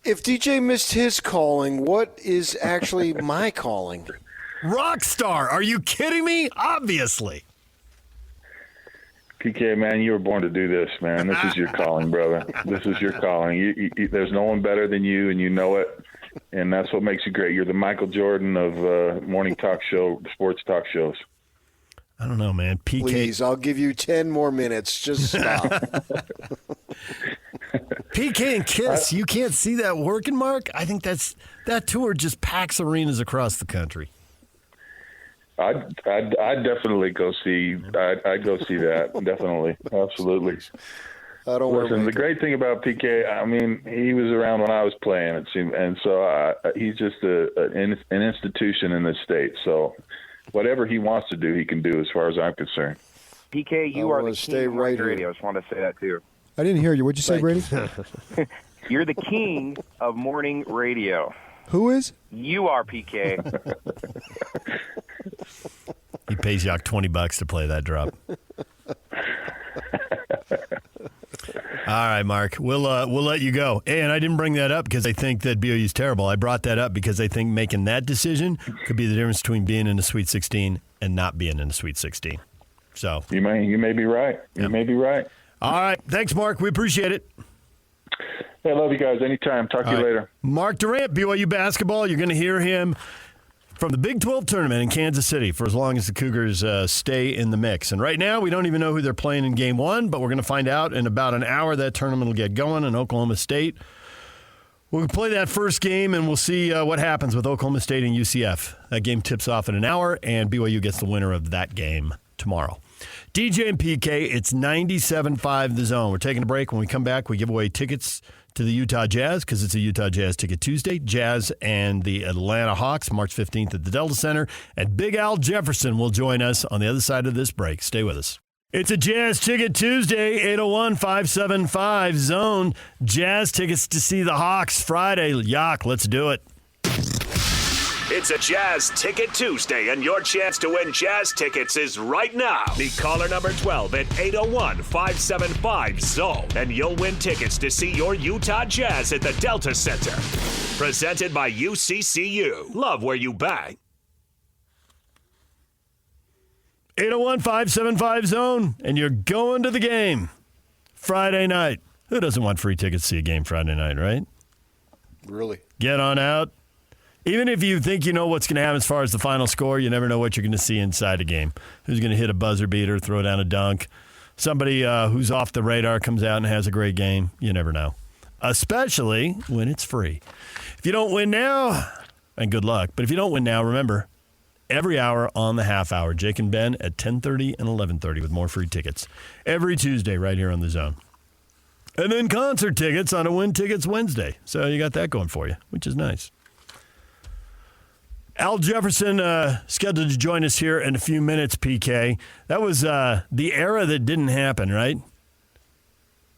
S3: If DJ missed his calling, what is actually my calling?
S1: Rockstar. Are you kidding me? Obviously.
S19: PK, man, you were born to do this, man. This is your calling, brother. This is your calling. There's no one better than you, and you know it. And that's what makes you great. You're the Michael Jordan of morning sports talk shows.
S1: I don't know, man. PK.
S3: Please, I'll give you 10 more minutes. Just stop.
S1: PK and Kiss, you can't see that working, Mark? I think that tour just packs arenas across the country.
S19: I'd definitely go see. I'd go see that. Definitely, absolutely.
S3: I don't
S19: listen. The great thing about PK, I mean, he was around when I was playing. It seemed, and so he's just an institution in this state. So whatever he wants to do, he can do, as far as I'm concerned.
S20: PK, you are the king of morning radio. I just want to say that too.
S21: I didn't hear you. What'd you say, Brady?
S20: You're the king of morning radio.
S21: Who is?
S20: You are, PK.
S1: He pays Yak $20 to play that drop. All right, Mark. We'll let you go. And I didn't bring that up because I think that BYU is terrible. I brought that up because I think making that decision could be the difference between being in the Sweet 16 and not being in the Sweet 16. So
S19: you may be right. You may be right.
S1: All right. Thanks, Mark. We appreciate it.
S19: I love you guys. Anytime. Talk to you later.
S1: Mark Durrant, BYU basketball. You're going to hear him from the Big 12 tournament in Kansas City for as long as the Cougars stay in the mix. And right now, we don't even know who they're playing in Game 1, but we're going to find out in about an hour. That tournament will get going in Oklahoma State. We'll play that first game, and we'll see what happens with Oklahoma State and UCF. That game tips off in an hour, and BYU gets the winner of that game tomorrow. DJ and PK, it's 97.5 The Zone. We're taking a break. When we come back, we give away tickets to the Utah Jazz because it's a Utah Jazz Ticket Tuesday. Jazz and the Atlanta Hawks, March 15th at the Delta Center. And Big Al Jefferson will join us on the other side of this break. Stay with us. It's a Jazz Ticket Tuesday, 801-575 Zone. Jazz tickets to see the Hawks Friday. Yak, let's do it.
S5: It's a Jazz Ticket Tuesday, and your chance to win Jazz tickets is right now. Be caller number 12 at 801-575-ZONE, and you'll win tickets to see your Utah Jazz at the Delta Center. Presented by UCCU. Love where you bang.
S1: 801-575-ZONE, and you're going to the game Friday night. Who doesn't want free tickets to see a game Friday night, right?
S3: Really?
S1: Get on out. Even if you think you know what's going to happen as far as the final score, you never know what you're going to see inside a game. Who's going to hit a buzzer beater, throw down a dunk. Somebody who's off the radar comes out and has a great game. You never know, especially when it's free. If you don't win now, and good luck, but if you don't win now, remember, every hour on the half hour, Jake and Ben at 10:30 and 11:30 with more free tickets. Every Tuesday right here on The Zone. And then concert tickets on a Win Tickets Wednesday. So you got that going for you, which is nice. Al Jefferson scheduled to join us here in a few minutes, PK. That was the era that didn't happen, right?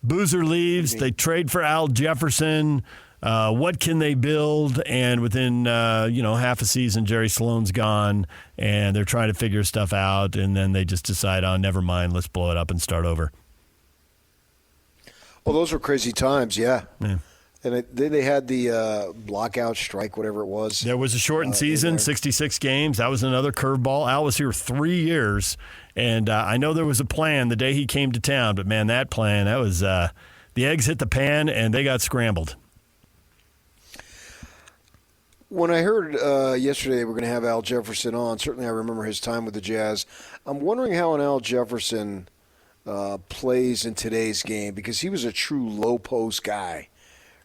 S1: Boozer leaves. They trade for Al Jefferson. What can they build? And within, half a season, Jerry Sloan's gone, and they're trying to figure stuff out, and then they just decide, oh, never mind, let's blow it up and start over.
S3: Well, those were crazy times, yeah. And then they had the lockout strike, whatever it was.
S1: There was a shortened season, 66 games. That was another curveball. Al was here 3 years, and I know there was a plan the day he came to town, but, man, that plan, that was the eggs hit the pan, and they got scrambled.
S3: When I heard yesterday we're going to have Al Jefferson on, certainly I remember his time with the Jazz. I'm wondering how an Al Jefferson plays in today's game because he was a true low-post guy.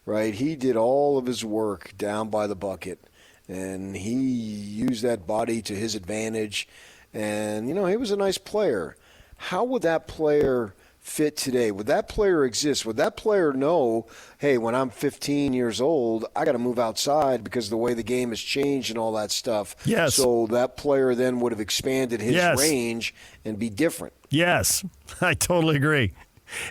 S3: Right, he did all of his work down by the bucket, and he used that body to his advantage. And, he was a nice player. How would that player fit today? Would that player exist? Would that player know, hey, when I'm 15 years old, I got to move outside because of the way the game has changed and all that stuff?
S1: Yes.
S3: So that player then would have expanded his range and be different.
S1: Yes, I totally agree.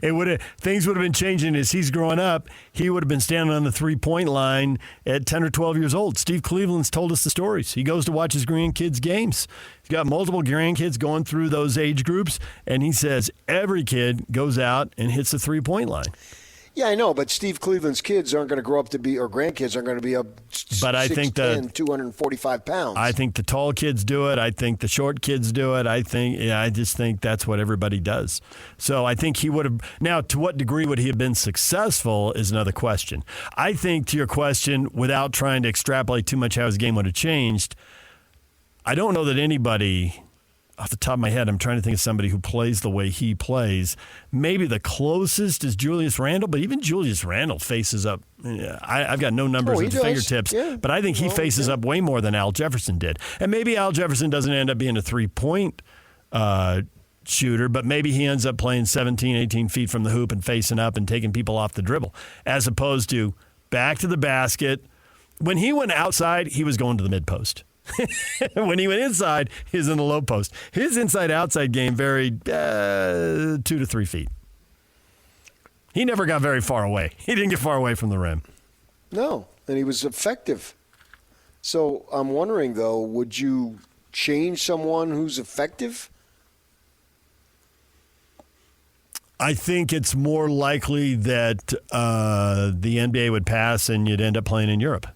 S1: Things would have been changing as he's growing up. He would have been standing on the 3-point line at 10 or 12 years old. Steve Cleveland's told us the stories. He goes to watch his grandkids' games. He's got multiple grandkids going through those age groups, and he says every kid goes out and hits the 3-point line.
S3: Yeah, I know, but Steve Cleveland's kids aren't going to grow up to be, or grandkids aren't going to be up 6'10", 245 pounds.
S1: I think the tall kids do it. I think the short kids do it. I just think that's what everybody does. So I think he would have. Now, to what degree would he have been successful is another question. I think, to your question, without trying to extrapolate too much how his game would have changed, I don't know that anybody, off the top of my head, I'm trying to think of somebody who plays the way he plays. Maybe the closest is Julius Randle, but even Julius Randle faces up. I've got no numbers at the fingertips, but I think he faces up way more than Al Jefferson did. And maybe Al Jefferson doesn't end up being a 3-point shooter, but maybe he ends up playing 17, 18 feet from the hoop and facing up and taking people off the dribble, as opposed to back to the basket. When he went outside, he was going to the mid-post. When he went inside, he was in the low post. His inside-outside game varied 2 to 3 feet. He never got very far away. He didn't get far away from the rim.
S3: No, and he was effective. So I'm wondering, though, would you change someone who's effective?
S1: I think it's more likely that the NBA would pass and you'd end up playing in Europe.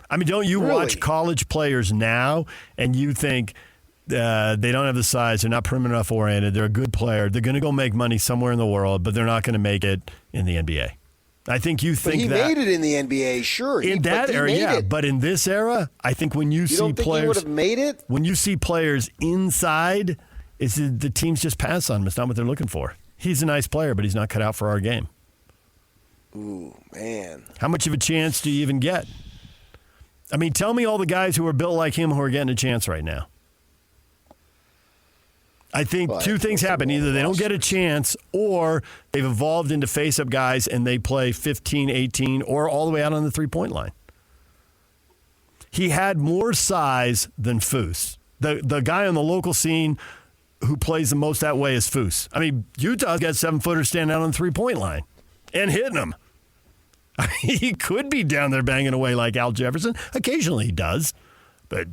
S1: I mean, don't you watch college players now and you think they don't have the size, they're not perimeter enough oriented, they're a good player, they're going to go make money somewhere in the world, but they're not going to make it in the NBA? I think you think that.
S3: But he made it in the NBA, sure.
S1: In that era, yeah. But in this era, I think when you see
S3: don't think
S1: players.
S3: He would have made it?
S1: When you see players inside, the teams just pass on him. It's not what they're looking for. He's a nice player, but he's not cut out for our game.
S3: Ooh, man.
S1: How much of a chance do you even get? I mean, tell me all the guys who are built like him who are getting a chance right now. I think two things happen. Either they don't get a chance or they've evolved into face-up guys and they play 15, 18, or all the way out on the 3-point line. He had more size than Foose. The guy on the local scene who plays the most that way is Foose. I mean, Utah's got 7-footers standing out on the 3-point line and hitting them. He could be down there banging away like Al Jefferson. Occasionally he does. But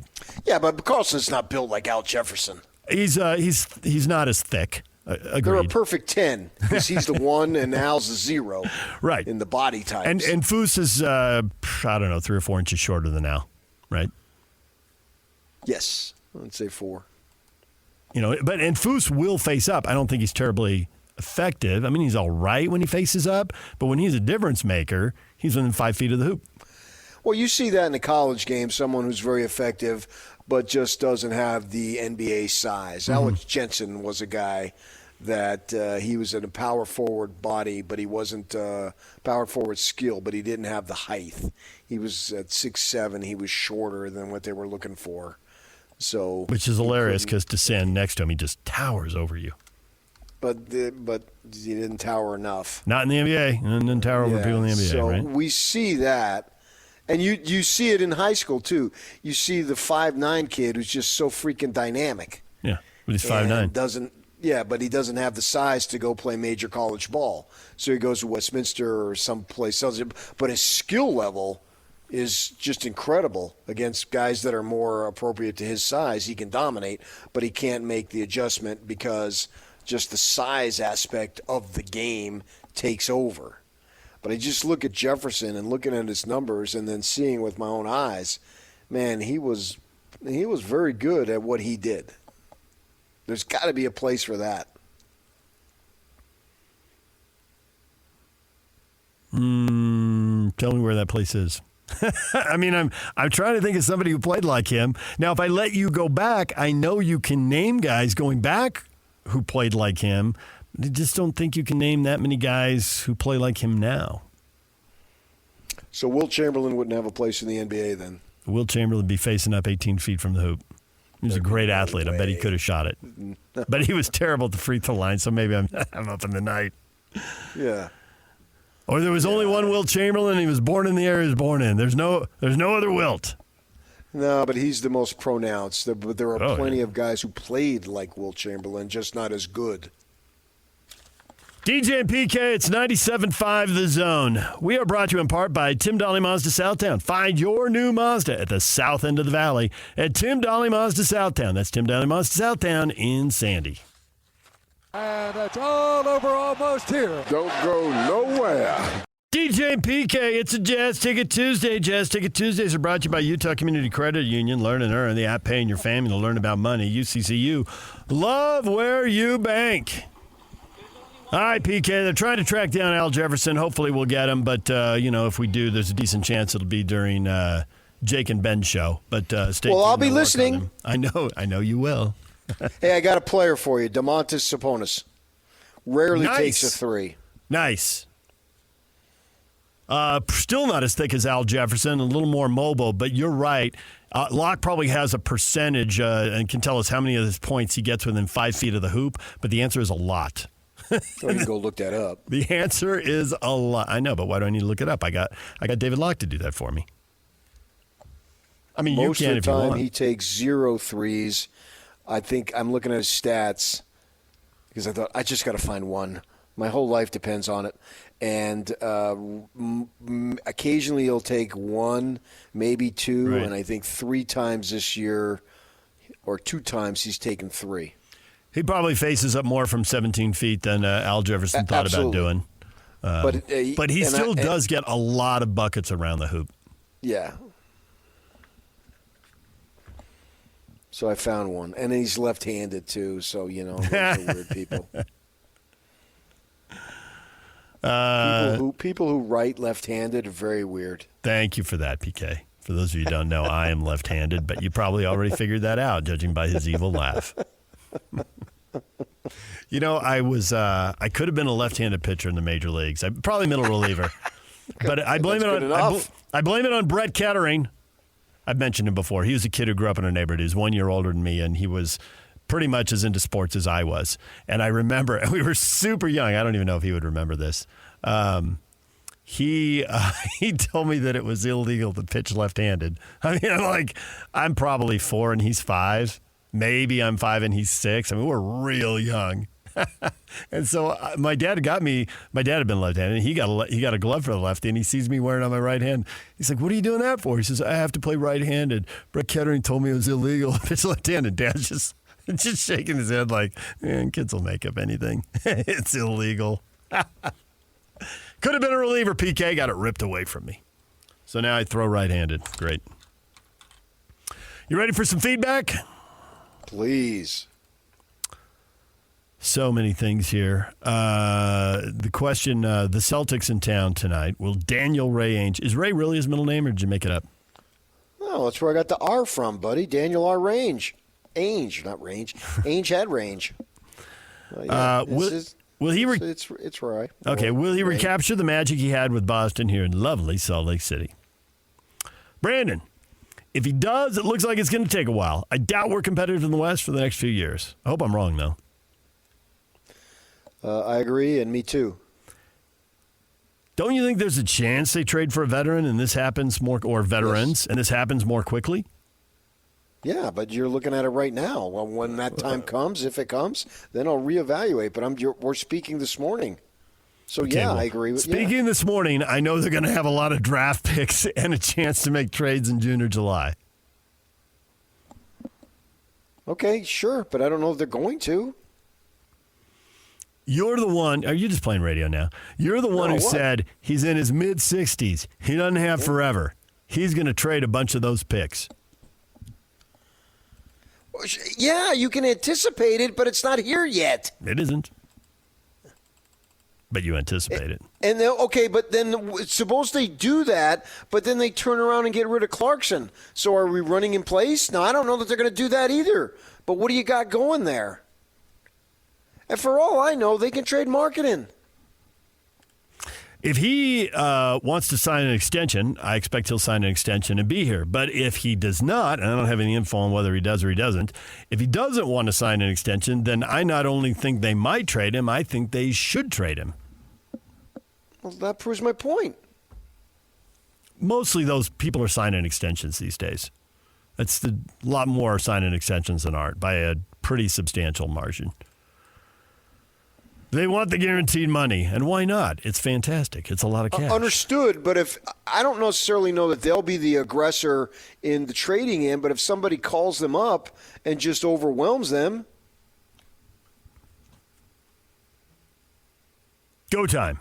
S3: Carlson's not built like Al Jefferson.
S1: He's not as thick. Agreed.
S3: They're a perfect 10 because he's the 1 and Al's the 0
S1: right.
S3: in the body types.
S1: And Foose is, 3 or 4 inches shorter than Al, right?
S3: Yes, I'd say 4.
S1: And Foose will face up. I don't think he's terribly effective. I mean, he's all right when he faces up, but when he's a difference maker, he's within 5 feet of the hoop.
S3: Well, you see that in the college game, someone who's very effective but just doesn't have the NBA size. Mm-hmm. Alex Jensen was a guy that he was in a power forward body, but he wasn't power forward skill, but he didn't have the height. He was at 6'7". He was shorter than what they were looking for. So,
S1: which is hilarious because to stand next to him, he just towers over you.
S3: But he didn't tower enough.
S1: Not in the NBA. And didn't tower over people in the NBA,
S3: so
S1: right?
S3: We see that. And you see it in high school, too. You see the 5'9" kid who's just so freaking dynamic.
S1: Yeah, but he's 5'9".
S3: But he doesn't have the size to go play major college ball. So he goes to Westminster or someplace else. But his skill level is just incredible against guys that are more appropriate to his size. He can dominate, but he can't make the adjustment because just the size aspect of the game takes over. But I just look at Jefferson and looking at his numbers and then seeing with my own eyes, man, he was very good at what he did. There's got to be a place for that.
S1: Tell me where that place is. I mean, I'm trying to think of somebody who played like him. Now, if I let you go back, I know you can name guys going back who played like him. I just don't think you can name that many guys who play like him now.
S3: So Wilt Chamberlain wouldn't have a place in the NBA then?
S1: Wilt Chamberlain would be facing up 18 feet from the hoop. He was a great athlete. I bet he could have shot it. But he was terrible at the free throw line, so maybe I'm up in the night.
S3: Yeah.
S1: Or there was only one Wilt Chamberlain, and he was born in the area he was born in. There's no other Wilt.
S3: No, but he's the most pronounced. But there are plenty of guys who played like Wilt Chamberlain, just not as good.
S1: DJ and PK, it's 97.5 The Zone. We are brought to you in part by Tim Dolly Mazda Southtown. Find your new Mazda at the south end of the valley at Tim Dolly Mazda Southtown. That's Tim Dolly Mazda Southtown in Sandy.
S2: And that's all over almost here.
S22: Don't go nowhere.
S1: DJ and PK, it's a Jazz Ticket Tuesday. Jazz Ticket Tuesdays are brought to you by Utah Community Credit Union. Learn and earn the app paying your family to learn about money. UCCU. Love where you bank. All right, PK, they're trying to track down Al Jefferson. Hopefully we'll get him, but, if we do, there's a decent chance it'll be during Jake and Ben's show. But stay tuned.
S3: Well, I'll be listening.
S1: I know you will.
S3: Hey, I got a player for you, Domantas Sabonis. Rarely takes a three.
S1: Nice. Still not as thick as Al Jefferson, a little more mobile, but you're right. Locke probably has a percentage and can tell us how many of his points he gets within 5 feet of the hoop, but the answer is a lot.
S3: You can go look that up.
S1: The answer is a lot. I know, but why do I need to look it up? I got David Locke to do that for me. I mean,
S3: most
S1: you can
S3: of
S1: if
S3: the
S1: you
S3: time
S1: want.
S3: he takes 0 threes. I think I'm looking at his stats because I thought I just got to find one. My whole life depends on it. And occasionally he'll take 1, maybe 2,
S1: Right.
S3: and I think 3 times this year or 2 times he's taken 3.
S1: He probably faces up more from 17 feet than Al Jefferson thought about doing. But he still does get a lot of buckets around the hoop.
S3: Yeah. So I found one. And he's left-handed, too, so, those are weird people. People who write left-handed are very weird.
S1: Thank you for that, PK. For those of you who don't know, I am left-handed, but you probably already figured that out, judging by his evil laugh. I could have been a left-handed pitcher in the major leagues. Probably middle reliever. But I blame it on Brett Kettering. I've mentioned him before. He was a kid who grew up in a neighborhood. He was 1 year older than me, and he was pretty much as into sports as I was. And I remember, and we were super young. I don't even know if he would remember this. He told me that it was illegal to pitch left-handed. I mean, I'm probably 4 and he's 5. Maybe I'm 5 and he's 6. I mean, we're real young. And so my dad had been left-handed, and he got a glove for the lefty, and he sees me wearing it on my right hand. He's like, "What are you doing that for?" He says, "I have to play right-handed. Brett Kettering told me it was illegal to pitch left-handed." Dad's just shaking his head like, kids will make up anything. It's illegal. Could have been a reliever. PK got it ripped away from me. So now I throw right-handed. Great. You ready for some feedback?
S3: Please.
S1: So many things here. The question, the Celtics in town tonight. Will Daniel Ray Ainge, is Ray really his middle name, or did you make it up?
S3: No, that's where I got the R from, buddy. Daniel R. Range. Ainge, not range. Ainge had range.
S1: Will he?
S3: It's right.
S1: Okay. Will he recapture the magic he had with Boston here in lovely Salt Lake City? Brandon, if he does, it looks like it's going to take a while. I doubt we're competitive in the West for the next few years. I hope I'm wrong, though.
S3: I agree, and me too.
S1: Don't you think there's a chance they trade for a veteran and this happens more, or veterans, and this happens more quickly?
S3: Yeah, but you're looking at it right now. Well, when that time comes, if it comes, then I'll reevaluate. But we're speaking this morning. So,
S1: Okay,
S3: I agree with you.
S1: Speaking this morning, I know they're going to have a lot of draft picks and a chance to make trades in June or July.
S3: Okay, sure, but I don't know if they're going to.
S1: You're the one. Are you just playing radio now? You're the one who said he's in his mid-60s. He doesn't have forever. He's going to trade a bunch of those picks.
S3: Yeah, you can anticipate it, but it's not here yet.
S1: It isn't. But you anticipate it.
S3: And but then suppose they do that, but then they turn around and get rid of Clarkson. So are we running in place? No, I don't know that they're going to do that either. But what do you got going there? And for all I know, they can trade Marketing.
S1: If he wants to sign an extension, I expect he'll sign an extension and be here. But if he does not, and I don't have any info on whether he does or he doesn't, if he doesn't want to sign an extension, then I not only think they might trade him, I think they should trade him.
S3: Well, that proves my point.
S1: Mostly those people are signing extensions these days. It's a lot more signing extensions than art by a pretty substantial margin. They want the guaranteed money, and why not? It's fantastic. It's a lot of cash.
S3: Understood, but if I don't necessarily know that they'll be the aggressor in the trading end, but if somebody calls them up and just overwhelms them.
S1: Go time.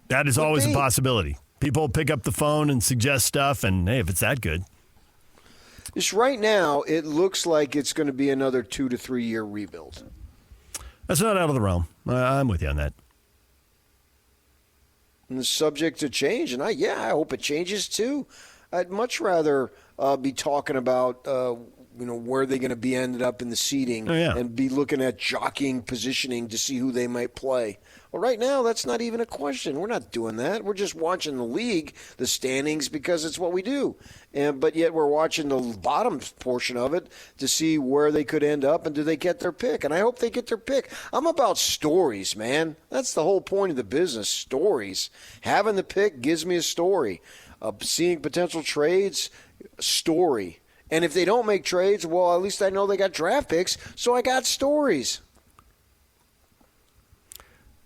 S1: That is always a possibility. People pick up the phone and suggest stuff, and hey, if it's that good.
S3: Just right now, it looks like it's going to be another 2 to 3 year rebuild.
S1: That's not out of the realm. I'm with you on that.
S3: And it's subject to change, and I hope it changes too. I'd much rather be talking about where they're going to be ended up in the seeding and be looking at jockeying positioning to see who they might play. Well, right now, that's not even a question. We're not doing that. We're just watching the league, the standings, because it's what we do. But yet we're watching the bottom portion of it to see where they could end up and do they get their pick. And I hope they get their pick. I'm about stories, man. That's the whole point of the business, stories. Having the pick gives me a story. Seeing potential trades, story. And if they don't make trades, well, at least I know they got draft picks, so I got stories.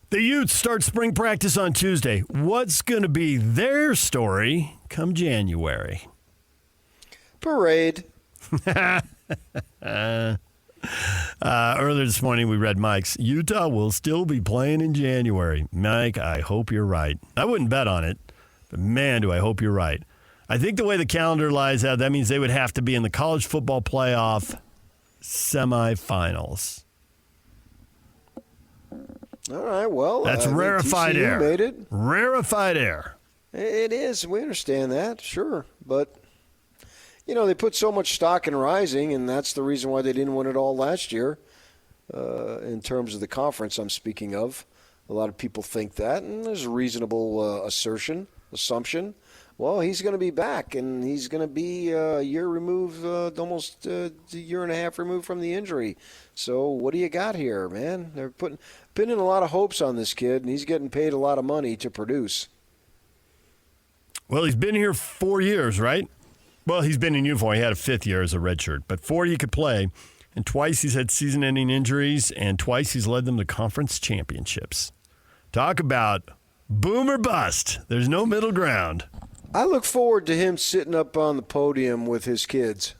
S1: The Utes start spring practice on Tuesday. What's going to be their story come January?
S3: Parade.
S1: Earlier this morning, we read Mike's. Utah will still be playing in January. Mike, I hope you're right. I wouldn't bet on it, but man, do I hope you're right. I think the way the calendar lies out, that means they would have to be in the college football playoff semifinals.
S3: All right, well.
S1: That's rarefied
S3: TCU
S1: air.
S3: Made it.
S1: Rarefied air.
S3: It is. We understand that, sure. But, they put so much stock in Rising, and that's the reason why they didn't win it all last year in terms of the conference I'm speaking of. A lot of people think that, and there's a reasonable assumption. Well, he's going to be back, and he's going to be a year removed, almost a year and a half removed from the injury. So what do you got here, man? They're pinning a lot of hopes on this kid, and he's getting paid a lot of money to produce.
S1: Well, he's been here 4 years, right? Well, he's been in uniform. He had a fifth year as a redshirt, but 4 he could play, and twice he's had season-ending injuries, and twice he's led them to conference championships. Talk about boom or bust. There's no middle ground.
S3: I look forward to him sitting up on the podium with his kids.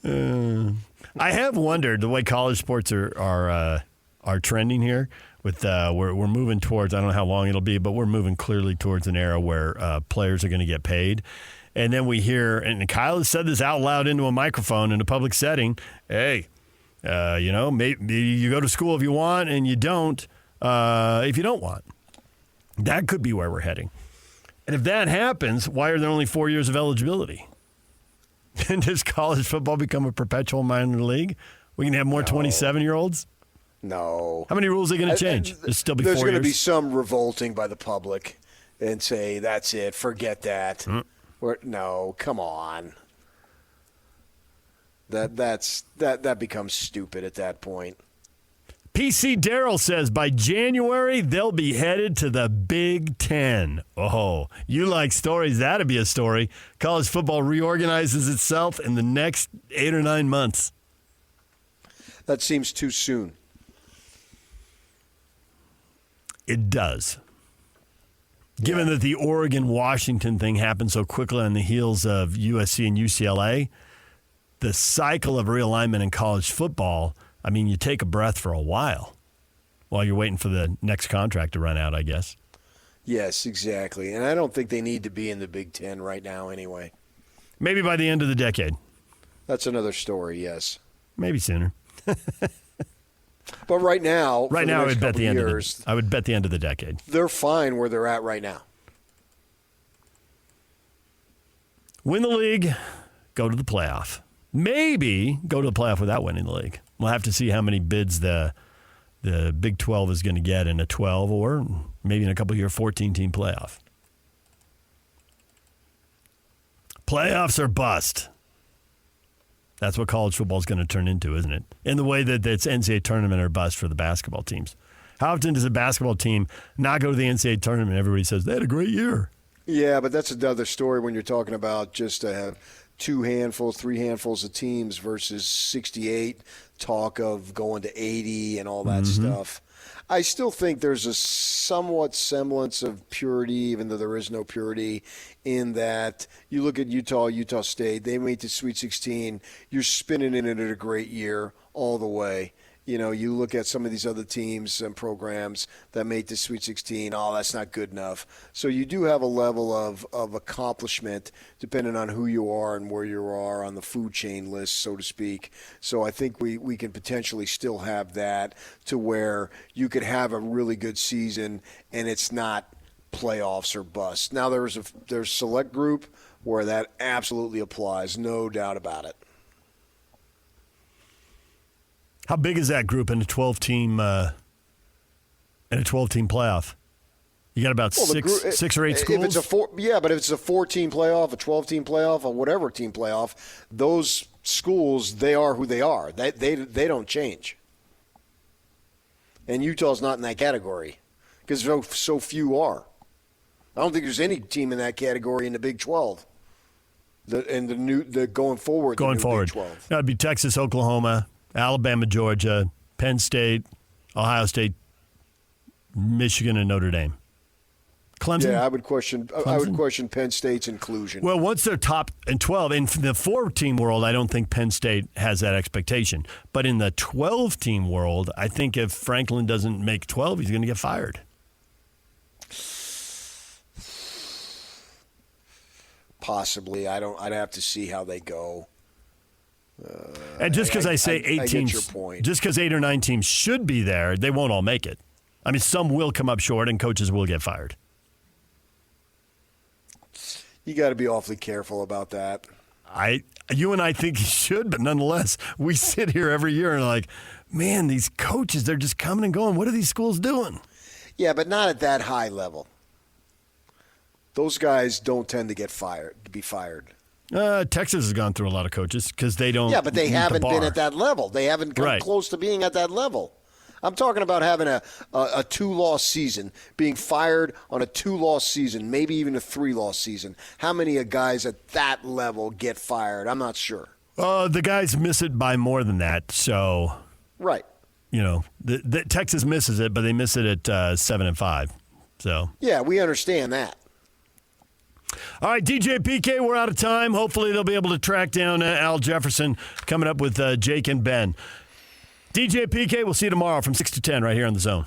S1: I have wondered the way college sports are trending here. With we're moving towards, I don't know how long it'll be, but we're moving clearly towards an era where players are going to get paid. And then we hear, and Kyle has said this out loud into a microphone in a public setting. Hey, maybe you go to school if you want, and you don't. If you don't want. That could be where we're heading. And if that happens, why are there only 4 years of eligibility? And does college football become a perpetual minor league? We can have more 27-year-olds?
S3: No.
S1: How many rules are they going to change? There's still be 4 years?
S3: There's going to be some revolting by the public and say, that's it, forget that. No, come on. That becomes stupid at that point.
S1: PC Darrell says by January, they'll be headed to the Big Ten. Oh, you like stories. That'd be a story. College football reorganizes itself in the next 8 or 9 months.
S3: That seems too soon.
S1: It does. Given that the Oregon-Washington thing happened so quickly on the heels of USC and UCLA, the cycle of realignment in college football, I mean, you take a breath for a while you're waiting for the next contract to run out, I guess.
S3: Yes, exactly. And I don't think they need to be in the Big Ten right now anyway.
S1: Maybe by the end of the decade.
S3: That's another story, yes.
S1: Maybe sooner.
S3: But right now,
S1: I would bet the end of the decade.
S3: They're fine where they're at right now.
S1: Win the league, go to the playoff. Maybe go to the playoff without winning the league. We'll have to see how many bids the the Big 12 is going to get in a 12 or maybe in a couple of years 14-team playoff. Playoffs are bust. That's what college football is going to turn into, isn't it? In the way that it's NCAA tournament or bust for the basketball teams. How often does a basketball team not go to the NCAA tournament? Everybody says they had a great year.
S3: Yeah, but that's another story when you're talking about just 2 handfuls, 3 handfuls of teams versus 68, talk of going to 80 and all that stuff. I still think there's a somewhat semblance of purity, even though there is no purity, in that you look at Utah State, they made the Sweet 16. You're spinning in it at a great year all the way. You know, you look at some of these other teams and programs that made the Sweet 16, that's not good enough. So you do have a level of accomplishment depending on who you are and where you are on the food chain list, so to speak. So I think we can potentially still have that to where you could have a really good season and it's not playoffs or bust. Now there's select group where that absolutely applies, no doubt about it.
S1: How big is that group in a 12-team playoff? You got about 6 or 8 schools.
S3: If it's but if it's a 4-team playoff, a 12-team playoff, a whatever team playoff, those schools, they are who they are. They don't change. And Utah's not in that category because so few are. I don't think there's any team in that category in the Big 12. Going forward. Big 12.
S1: That would be Texas, Oklahoma, Alabama, Georgia, Penn State, Ohio State, Michigan, and Notre Dame. Clemson?
S3: Yeah, I would question Penn State's inclusion.
S1: Well, once they're top in 12, in the 4-team world, I don't think Penn State has that expectation. But in the 12-team world, I think if Franklin doesn't make 12, he's going to get fired.
S3: Possibly. I'd have to see how they go.
S1: And just because I say 8
S3: I
S1: teams,
S3: get your point.
S1: just because 8 or 9 teams should be there, they won't all make it. I mean, some will come up short, and coaches will get fired.
S3: You got to be awfully careful about that.
S1: You and I think you should, but nonetheless, we sit here every year and are like, man, these coaches, they're just coming and going. What are these schools doing?
S3: Yeah, but not at that high level. Those guys don't tend to be fired.
S1: Texas has gone through a lot of coaches because they don't.
S3: Yeah, but they haven't been at that level. They haven't come close to being at that level. I'm talking about having a 2-loss season, being fired on a 2-loss season, maybe even a 3-loss season. How many guys at that level get fired? I'm not sure.
S1: The guys miss it by more than that. So,
S3: right.
S1: You know, the Texas misses it, but they miss it at 7-5. So.
S3: Yeah, we understand that.
S1: All right, DJ PK, we're out of time. Hopefully they'll be able to track down Al Jefferson coming up with Jake and Ben. DJ PK, we'll see you tomorrow from 6 to 10 right here on The Zone.